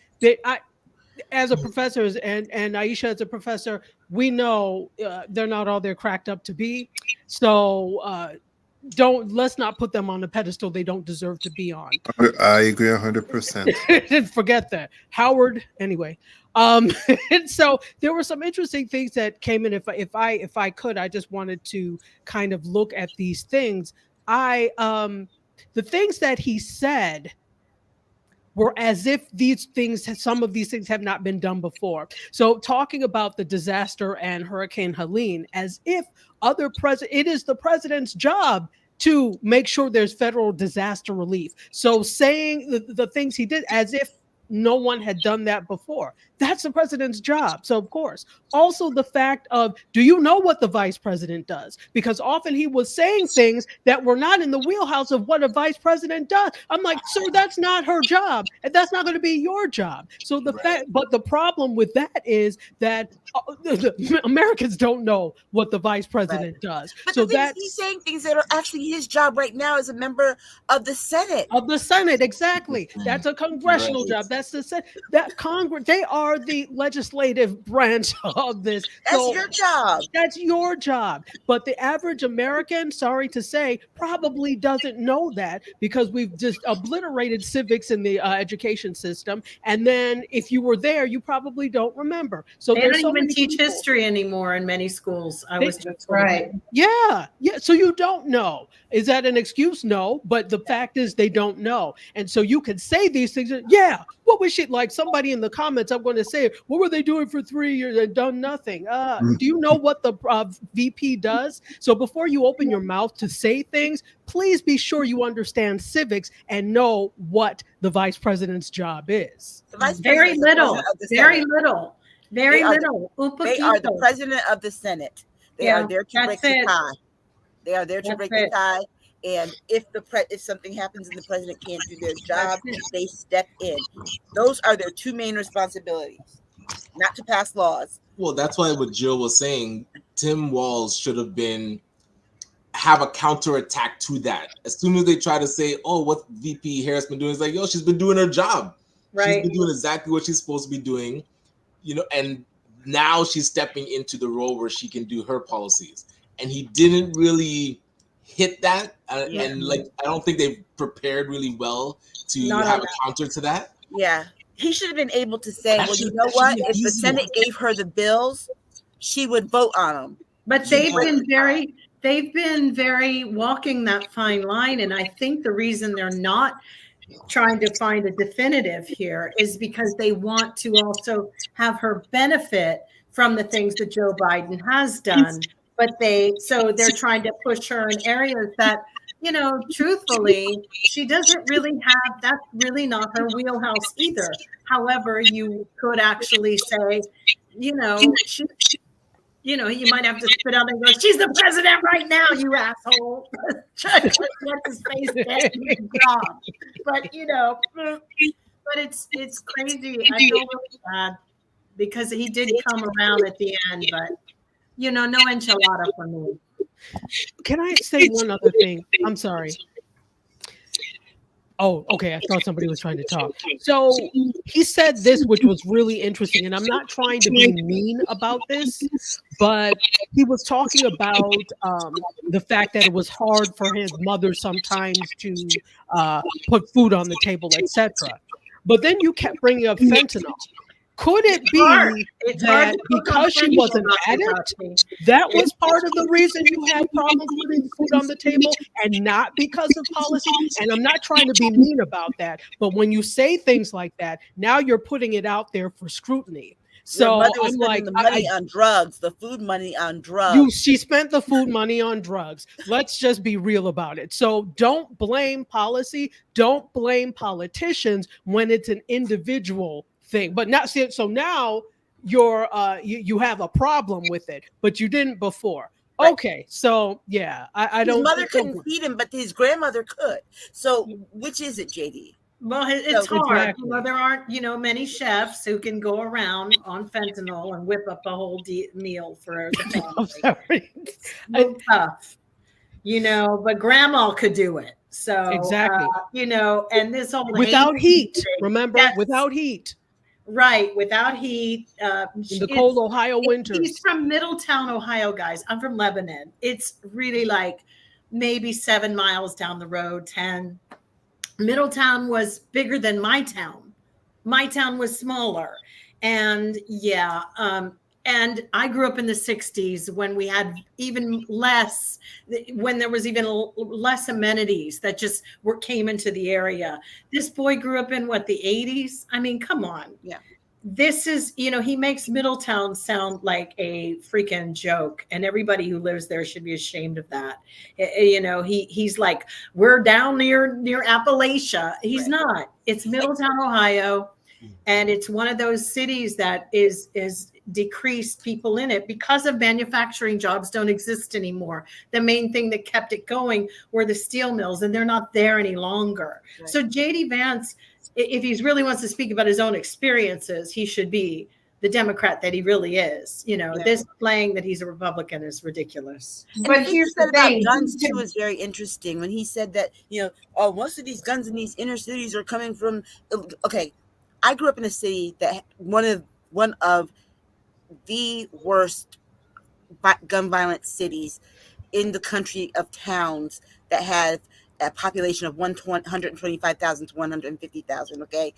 As a professor, and Aisha as a professor, we know they're not all they're cracked up to be. So let's not put them on a pedestal they don't deserve to be on. I agree 100%. Forget that. Howard, anyway. And so there were some interesting things that came in. If I could, I just wanted to kind of look at these things. The things that he said were as if some of these things have not been done before. So talking about the disaster and Hurricane Helene, as if it is the president's job to make sure there's federal disaster relief. So saying the things he did as if no one had done that before. That's the president's job. So, of course, also the fact of, do you know what the vice president does? Because often he was saying things that were not in the wheelhouse of what a vice president does. I'm like, sir, that's not her job, and that's not going to be your job. So but the problem with that is that Americans don't know what the vice president does. But So the thing is, he's saying things that are actually his job right now as a member of the Senate. Of the Senate, exactly. That's a congressional job. That's the Senate. That Congress, they are the legislative branch of this. That's your job. That's your job. But the average American, sorry to say, probably doesn't know that, because we've just obliterated civics in the education system. And then if you were there, you probably don't remember. So They there's don't so even many teach people. history anymore in many schools. I They- was just Right. Yeah. So you don't know. Is that an excuse? No. But the fact is, they don't know. And so you can say these things. Yeah. What was she like? Somebody in the comments, I'm going to say, what were they doing for 3 years and done nothing? Do you know what the VP does? So before you open your mouth to say things, please be sure you understand civics and know what the vice president's job is. The vice very president is the little, president of the very Senate. little, very They are little. They are the president of the Senate. They Yeah, are there to break that's the it. tie. They are there to That's break the it. tie. And if if something happens and the president can't do their job, they step in. Those are their two main responsibilities, not to pass laws. Well, that's why what Jill was saying, Tim Walz should have a counterattack to that. As soon as they try to say, oh, what VP Harris been doing, it's like, yo, she's been doing her job. Right. She's been doing exactly what she's supposed to be doing, and now she's stepping into the role where she can do her policies. And he didn't really hit that. And I don't think they've prepared really well to Not have on a counter to that. Yeah. He should have been able to say, That well, you should- know that should what? be an If the easy Senate one. gave her the bills, she would vote on them. But they've been very walking that fine line. And I think the reason they're not trying to find a definitive here is because they want to also have her benefit from the things that Joe Biden has done. But they're trying to push her in areas that, truthfully, she doesn't really have. That's really not her wheelhouse either. However, you could actually say, you might have to spit out and go, she's the president right now, you asshole. Let his face get his job. But it's crazy. I feel really bad because he did come around at the end, but no enchilada for me. Can I say one other thing? I'm sorry. Oh, okay. I thought somebody was trying to talk. So he said this, which was really interesting. And I'm not trying to be mean about this, but he was talking about the fact that it was hard for his mother sometimes to put food on the table, etc. But then you kept bringing up fentanyl. Could it be that because she was an addict, that was part of the reason you had problems putting food on the table and not because of policy? And I'm not trying to be mean about that, but when you say things like that, now you're putting it out there for scrutiny. So Your mother was I'm spending like, the money on drugs, the food money on drugs. she spent the food money on drugs. Let's just be real about it. So don't blame policy. Don't blame politicians when it's an individual thing. But now, so now you're you have a problem with it, but you didn't before. Right. Okay, so yeah, I don't. His mother couldn't feed him, but his grandmother could. So which is it, JD? Well, it's hard. Exactly. There aren't, many chefs who can go around on fentanyl and whip up a whole meal for the family. It's tough, but grandma could do it. So exactly, and this whole without heat. thing, Remember, without heat. Right, without heat. In the cold Ohio winters. He's from Middletown, Ohio, guys. I'm from Lebanon. It's really like maybe 7 miles down the road, 10. Middletown was bigger than my town. My town was smaller. And and I grew up in the 60s when we had even less, when there was even less amenities that just came into the area. This boy grew up in the 80s? I mean, come on. Yeah. This is, he makes Middletown sound like a freaking joke, and everybody who lives there should be ashamed of that. He's like, we're down near Appalachia. He's not. It's Middletown, Ohio. And it's one of those cities that is decreased people in it because of manufacturing jobs don't exist anymore. The main thing that kept it going were the steel mills, and they're not there any longer. Right. So JD Vance, if he really wants to speak about his own experiences, he should be the Democrat that he really is. You know, Yeah. this playing that he's a Republican is ridiculous. And But the thing here's he said the about thing. guns too is very interesting. When he said that, oh, most of these guns in these inner cities are coming from. Okay, I grew up in a city that one of the worst gun violence cities in the country of towns that have a population of 125,000 to 150,000. Okay,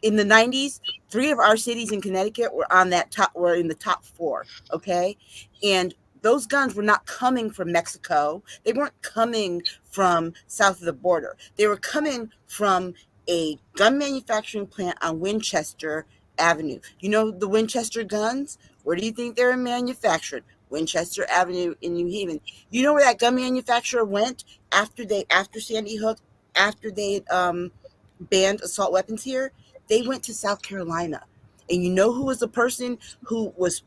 in the 90s, 3 of our cities in Connecticut were in the top 4. Okay, and those guns were not coming from Mexico. They weren't coming from south of the border. They were coming from a gun manufacturing plant on Winchester Avenue. You know the Winchester guns? Where do you think they were manufactured? Winchester Avenue in New Haven. You know where that gun manufacturer went after Sandy Hook, after they banned assault weapons here? They went to South Carolina. And you know who was the person who was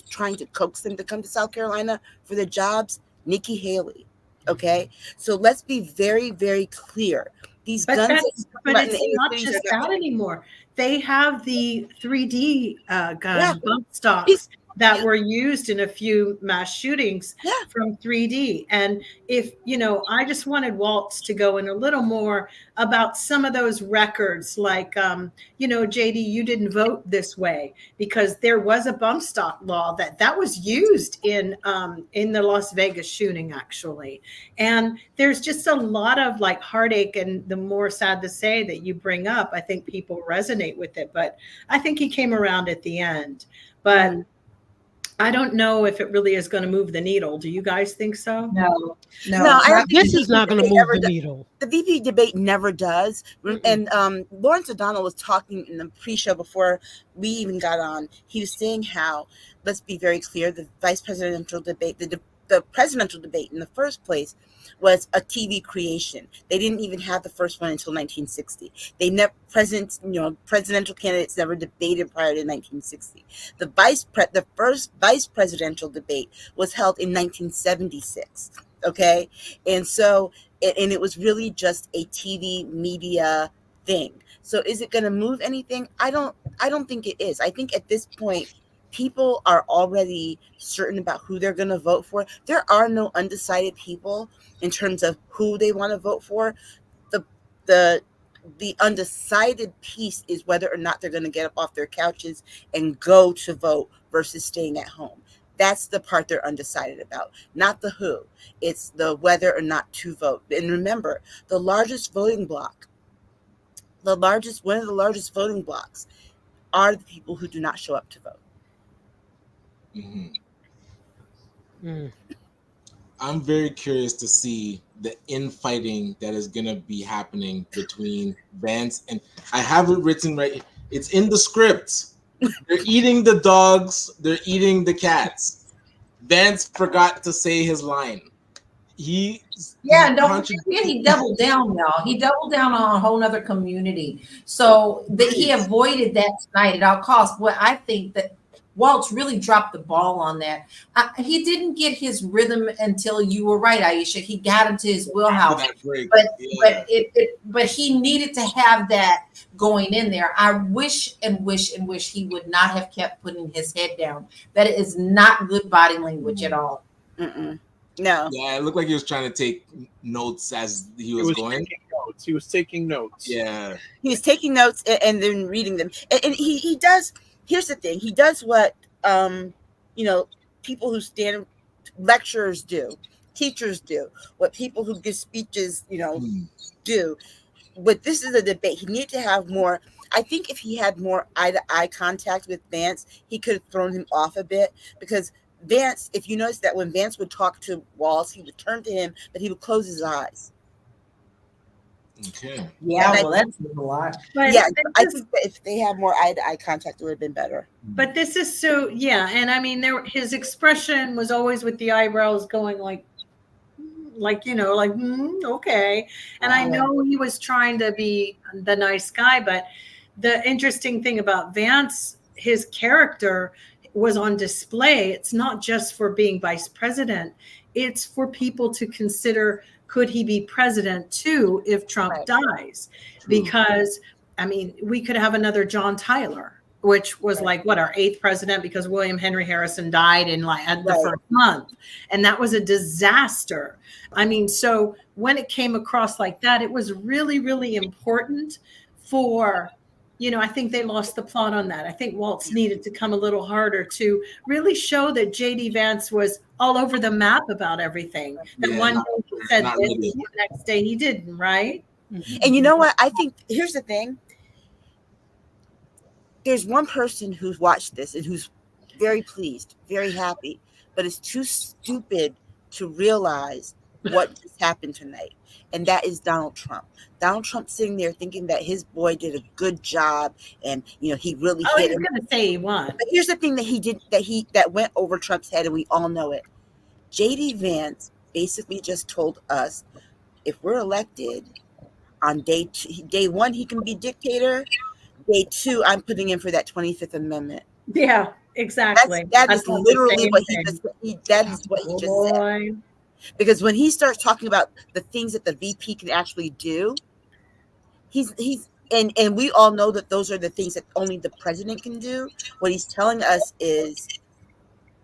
trying to coax them to come to South Carolina for their jobs? Nikki Haley. Okay, so let's be very, very clear. These But guns, it's not just that anymore. They have the 3D gun bump stocks that were used in a few mass shootings from 3D. And I just wanted Waltz to go in a little more about some of those records, like, JD, you didn't vote this way, because there was a bump stock law that was used in the Las Vegas shooting, actually. And there's just a lot of like heartache, and the more sad to say that you bring up, I think people resonate with it. But I think he came around at the end. But I don't know if it really is going to move the needle. Do you guys think so? No. I don't think This is not going to move the needle. The VP debate never does. And Lawrence O'Donnell was talking in the pre-show before we even got on. He was saying how, let's be very clear, the vice presidential debate, the presidential debate in the first place was a TV creation. They didn't even have the first one until 1960. Presidential candidates never debated prior to 1960. The first vice presidential debate was held in 1976. Okay, and so and it was really just a TV media thing. So is it going to move anything? I don't think it is. I think at this point, people are already certain about who they're going to vote for. There are no undecided people in terms of who they want to vote for. The undecided piece is whether or not they're going to get up off their couches and go to vote versus staying at home. That's the part they're undecided about, not the who. It's the whether or not to vote. And remember, one of the largest voting blocks are the people who do not show up to vote. I'm very curious to see the infighting that is going to be happening between Vance and I have it written right. It's in the script. They're eating the dogs. They're eating the cats. Vance forgot to say his line. Don't forget he doubled down, y'all. He doubled down on a whole nother community. So he avoided that tonight at all costs. Well, I think that Waltz really dropped the ball on that. He didn't get his rhythm until you were right, Aisha. He got into his wheelhouse, but he needed to have that going in there. I wish he would not have kept putting his head down. That is not good body language at all. No. Yeah, it looked like he was trying to take notes as he was going. He was taking notes. Yeah. He was taking notes and then reading them. And he does. Here's the thing. He does what, people who stand, lecturers do, teachers do, what people who give speeches, do. But this is a debate. He needed to have more. I think if he had more eye-to-eye contact with Vance, he could have thrown him off a bit, because Vance, if you notice that when Vance would talk to Waltz, he would turn to him, but he would close his eyes. Okay. Yeah, that's a lot. I think that if they had more eye-to-eye contact, it would have been better. But this is so, and I mean, his expression was always with the eyebrows going okay. And I know he was trying to be the nice guy, but the interesting thing about Vance, his character was on display. It's not just for being vice president, it's for people to consider, could he be president too if Trump Right. dies? Because, I mean, we could have another John Tyler, which was Right. like what, our 8th president, because William Henry Harrison died in like at the Right. first month, and that was a disaster. I mean, so when it came across like that, it was really, really important for, you know, I think they lost the plot on that. I think Waltz needed to come a little harder to really show that JD Vance was all over the map about everything. That Yeah, one not- day he said not this, really. the next day he didn't, right? And you know what? I think here's the thing. There's one person who's watched this and who's very pleased, very happy, but is too stupid to realize what just happened tonight. And that is Donald Trump. Donald Trump sitting there thinking that his boy did a good job and he really Oh, hit he's him. gonna say he won. But here's the thing that he did that went over Trump's head, and we all know it. JD Vance basically just told us if we're elected on day one, he can be dictator. Day two, I'm putting in for that 25th Amendment. Yeah, exactly. That I is thought the literally same what he thing. just that is what he Oh, just said. boy. Because when he starts talking about the things that the VP can actually do, he's and we all know that those are the things that only the president can do. What he's telling us is,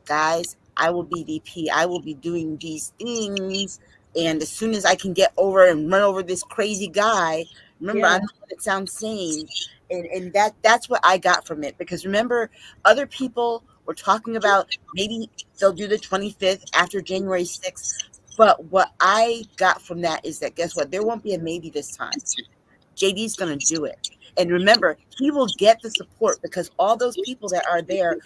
guys, I will be VP. I will be doing these things. And as soon as I can get over and run over this crazy guy, remember, Yeah. I'm the one that sounds sane. And that's what I got from it. Because remember, other people were talking about maybe they'll do the 25th after January 6th. But what I got from that is that, guess what? There won't be a maybe this time. JD's going to do it. And remember, he will get the support because all those people that are there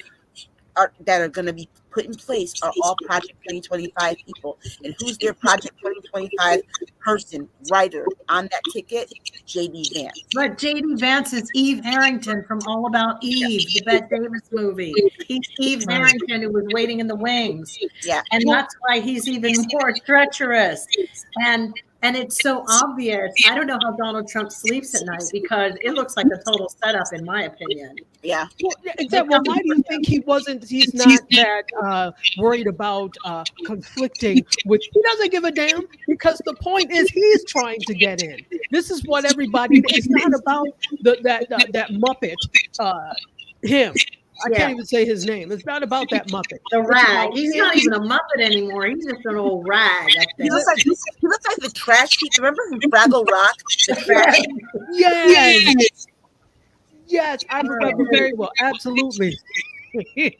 that are going to be put in place are all Project 2025 people. And who's their Project 2025 person, writer on that ticket? JD Vance. But JD Vance is Eve Harrington from All About Eve, the Bette Davis movie. He's Eve Harrington who was waiting in the wings. Yeah. And that's why he's even more treacherous. And it's so obvious. I don't know how Donald Trump sleeps at night because it looks like a total setup, in my opinion. Yeah. Well, exactly. Well, why do you think he's not that worried about conflicting with, he doesn't give a damn because the point is he's trying to get in. This is what everybody, it's not about that Muppet, him. I can't even say his name. It's not about that Muppet. The rag. He's not even a Muppet anymore. He's just an old rag up there. He looks like the trash heap. Remember from Fraggle Rock? The trash. Yes. Yes, I remember very well. Absolutely. He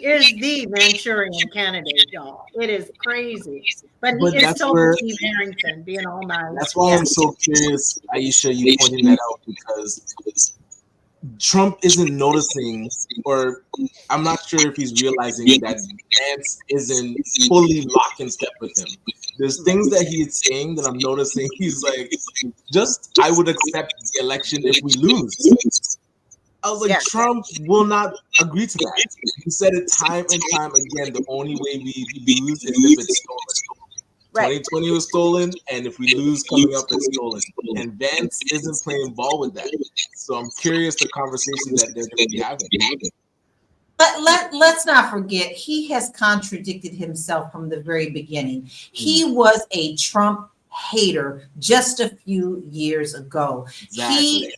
is the Manchurian candidate, y'all. It is crazy. But he is that's total where- Steve Harrington, being all nice. That's why I'm so curious, Aisha, you pointing that out, because Trump isn't noticing, or I'm not sure if he's realizing that Vance isn't fully lock in step with him. There's things that he's saying that I'm noticing. He's like, I would accept the election if we lose. I was like, Yeah. Trump will not agree to that. He said it time and time again. The only way we lose is if it's stolen. Right. 2020 was stolen, and if we lose coming up, it's stolen. And Vance isn't playing ball with that. So I'm curious the conversation that they're going to be having. But let's not forget, he has contradicted himself from the very beginning. He was a Trump hater just a few years ago. Exactly. He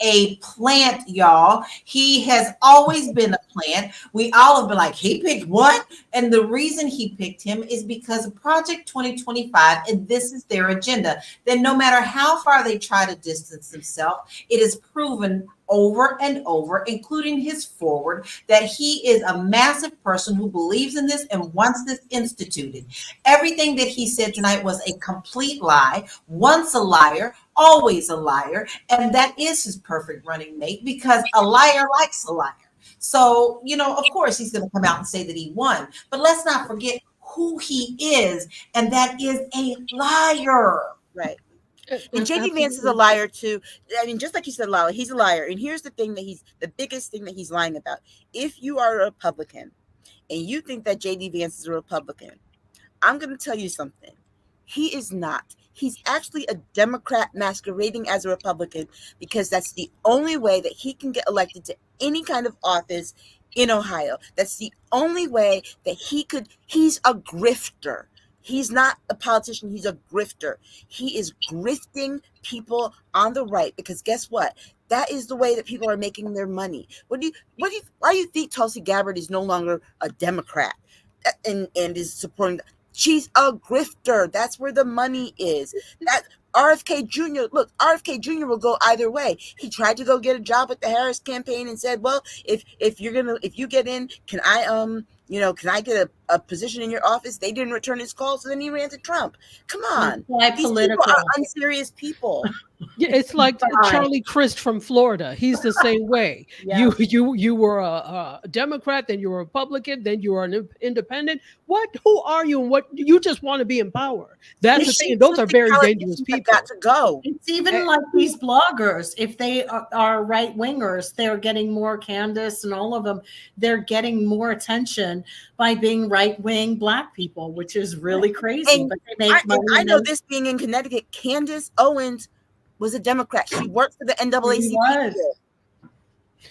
a plant, y'all. He has always been a plant. We all have been like, he picked what? And the reason he picked him is because of Project 2025, and this is their agenda. Then no matter how far they try to distance themselves, it is proven over and over, including his forward, that he is a massive person who believes in this and wants this instituted. Everything that he said tonight was a complete lie. Once a liar, always a liar. And that is his perfect running mate, because a liar likes a liar. So, of course he's going to come out and say that he won. But let's not forget who he is, and that is a liar. Right. And JD Vance is a liar too. I mean, just like you said, Lala, he's a liar. And here's the biggest thing that he's lying about. If you are a Republican and you think that JD Vance is a Republican, I'm going to tell you something. He is not. He's actually a Democrat masquerading as a Republican because that's the only way that he can get elected to any kind of office in Ohio. That's the only way that he's a grifter. He's not a politician, he's a grifter. He is grifting people on the right because guess what? That is the way that people are making their money. Why do you think Tulsi Gabbard is no longer a Democrat and is supporting? She's a grifter. That's where the money is. That RFK Jr. Look, RFK Jr. will go either way. He tried to go get a job with the Harris campaign and said, "Well, if you get in, can I get a position in your office?" They didn't return his call, so then he ran to Trump. Come on, these people are unserious people. Yeah, it's like Charlie Crist from Florida. He's the same way. Yes. You were a Democrat, then you were a Republican, then you were an independent. Who are you? And what you just want to be in power? That's the thing. Those are very dangerous people. Got to go. It's even like these bloggers. If they are right wingers, they're getting more. Candace and all of them, they're getting more attention by being right wing Black people, which is really crazy. But they make money. I know this being in Connecticut, Candace Owens was a Democrat. She worked for the NAACP.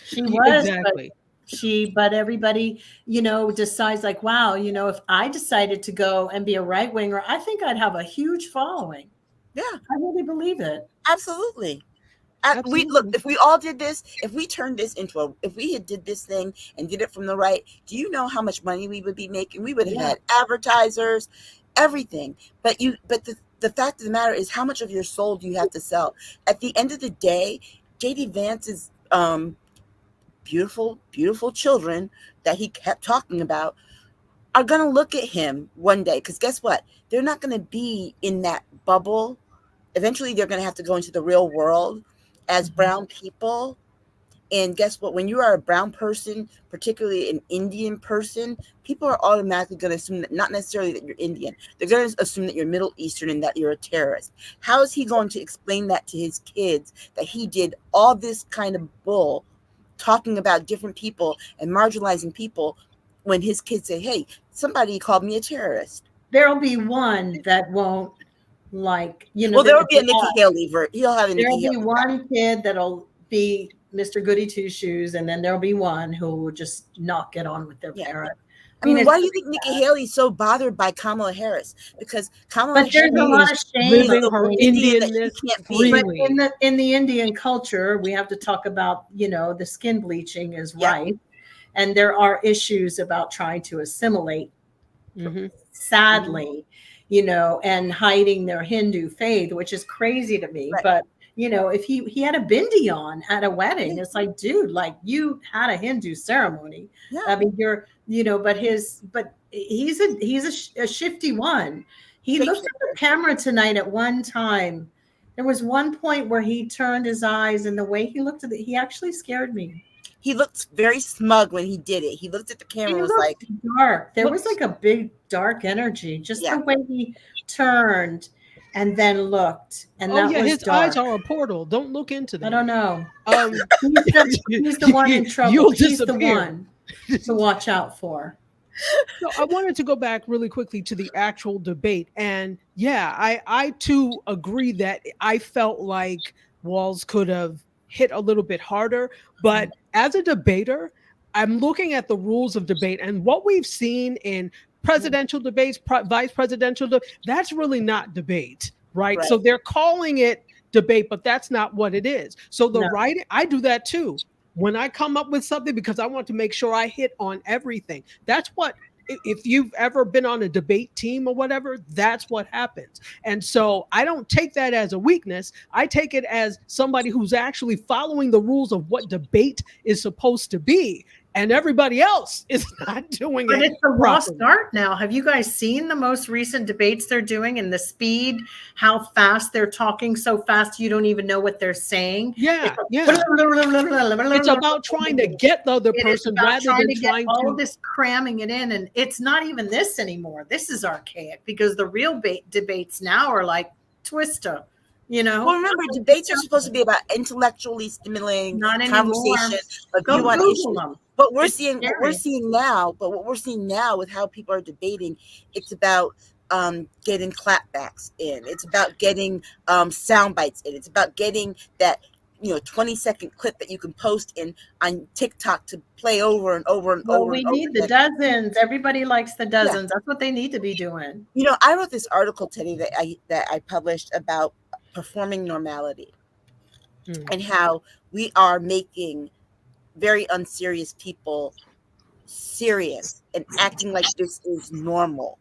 She was exactly. But everybody, decides like, wow, if I decided to go and be a right winger, I think I'd have a huge following. Yeah, I really believe it. Absolutely. If we all did this, if we turned this if we had did this thing and did it from the right, do you know how much money we would be making? We would have had advertisers, everything. But the fact of the matter is how much of your soul do you have to sell? At the end of the day, JD Vance's beautiful, beautiful children that he kept talking about are going to look at him one day. Because guess what? They're not going to be in that bubble. Eventually, they're going to have to go into the real world as brown people. And guess what? When you are a brown person, particularly an Indian person, people are automatically going to assume that not necessarily that you're Indian. They're going to assume that you're Middle Eastern and that you're a terrorist. How is he going to explain that to his kids, that he did all this kind of bull talking about different people and marginalizing people when his kids say, hey, somebody called me a terrorist? There'll be one that won't Well, there will be a Nikki Haley. He'll have a Nikki Haley. There'll be one kid that'll be Mr. Goody Two Shoes, and then there'll be one who will just not get on with their parent. I mean, why do you think Nikki Haley's so bothered by Kamala Harris? Because Kamala Harris is living her Indianness freely. But in the Indian culture, we have to talk about, the skin bleaching is right. And there are issues about trying to assimilate, sadly, and hiding their Hindu faith, which is crazy to me. Right. But if he had a bindi on at a wedding, it's like, dude, like you had a Hindu ceremony. Yeah. I mean, but he's a shifty one. He looked at the camera tonight at one time. There was one point where he turned his eyes, and the way he looked at it, he actually scared me. He looked very smug when he did it. He looked at the camera and was like dark. There was like a big dark energy, just the way he turned and then looked. And that was his dark. eyes are a portal. Don't look into them. I don't know. He's the one in trouble. He's the one to watch out for. So I wanted to go back really quickly to the actual debate. And I too agree that I felt like Walz could have hit a little bit harder. But as a debater, I'm looking at the rules of debate, and what we've seen in presidential debates, vice presidential, that's really not debate, right? So they're calling it debate, but that's not what it is. So writing, I do that too. When I come up with something, because I want to make sure I hit on everything. That's what, if you've ever been on a debate team or whatever, that's what happens. And so I don't take that as a weakness. I take it as somebody who's actually following the rules of what debate is supposed to be. And everybody else is not doing it. But it's a raw start now. Have you guys seen the most recent debates they're doing and the speed, how fast they're talking so fast you don't even know what they're saying? Yeah. It's about trying to get the other person rather than trying to all this cramming it in. And it's not even this anymore. This is archaic because the real debates now are like Twister. Well, remember, debates are supposed to be about intellectually stimulating conversation, a view on issues. But what we're seeing now with how people are debating, it's about getting clapbacks in. It's about getting sound bites in. It's about getting that 20-second clip that you can post in on TikTok to play over and over and Well, over and we over need the again. dozens. Everybody likes the Yeah. dozens. That's what they need to be doing. I wrote this article, Teddy, that I published about performing normality and how we are making very unserious people serious and acting like this is normal.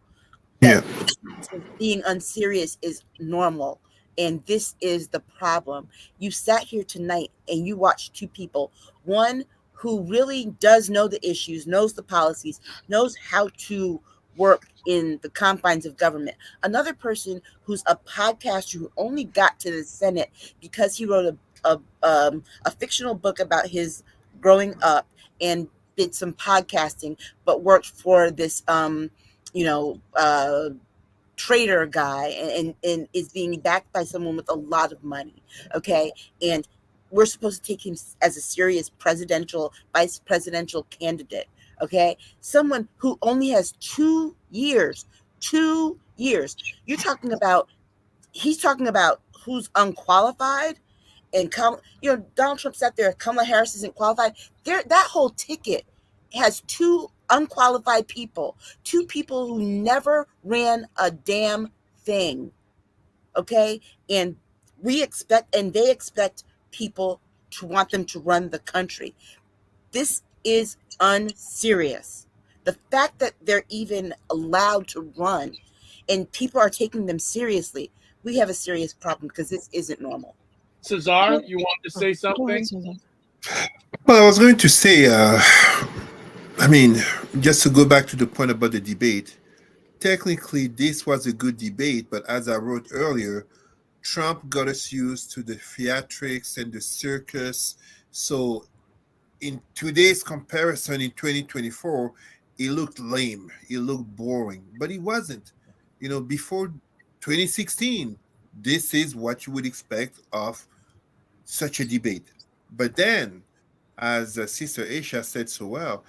Yeah. That being unserious is normal. And this is the problem. You sat here tonight and you watched two people, one who really does know the issues, knows the policies, knows how to work in the confines of government. Another person who's a podcaster who only got to the Senate because he wrote a fictional book about his growing up and did some podcasting, but worked for this you know uh trader guy, and is being backed by someone with a lot of money. Okay. And we're supposed to take him as a serious vice presidential candidate. Okay. Someone who only has 2 years. 2 years. He's talking about who's unqualified. And Donald Trump sat there. Kamala Harris isn't qualified. That whole ticket has two unqualified people, two people who never ran a damn thing. Okay, and they expect people to want them to run the country. This is unserious. The fact that they're even allowed to run and people are taking them seriously, we have a serious problem because this isn't normal. Cesar, you want to say something? Well, I was going to say, just to go back to the point about the debate, technically this was a good debate, but as I wrote earlier, Trump got us used to the theatrics and the circus. So in today's comparison in 2024, it looked lame, it looked boring, but it wasn't. Before 2016, this is what you would expect of such a debate. But then, as Sister Aisha said so well,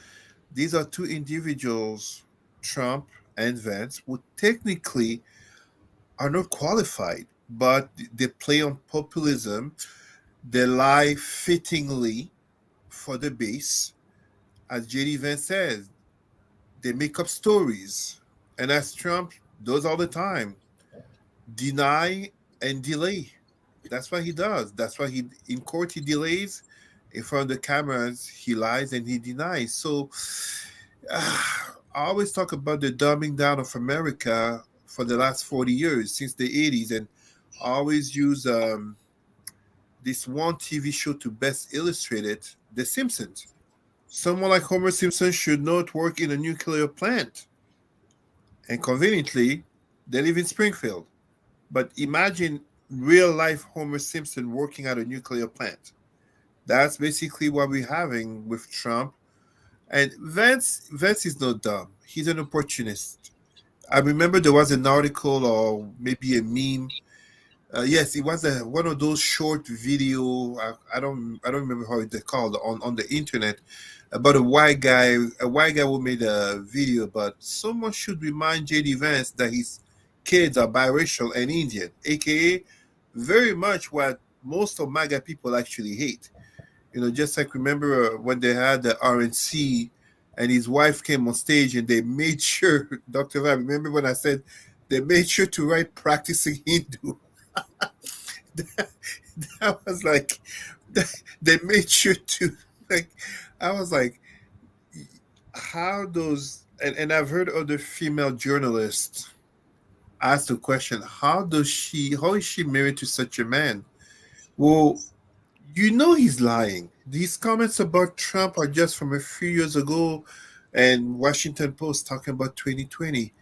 these are two individuals, Trump and Vance, who technically are not qualified, but they play on populism. They lie fittingly for the base. As JD Vance says, they make up stories. And as Trump does all the time, deny and delay. That's what he does. That's why in court he delays, in front of the cameras he lies and he denies. So I always talk about the dumbing down of America for the last 40 years, since the 80s, and I always use this one TV show to best illustrate it: The Simpsons. Someone like Homer Simpson should not work in a nuclear plant. And conveniently, they live in Springfield. But imagine real life Homer Simpson working at a nuclear plant. That's basically what we're having with Trump. And Vance is not dumb. He's an opportunist. I remember there was an article or maybe a meme. Yes, it was one of those short video. I don't remember how they're called on the internet, about a white guy who made a video. But someone should remind JD Vance that his kids are biracial and Indian, aka very much what most of MAGA people actually hate. Just like, remember when they had the RNC and his wife came on stage and they made sure, Dr. Val, remember when I said they made sure to write practicing Hindu? that was like, they made sure to, like, I was like, how those, and I've heard other female journalists ask the question, how is she married to such a man? Well, he's lying. These comments about Trump are just from a few years ago, and Washington Post talking about 2020.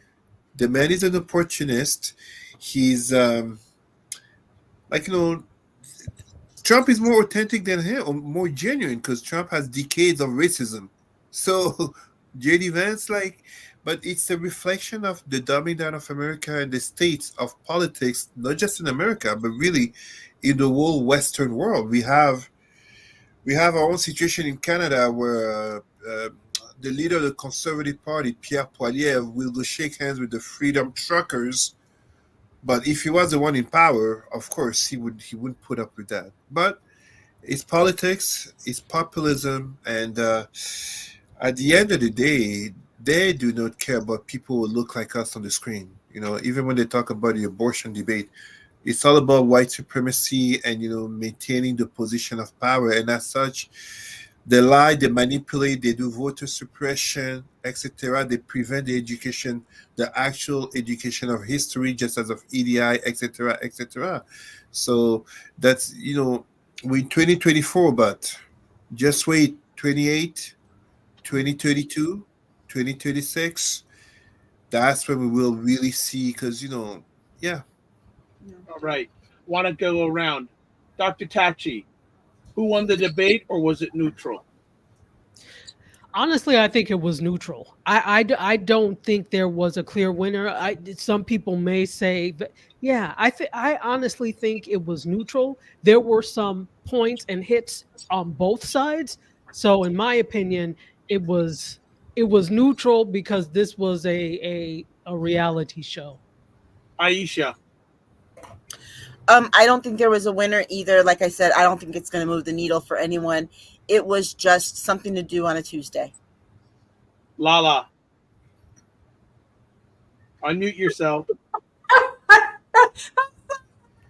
The man is an opportunist. He's like, Trump is more authentic than him, or more genuine, because Trump has decades of racism. So JD Vance, like, but it's a reflection of the dumbing down of America and the states of politics, not just in America, but really in the whole Western world. We have our own situation in Canada where the leader of the Conservative Party, Pierre Poilievre, will go shake hands with the Freedom Truckers. But if he was the one in power, of course he wouldn't put up with that. But it's politics, it's populism, and at the end of the day, they do not care about people who look like us on the screen. Even when they talk about the abortion debate, it's all about white supremacy and maintaining the position of power. And as such, they lie, they manipulate, they do voter suppression, etc. They prevent the education, the actual education of history, just as of EDI, etc., etc. So that's we're 2024, but just wait, 28, 2032, 2036. That's when we will really see, because yeah. All right. Want to go around. Dr. Tachi, who won the debate, or was it neutral? Honestly, I think it was neutral. I don't think there was a clear winner. Some people may say, but yeah, I honestly think it was neutral. There were some points and hits on both sides. So in my opinion, it was neutral because this was a reality show. Aisha. I don't think there was a winner either. Like I said, I don't think it's going to move the needle for anyone. It was just something to do on a Tuesday. Lala. Unmute yourself.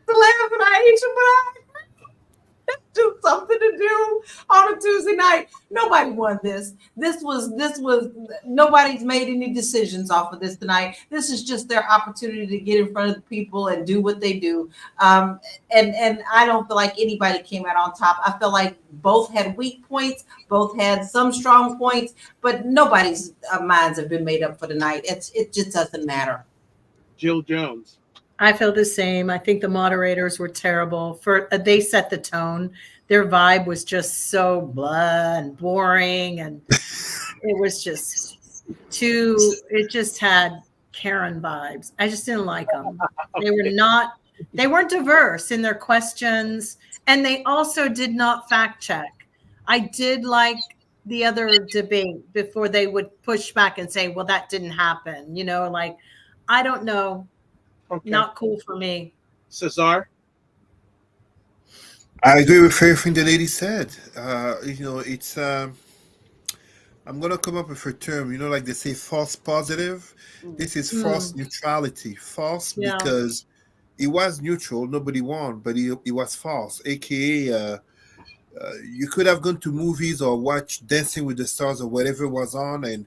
Laughing, Aisha, but I do something to do on a Tuesday night. Nobody won this. This was nobody's made any decisions off of this tonight. This is just their opportunity to get in front of the people and do what they do. And I don't feel like anybody came out on top. I feel like both had weak points, both had some strong points, but nobody's minds have been made up for the night. It just doesn't matter. Jill Jones. I feel the same. I think the moderators were terrible. They set the tone. Their vibe was just so blah and boring, and it was just it just had Karen vibes. I just didn't like them. They weren't diverse in their questions, and they also did not fact check. I did like the other debate before they would push back and say, well, that didn't happen. I don't know. Okay. Not cool for me. Cesar? I agree with everything the lady said. It's I'm gonna come up with a term, like they say false positive. This is false neutrality. False because it was neutral, nobody won, but it was false. AKA you could have gone to movies or watch Dancing with the Stars or whatever was on, and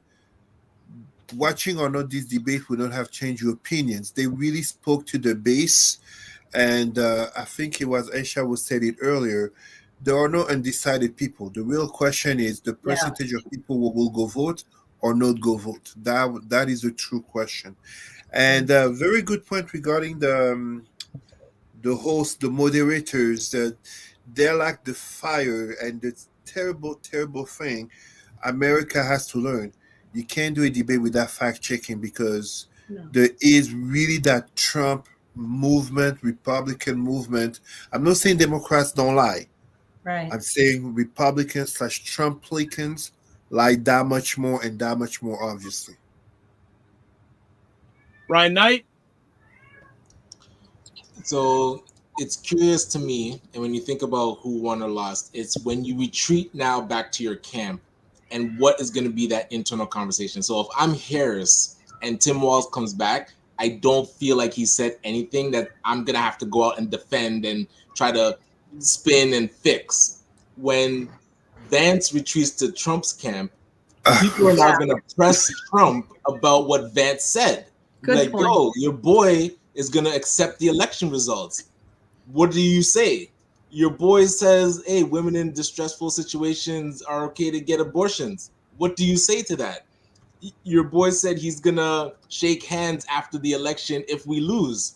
watching or not this debate would not have changed your opinions. They really spoke to the base, and I think it was Aisha who said it earlier. There are no undecided people. The real question is the percentage of people who will go vote or not go vote. That is a true question. And very good point regarding the host, the moderators, that they lack the fire, and the terrible, terrible thing America has to learn. You can't do a debate without fact checking, because there is really that Trump movement, Republican movement. I'm not saying Democrats don't lie. Right. I'm saying Republicans / Trumplicans lie that much more, and that much more, obviously. Ryan Knight? So it's curious to me, and when you think about who won or lost, it's when you retreat now back to your camp, and what is going to be that internal conversation. So if I'm Harris and Tim Walz comes back, I don't feel like he said anything that I'm going to have to go out and defend and try to spin and fix. When Vance retreats to Trump's camp, people are now going to press Trump about what Vance said. Good point. Yo, your boy is going to accept the election results. What do you say? Your boy says, hey, women in distressful situations are okay to get abortions. What do you say to that? Your boy said he's going to shake hands after the election if we lose.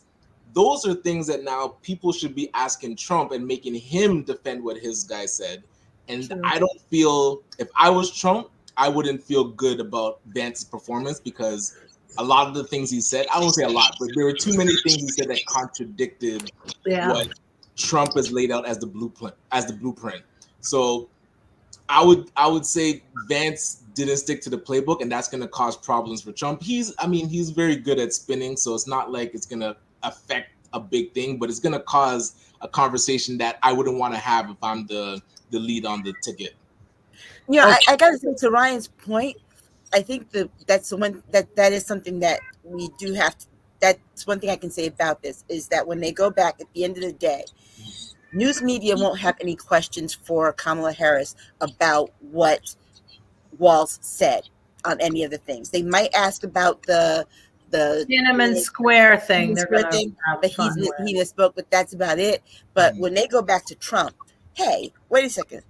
Those are things that now people should be asking Trump and making him defend what his guy said. And I don't feel, if I was Trump, I wouldn't feel good about Vance's performance, because a lot of the things he said, I won't say a lot, but there were too many things he said that contradicted what Trump has laid out as the blueprint. So I would say Vance didn't stick to the playbook, and that's going to cause problems for Trump. He's very good at spinning, so it's not like it's going to affect a big thing, but it's going to cause a conversation that I wouldn't want to have if I'm the lead on the ticket. I got to say, to Ryan's point, I think that's the one that is something that we do have to. That's one thing I can say about this is that when they go back at the end of the day, news media won't have any questions for Kamala Harris about what Walz said on any of the things. They might ask about the Tiananmen Square thing. They're going to that he misspoke, but that's about it. But when they go back to Trump, hey, wait a second.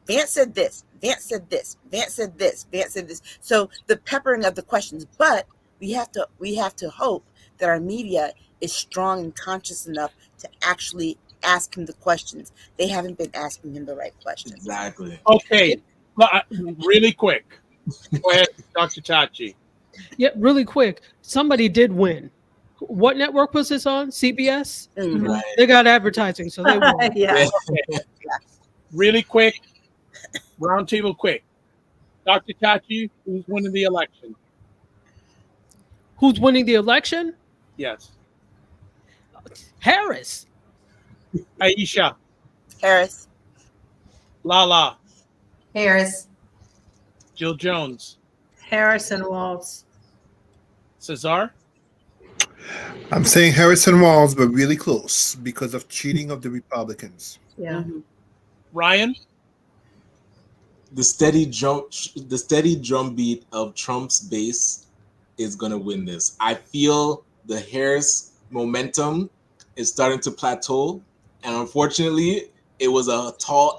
Vance said this. Vance said this. Vance said this. Vance said this. So the peppering of the questions, but we have to hope that our media is strong and conscious enough to actually ask him the questions. They haven't been asking him the right questions. Exactly. Okay, really quick. Go ahead, Dr. Tachi. Yeah, really quick. Somebody did win. What network was this on? CBS? Mm-hmm. Right. They got advertising, so they won. Yeah. Really quick, roundtable quick. Dr. Tachi, who's winning the election? Who's winning the election? Yes. Harris. Aisha. Harris. Lala. Harris. Jill Jones. Harrison Waltz. Cesar. I'm saying Harrison Walz, but really close because of cheating of the Republicans. Yeah. Mm-hmm. Ryan. The steady drumbeat of Trump's base is going to win this. I feel the Harris momentum is starting to plateau, and unfortunately, it was a tall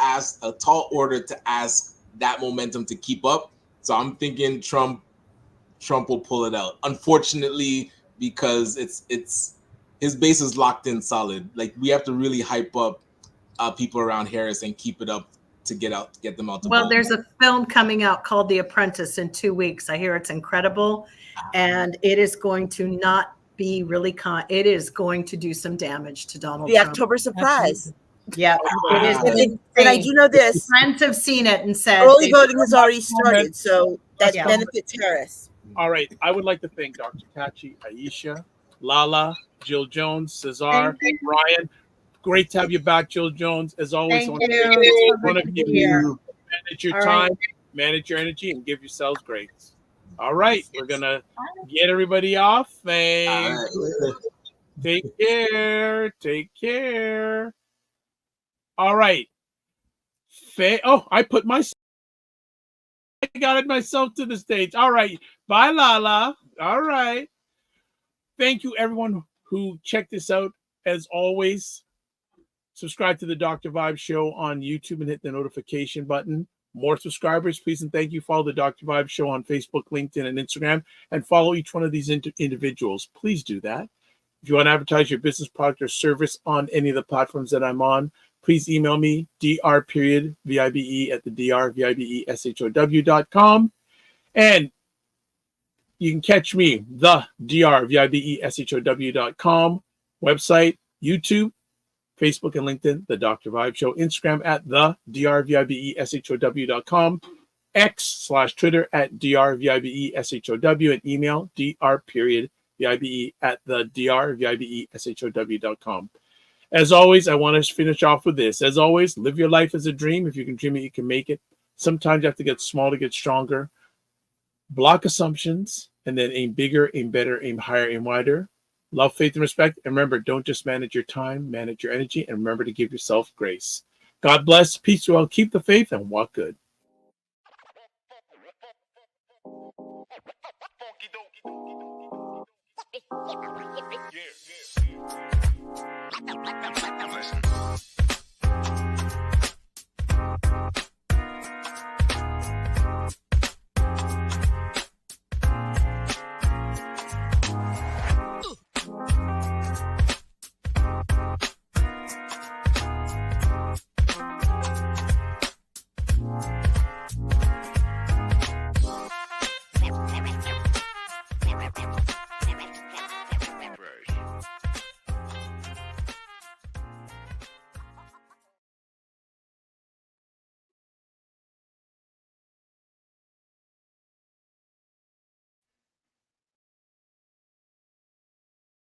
order to ask that momentum to keep up. So I'm thinking Trump will pull it out. Unfortunately, because it's his base is locked in solid. Like, we have to really hype up people around Harris and keep it up to get them out. Well, there's a film coming out called The Apprentice in 2 weeks. I hear it's incredible, and it is going to not be really it is going to do some damage to Donald The Trump. October surprise. Yeah, it is. And I do know this. Friends have seen it and said Early voting has already started, so that Yeah. benefits Harris. All right. I would like to thank Dr. Tachi, Aisha, Lala, Jill Jones, Cesar, Ryan. Great to have you back, Jill Jones. As always, Thank I you. want to give you manage your All time, right. manage your energy, and give yourselves grace. All right, we're gonna get everybody off. Thanks. Take care. Take care. All right. I got it myself to the stage. All right. Bye, Lala. All right. Thank you, everyone who checked this out. As always, subscribe to the Dr. Vibe Show on YouTube and hit the notification button. More subscribers, please and thank you. Follow the Dr. Vibe Show on Facebook, LinkedIn, and Instagram, and follow each one of these individuals. Please do that. If you want to advertise your business, product, or service on any of the platforms that I'm on, please email me, dr.vibe at the drvibeshow.com. And you can catch me, the drvibeshow.com website, YouTube, Facebook and LinkedIn, The Dr. Vibe Show, Instagram at the drvibeshow.com, X/Twitter at drvibeshow, and email dr.vibe at the drvibeshow.com. As always, I want to finish off with this. As always, live your life as a dream. If you can dream it, you can make it. Sometimes you have to get small to get stronger. Block assumptions, and then aim bigger, aim better, aim higher, aim wider. Love, faith, and respect. And remember, don't just manage your time, manage your energy, and remember to give yourself grace. God bless, peace, well, keep the faith, and walk good.